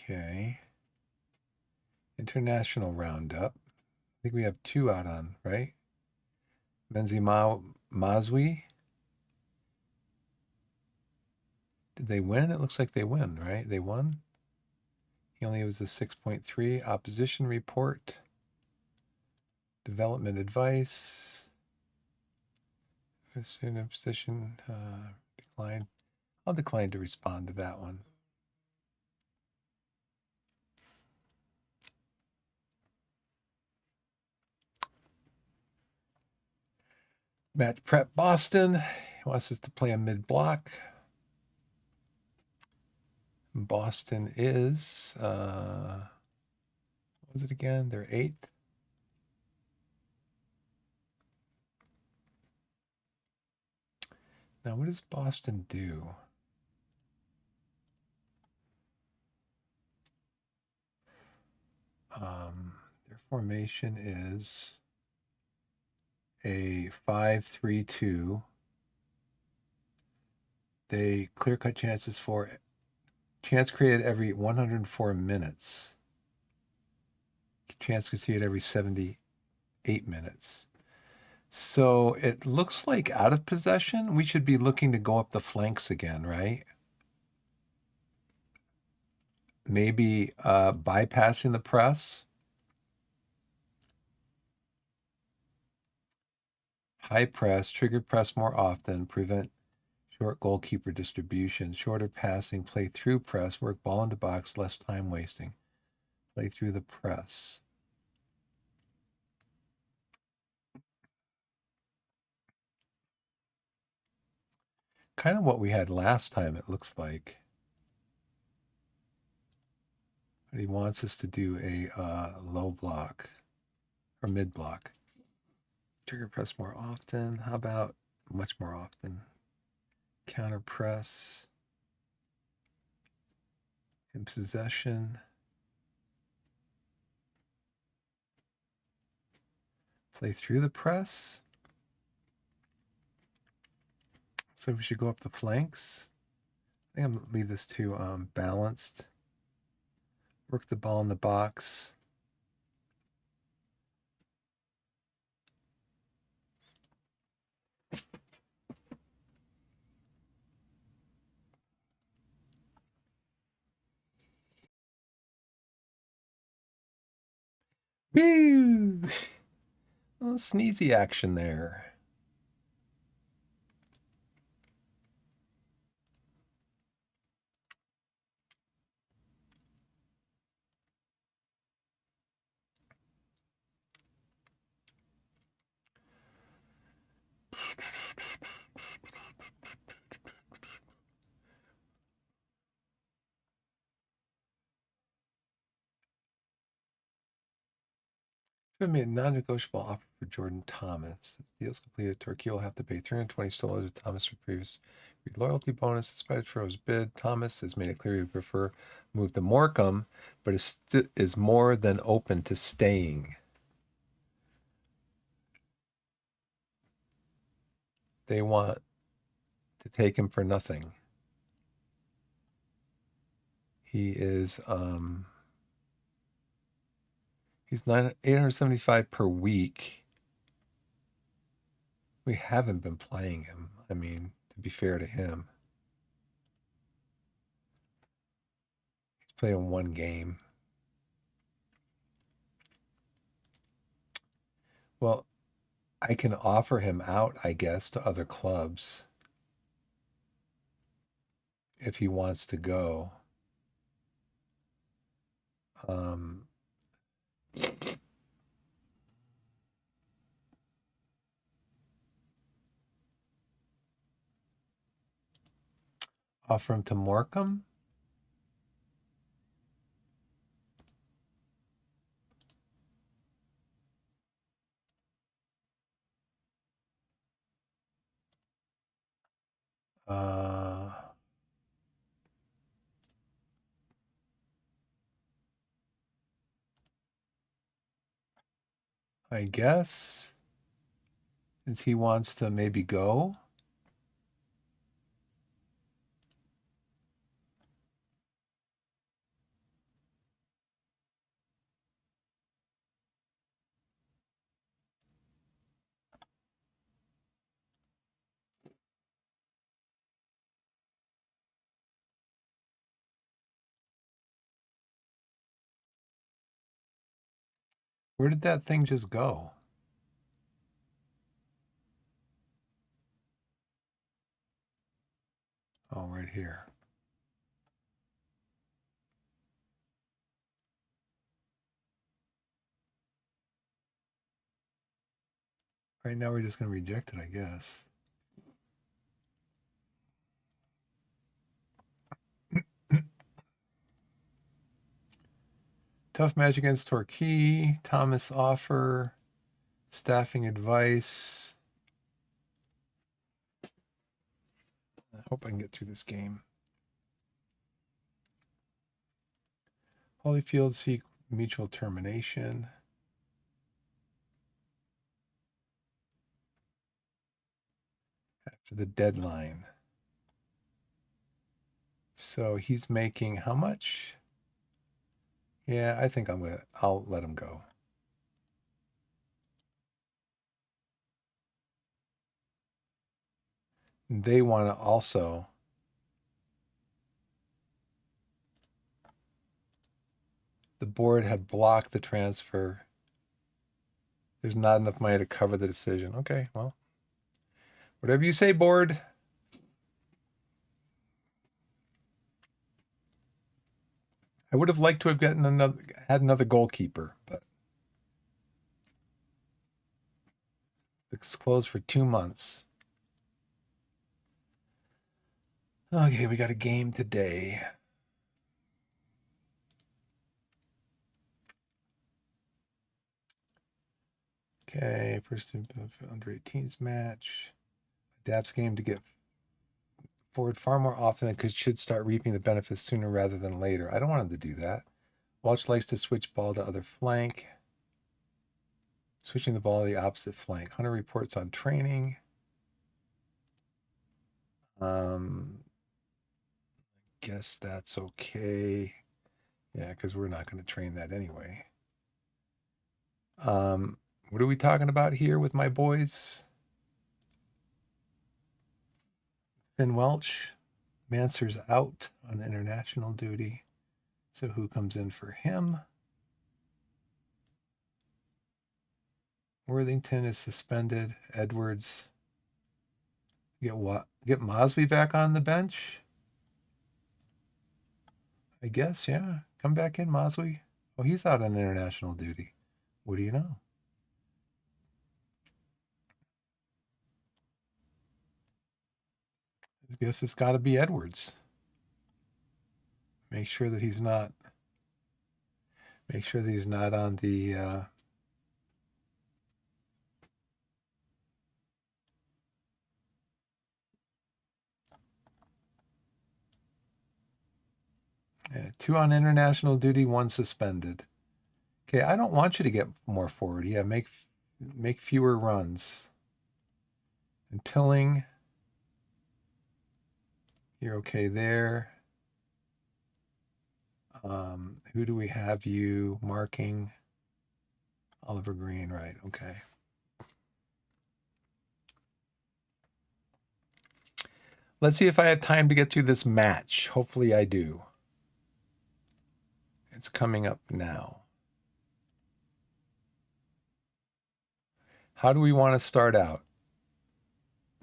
Okay. International roundup. I think we have 2 out on, right? Menzi Mazwi. Did they win? It looks like they win, right? They won. He only was a 6.3. Opposition report. Development advice. Position decline. I'll decline to respond to that one. Match prep Boston. He wants us to play a mid block. Boston is what was it again? They're 8th. Now what does Boston do? Their formation is a 5-3-2. They clear-cut chances for chance created every 104 minutes. Chance conceded every 78 minutes. So it looks like out of possession, we should be looking to go up the flanks again, right? Maybe bypassing the press. High press, triggered press more often, prevent short goalkeeper distribution, shorter passing, play through press, work ball into box, less time wasting. Play through the press. Kind of what we had last time, it looks like. But he wants us to do a low block or mid block. Trigger press more often. How about much more often? Counter press. In possession. Play through the press. So we should go up the flanks. I think I'm going to leave this to balanced. Work the ball in the box. Woo! A little sneezy action there. Should have made a non-negotiable offer for Jordan Thomas. If the deal's completed, Torquay will have to pay $320 to Thomas for previous loyalty bonus. Despite Tro's bid, Thomas has made it clear he would prefer move to Morecambe, but is more than open to staying. They want to take him for nothing. He is he's $875 per week. We haven't been playing him. I mean, to be fair to him, he's played in one game. Well, I can offer him out, I guess, to other clubs if he wants to go. Offer him to Morecambe? I guess, since he wants to maybe go. Where did that thing just go? Oh, right here. Right now we're just going to reject it, I guess. Tough match against Torquay. Thomas offer. Staffing advice. I hope I can get through this game. Holyfield seek mutual termination. After the deadline. So he's making how much? Yeah, I think I'll let him go. They want to also the board had blocked the transfer. There's not enough money to cover the decision. Okay, well, whatever you say, board. I would have liked to have had another goalkeeper, but it's closed for 2 months. Okay, we got a game today. Okay, first under 18s match. Adapts game to get forward far more often and should start reaping the benefits sooner rather than later. I don't want him to do that. Walsh likes to switch ball to other flank. Switching the ball to the opposite flank. Hunter reports on training. Guess that's okay. Yeah, because we're not going to train that anyway. What are we talking about here with my boys? Finn Welch. Manser's out on international duty. So who comes in for him? Worthington is suspended. Edwards. Get Mosby back on the bench? I guess, yeah. Come back in, Mosby. Oh, he's out on international duty. What do you know? I guess it's got to be Edwards. Make sure that he's not on the yeah, 2 on international duty, 1 suspended. Okay, I don't want you to get more forward. Yeah, make fewer runs. And Pilling, you're okay there. Who do we have you marking? Oliver Green, right, okay. Let's see if I have time to get through this match. Hopefully I do. It's coming up now. How do we want to start out?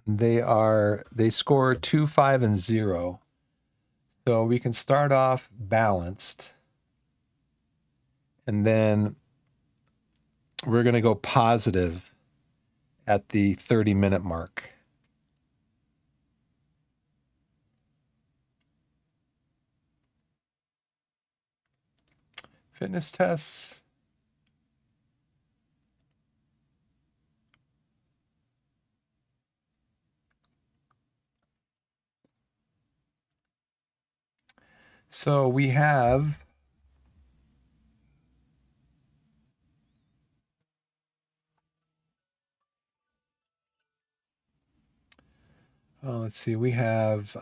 They score 2, 5, and 0. So we can start off balanced. And then we're going to go positive at the 30-minute mark. Fitness tests. So we have let's see, we have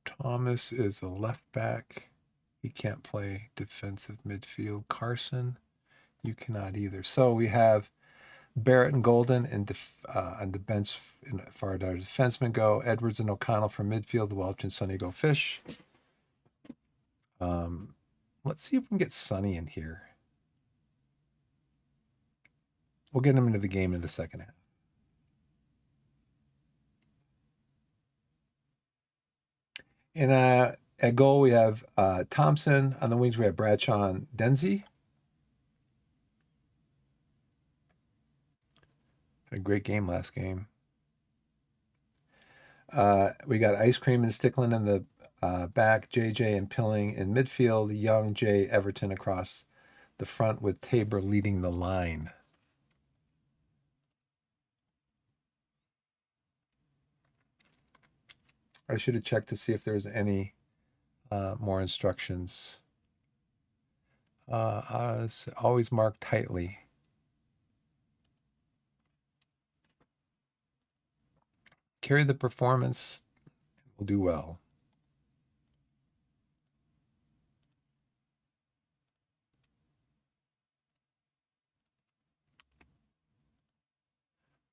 Thomas is a left back. He can't play defensive midfield. Carson, you cannot either. So we have Barrett and Golden on the bench as far as our defensemen go. Edwards and O'Connell from midfield. Welch and Sonny go fish. Let's see if we can get Sonny in here. We'll get him into the game in the second half. And at goal, we have Thompson. On the wings, we have Bradshaw and Denzi. A great game last game. We got Ice Cream and Stickland in the back, JJ and Pilling in midfield, Young, Jay, Everton across the front with Tabor leading the line. I should have checked to see if there's any more instructions. Always mark tightly. Carry the performance, will do well.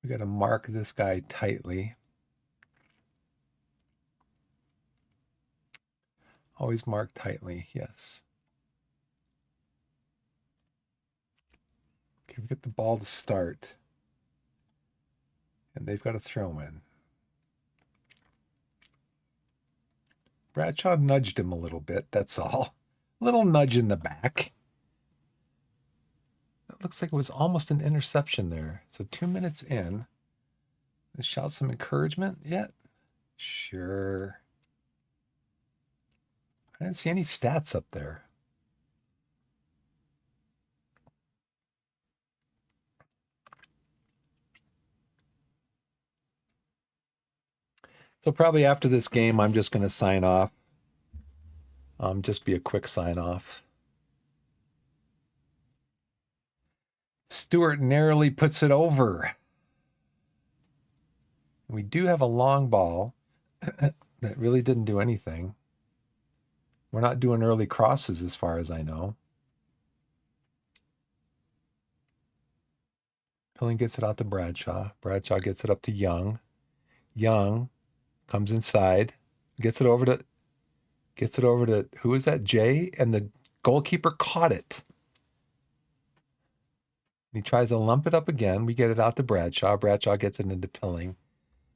We got to mark this guy tightly. Always mark tightly, yes. Okay, we get the ball to start. And they've got a throw in. Bradshaw nudged him a little bit, that's all. A little nudge in the back. It looks like it was almost an interception there. So 2 minutes in. Let's shout some encouragement yet? Sure. I didn't see any stats up there. So probably after this game, I'm just going to sign off. Just be a quick sign off. Stewart narrowly puts it over. We do have a long ball that really didn't do anything. We're not doing early crosses as far as I know. Pilling gets it out to Bradshaw. Bradshaw gets it up to Young. Young comes inside, gets it over to who is that? Jay, and the goalkeeper caught it. He tries to lump it up again. We get it out to Bradshaw. Bradshaw gets it into Pilling,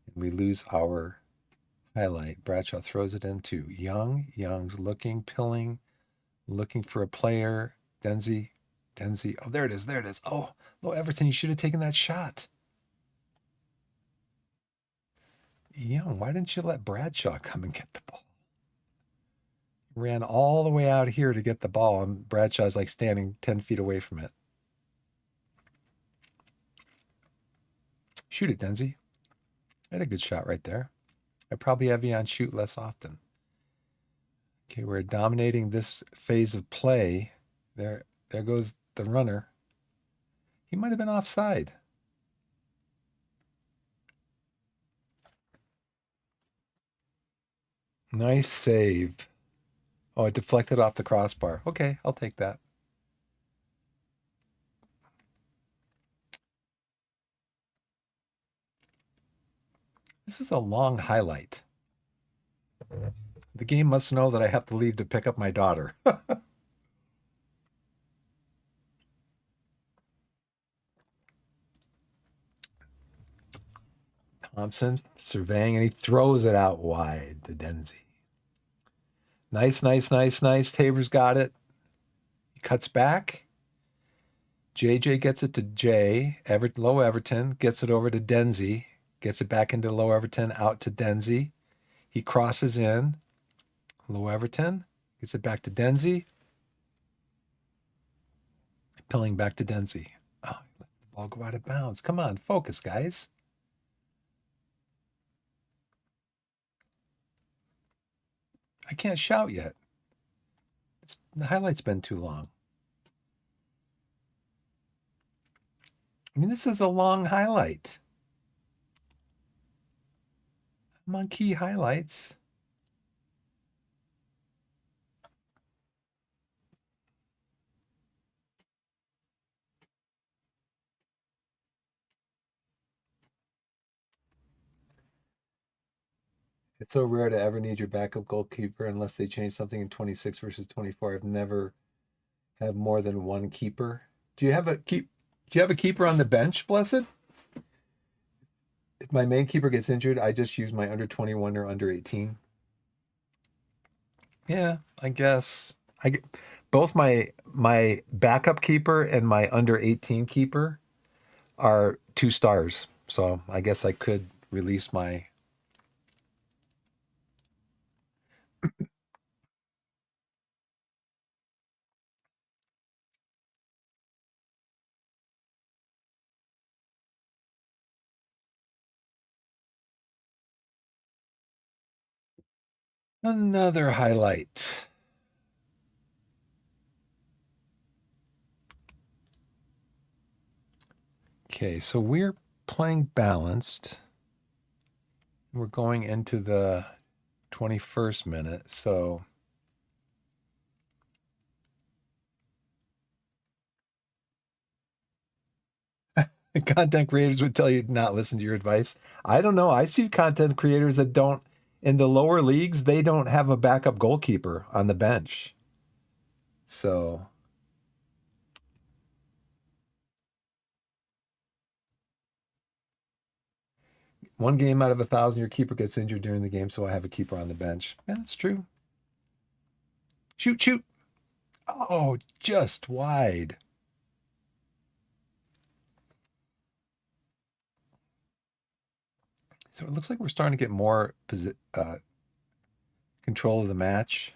and we lose our highlight. Bradshaw throws it into Young. Young's looking, Pilling, looking for a player. Denzi. Oh, there it is. Oh, Everton, you should have taken that shot. Young, why didn't you let Bradshaw come and get the ball? Ran all the way out here to get the ball, and Bradshaw's like standing 10 feet away from it. Shoot it, Denzi. I had a good shot right there. I probably have you on shoot less often. Okay, we're dominating this phase of play. There goes the runner. He might have been offside. Nice save. Oh, it deflected off the crossbar. Okay, I'll take that. This is a long highlight. The game must know that I have to leave to pick up my daughter. Thompson surveying, and he throws it out wide to Denzi. Nice. Tabor's got it. He cuts back. JJ gets it to Jay. Low Everton gets it over to Denzi. Gets it back into Low Everton, out to Denzi. He crosses in. Low Everton gets it back to Denzi. Pilling back to Denzi. Oh, he let the ball go out of bounds. Come on, focus, guys. I can't shout yet. The highlight's been too long. I mean, this is a long highlight. I'm on key highlights. It's so rare to ever need your backup goalkeeper unless they change something in 26 versus 24. I've never had more than one keeper. Do you have a keeper on the bench, Blessed? If my main keeper gets injured, I just use my under 21 or under 18. Yeah, I guess. Both my backup keeper and my under 18 keeper are 2 stars. So I guess I could release my Another highlight. Okay, so we're playing balanced. We're going into the 21st minute, so content creators would tell you to not listen to your advice. I don't know. I see content creators that don't, in the lower leagues, they don't have a backup goalkeeper on the bench. So one game out of 1,000, your keeper gets injured during the game, so I have a keeper on the bench. Yeah, that's true. Shoot, shoot. Oh, just wide. So it looks like we're starting to get more control of the match.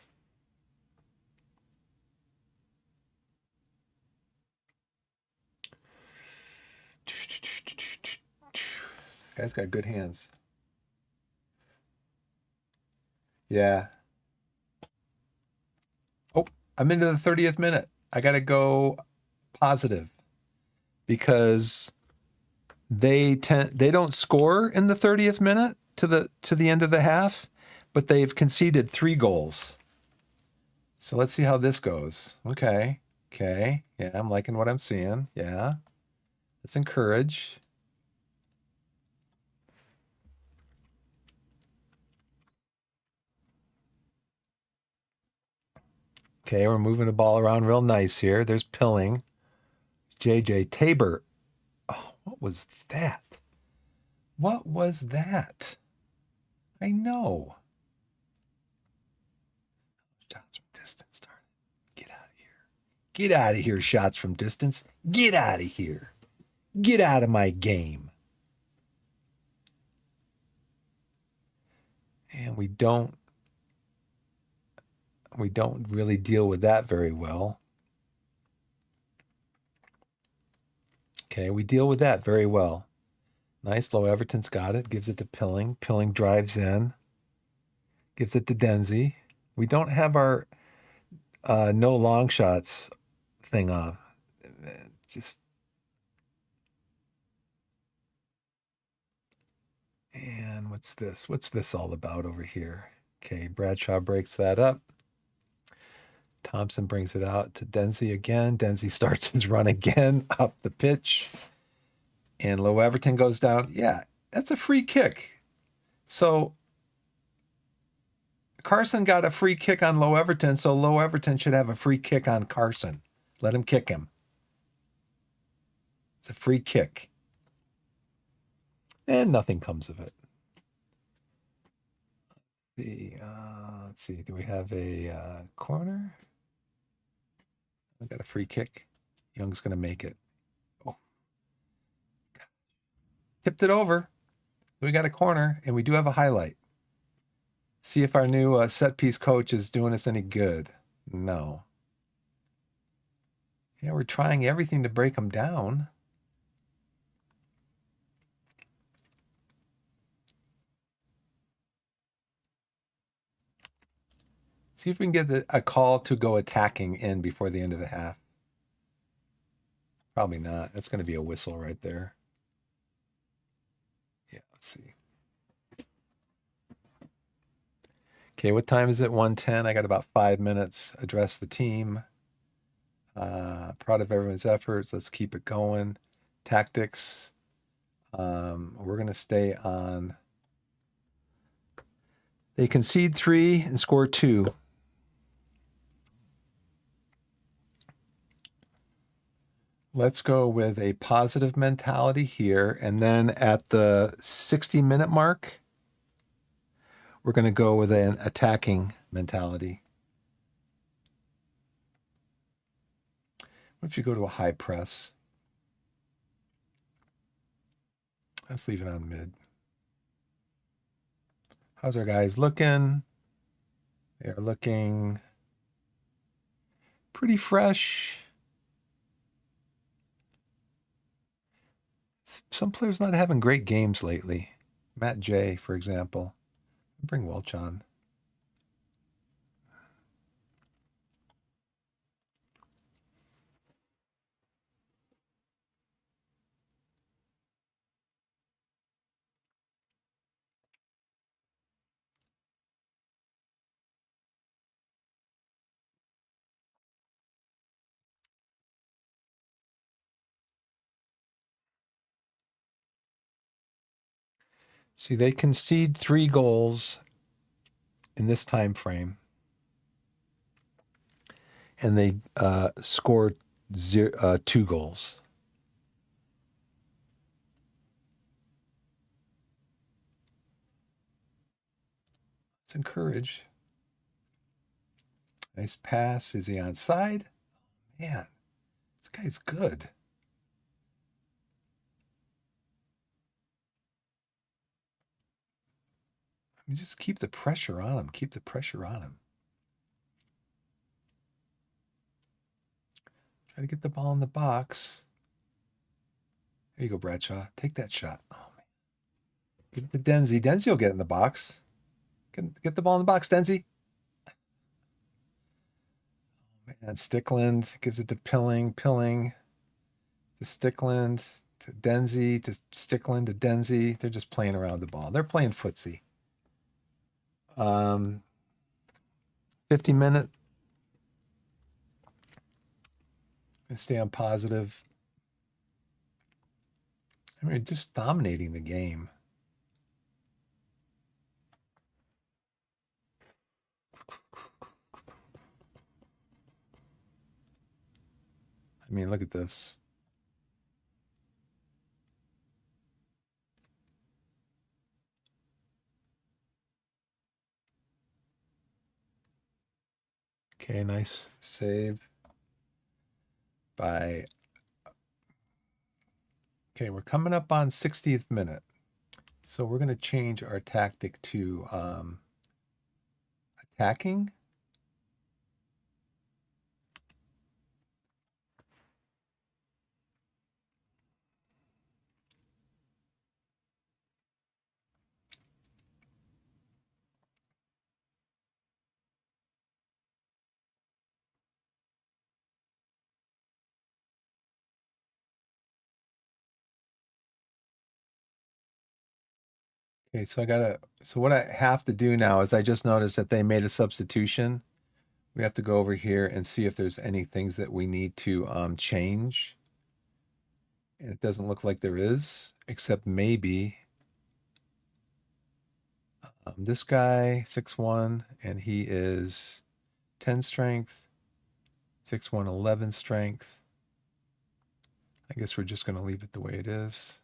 Guy's got good hands. Yeah. Oh, I'm into the 30th minute. I got to go positive because they don't score in the 30th minute to the end of the half, but they've conceded 3 goals. So let's see how this goes. Okay. Okay. Yeah, I'm liking what I'm seeing. Yeah. Let's encourage. Okay, we're moving the ball around real nice here. There's Pilling. JJ Tabor. Oh, what was that? What was that? I know. Shots from distance, darn it. Get out of here. Get out of here, shots from distance. Get out of here. Get out of my game. And we don't really deal with that very well. Okay, we deal with that very well. Nice, low. Everton's got it. Gives it to Pilling. Pilling drives in. Gives it to Denzi. We don't have our no long shots thing on. Just and what's this? What's this all about over here? Okay, Bradshaw breaks that up. Thompson brings it out to Denzi again. Denzi starts his run again up the pitch. And Low Everton goes down. Yeah, that's a free kick. So Carson got a free kick on Low Everton, so Low Everton should have a free kick on Carson. Let him kick him. It's a free kick. And nothing comes of it. Let's see. Do we have a corner? We got a free kick. Young's going to make it. Oh. Tipped it over. We got a corner, and we do have a highlight. See if our new set piece coach is doing us any good. No. Yeah, we're trying everything to break them down. See if we can get a call to go attacking in before the end of the half. Probably not. That's going to be a whistle right there. Yeah, let's see. Okay, what time is it? 1:10. I got about 5 minutes. Address the team. Proud of everyone's efforts. Let's keep it going. Tactics. We're going to stay on. They concede 3 and score 2. Let's go with a positive mentality here. And then at the 60-minute mark, we're going to go with an attacking mentality. What if you go to a high press? Let's leave it on mid. How's our guys looking? They're looking pretty fresh. Some players not having great games lately. Matt J, for example. Bring Welch on. See, they concede 3 goals in this time frame, and they scored 2 goals. Let's encourage. Nice pass. Is he onside? Man, this guy's good. I mean, just keep the pressure on him. Keep the pressure on him. Try to get the ball in the box. There you go, Bradshaw. Take that shot. Oh, man. Give it to Denzi. Denzi will get in the box. Get the ball in the box, Denzi. Oh, man, Stickland gives it to Pilling. Pilling to Stickland to Denzi to Stickland to Denzi. They're just playing around the ball. They're playing footsie. 50-minute. Stay on positive. I mean, just dominating the game. I mean, look at this. Okay, nice save by. Okay, we're coming up on 60th minute. So we're going to change our tactic to attacking. Okay, so what I have to do now is I just noticed that they made a substitution. We have to go over here and see if there's any things that we need to change. And it doesn't look like there is, except maybe this guy, 6'1", and he is 10 strength, 6'1", 11 strength. I guess we're just going to leave it the way it is.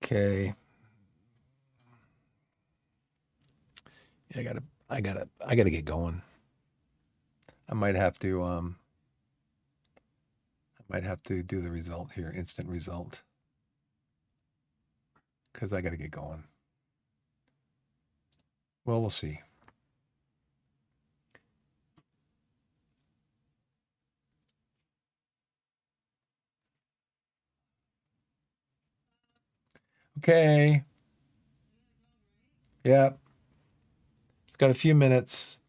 Okay. Yeah, I gotta get going. I might have to do the result here, instant result. Because I gotta get going. Well, we'll see. Okay. Yep. It's got a few minutes.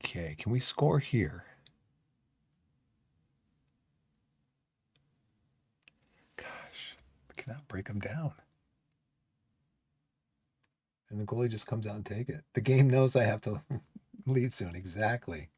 Okay, can we score here? Gosh, I cannot break them down. And the goalie just comes out and take it. The game knows I have to leave soon. Exactly.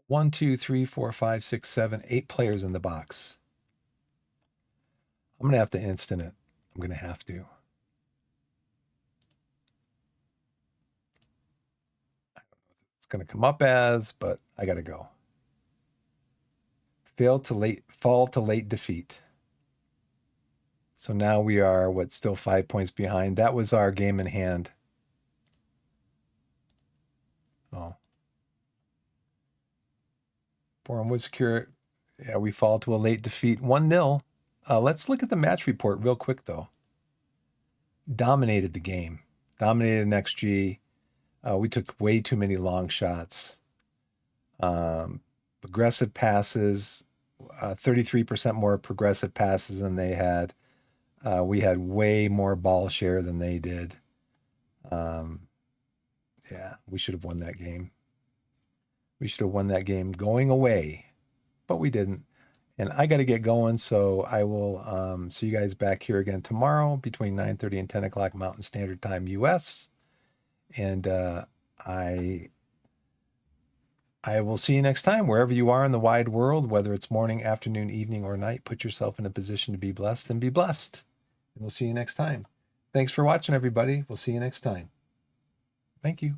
1, 2, 3, 4, 5, 6, 7, 8 players in the box. I'm gonna have to instant it. I'm gonna have to. It's gonna come up as, but I gotta go. Fall to late defeat. So now we are still 5 points behind. That was our game in hand. Oh. Bourne would secure. Yeah, we fall to a late defeat. 1-0. Let's look at the match report real quick, though. Dominated the game. Dominated an XG. We took way too many long shots. Aggressive passes. 33% more progressive passes than they had. We had way more ball share than they did. Yeah, we should have won that game. We should have won that game going away, but we didn't. And I got to get going, so I will see you guys back here again tomorrow between 9:30 and 10 o'clock Mountain Standard Time US. And I will see you next time, wherever you are in the wide world, whether it's morning, afternoon, evening, or night. Put yourself in a position to be blessed and be blessed. And we'll see you next time. Thanks for watching, everybody. We'll see you next time. Thank you.